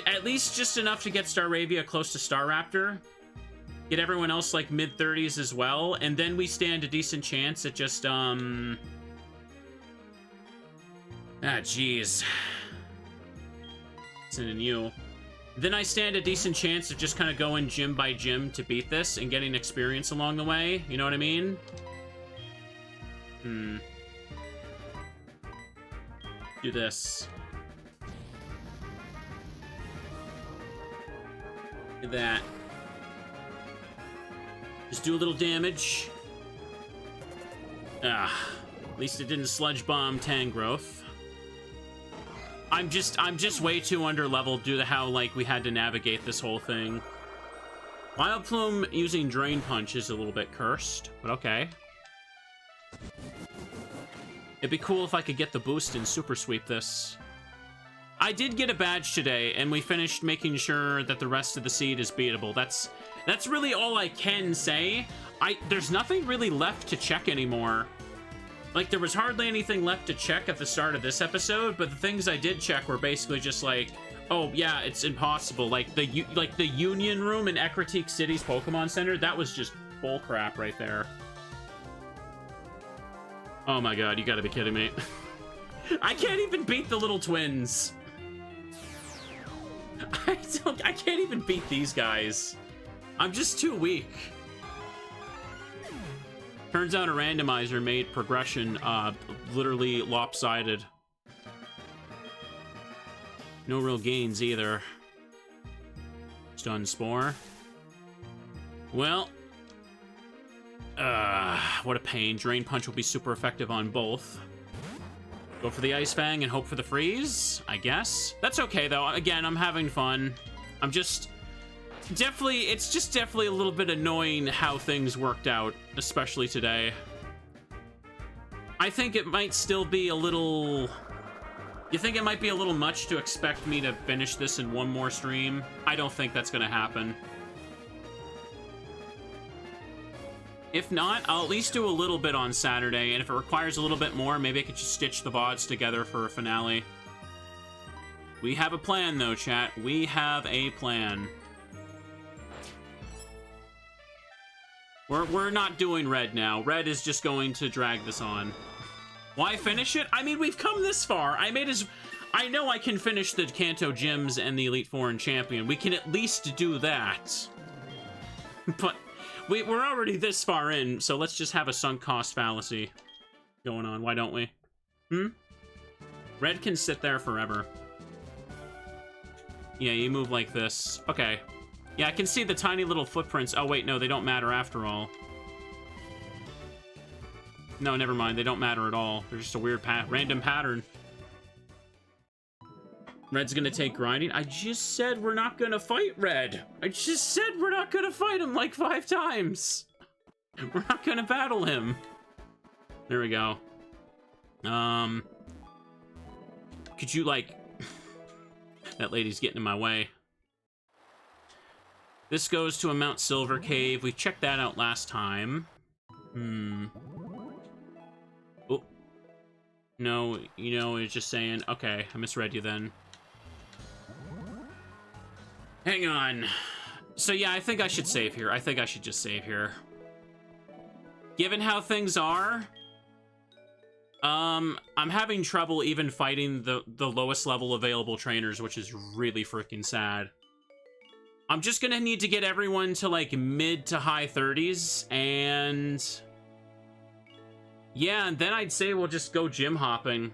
At least just enough to get Staravia close to Staraptor. Get everyone else like mid-30s as well. And then we stand a decent chance at just, jeez. Sending you. Then I stand a decent chance of just kind of going gym by gym to beat this and getting experience along the way. You know what I mean? Do this. Do that. Just do a little damage. At least it didn't sludge bomb Tangrowth. I'm just way too underleveled due to how, like, we had to navigate this whole thing. Vileplume using Drain Punch is a little bit cursed, but okay. It'd be cool if I could get the boost and Super Sweep this. I did get a badge today, and we finished making sure that the rest of the seed is beatable. That's really all I can say. There's nothing really left to check anymore. Like, there was hardly anything left to check at the start of this episode, but the things I did check were basically just like, oh, yeah, it's impossible. Like, the Union Room in Ecruteak City's Pokemon Center, that was just bullcrap right there. Oh my god, you gotta be kidding me. I can't even beat the little twins. I can't even beat these guys. I'm just too weak. Turns out a randomizer made progression literally lopsided. No real gains either. Stun Spore. Well, what a pain. Drain Punch will be super effective on both. Go for the Ice Fang and hope for the freeze, I guess. That's okay, though. Again, I'm having fun. I'm just... It's just definitely a little bit annoying how things worked out, especially today. I think it might still be a little... You think it might be a little much to expect me to finish this in one more stream? I don't think that's gonna happen. If not, I'll at least do a little bit on Saturday, and if it requires a little bit more, maybe I could just stitch the VODs together for a finale. We have a plan, though, chat. We have a plan. We're not doing Red now. Red is just going to drag this on. Why finish it? I mean, we've come this far. I know I can finish the Kanto gyms and the Elite Four and Champion. We can at least do that. But... We're already this far in, so let's just have a sunk cost fallacy going on. Why don't we? Red can sit there forever. Yeah, you move like this. Okay. Yeah, I can see the tiny little footprints. Oh, wait, no, they don't matter after all. No, never mind. They don't matter at all. They're just a weird random pattern. Red's gonna take grinding. I just said we're not gonna fight Red. I just said we're not gonna fight him like 5 times. We're not gonna battle him. There we go. Could you, like... That lady's getting in my way. This goes to a Mount Silver Cave. We checked that out last time. Oh. No, you know, it's just saying... Okay, I misread you then. Hang on. So yeah, I think I should save here. I think I should just save here. Given how things are, I'm having trouble even fighting the lowest level available trainers, which is really freaking sad. I'm just gonna need to get everyone to like mid to high 30s, and yeah, and then I'd say we'll just go gym hopping.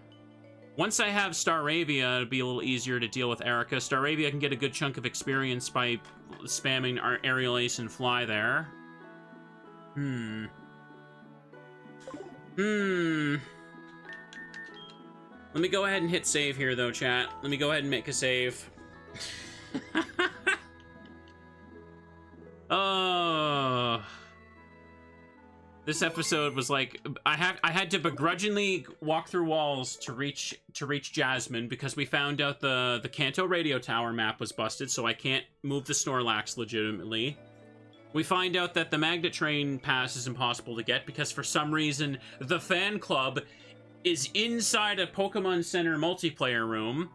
Once I have Staravia, it'll be a little easier to deal with Erica. Staravia can get a good chunk of experience by spamming our Aerial Ace and Fly there. Let me go ahead and hit save here, though, chat. Let me go ahead and make a save. Oh... This episode was like, I had to begrudgingly walk through walls to reach Jasmine because we found out the Kanto radio tower map was busted, so I can't move the Snorlax legitimately. We find out that the Magnet Train pass is impossible to get because for some reason the fan club is inside a Pokemon Center multiplayer room,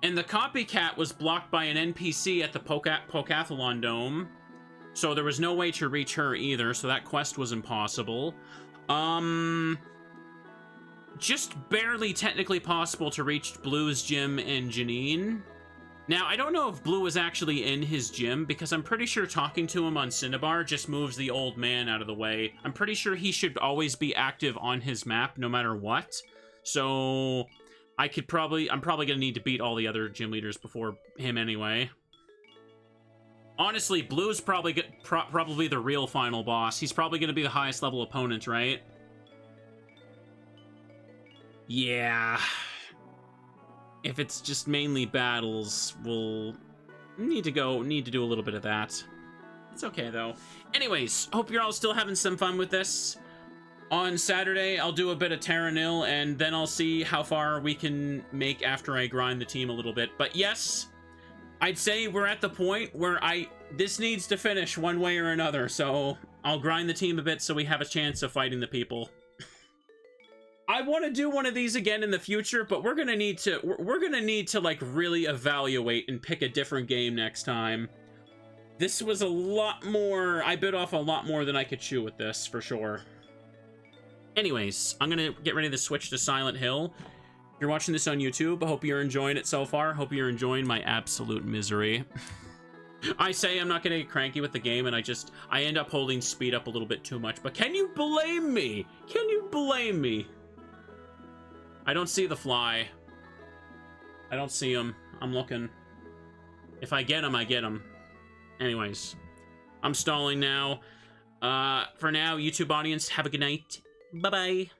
and the copycat was blocked by an NPC at the Pokathlon Dome. So there was no way to reach her either, so that quest was impossible. Just barely technically possible to reach Blue's gym and Janine. Now, I don't know if Blue is actually in his gym, because I'm pretty sure talking to him on Cinnabar just moves the old man out of the way. I'm pretty sure he should always be active on his map, no matter what. So, I'm probably gonna need to beat all the other gym leaders before him anyway. Honestly, Blue's probably the real final boss. He's probably going to be the highest level opponent, right? Yeah. If it's just mainly battles, we'll need to do a little bit of that. It's okay, though. Anyways, hope you're all still having some fun with this. On Saturday, I'll do a bit of Terranil, and then I'll see how far we can make after I grind the team a little bit. But yes... I'd say we're at the point where this needs to finish one way or another, so I'll grind the team a bit so we have a chance of fighting the people. I want to do one of these again in the future, but we're gonna need to like really evaluate and pick a different game next time. This was a lot more, I bit off a lot more than I could chew with this, for sure. Anyways, I'm gonna get ready to switch to Silent Hill. If you're watching this on YouTube, I hope you're enjoying it so far. Hope you're enjoying my absolute misery. I say I'm not gonna get cranky with the game, and I end up holding speed up a little bit too much. But can you blame me? Can you blame me? I don't see the fly. I don't see him. I'm looking. If I get him, I get him. Anyways, I'm stalling now. For now, YouTube audience, have a good night. Bye-bye.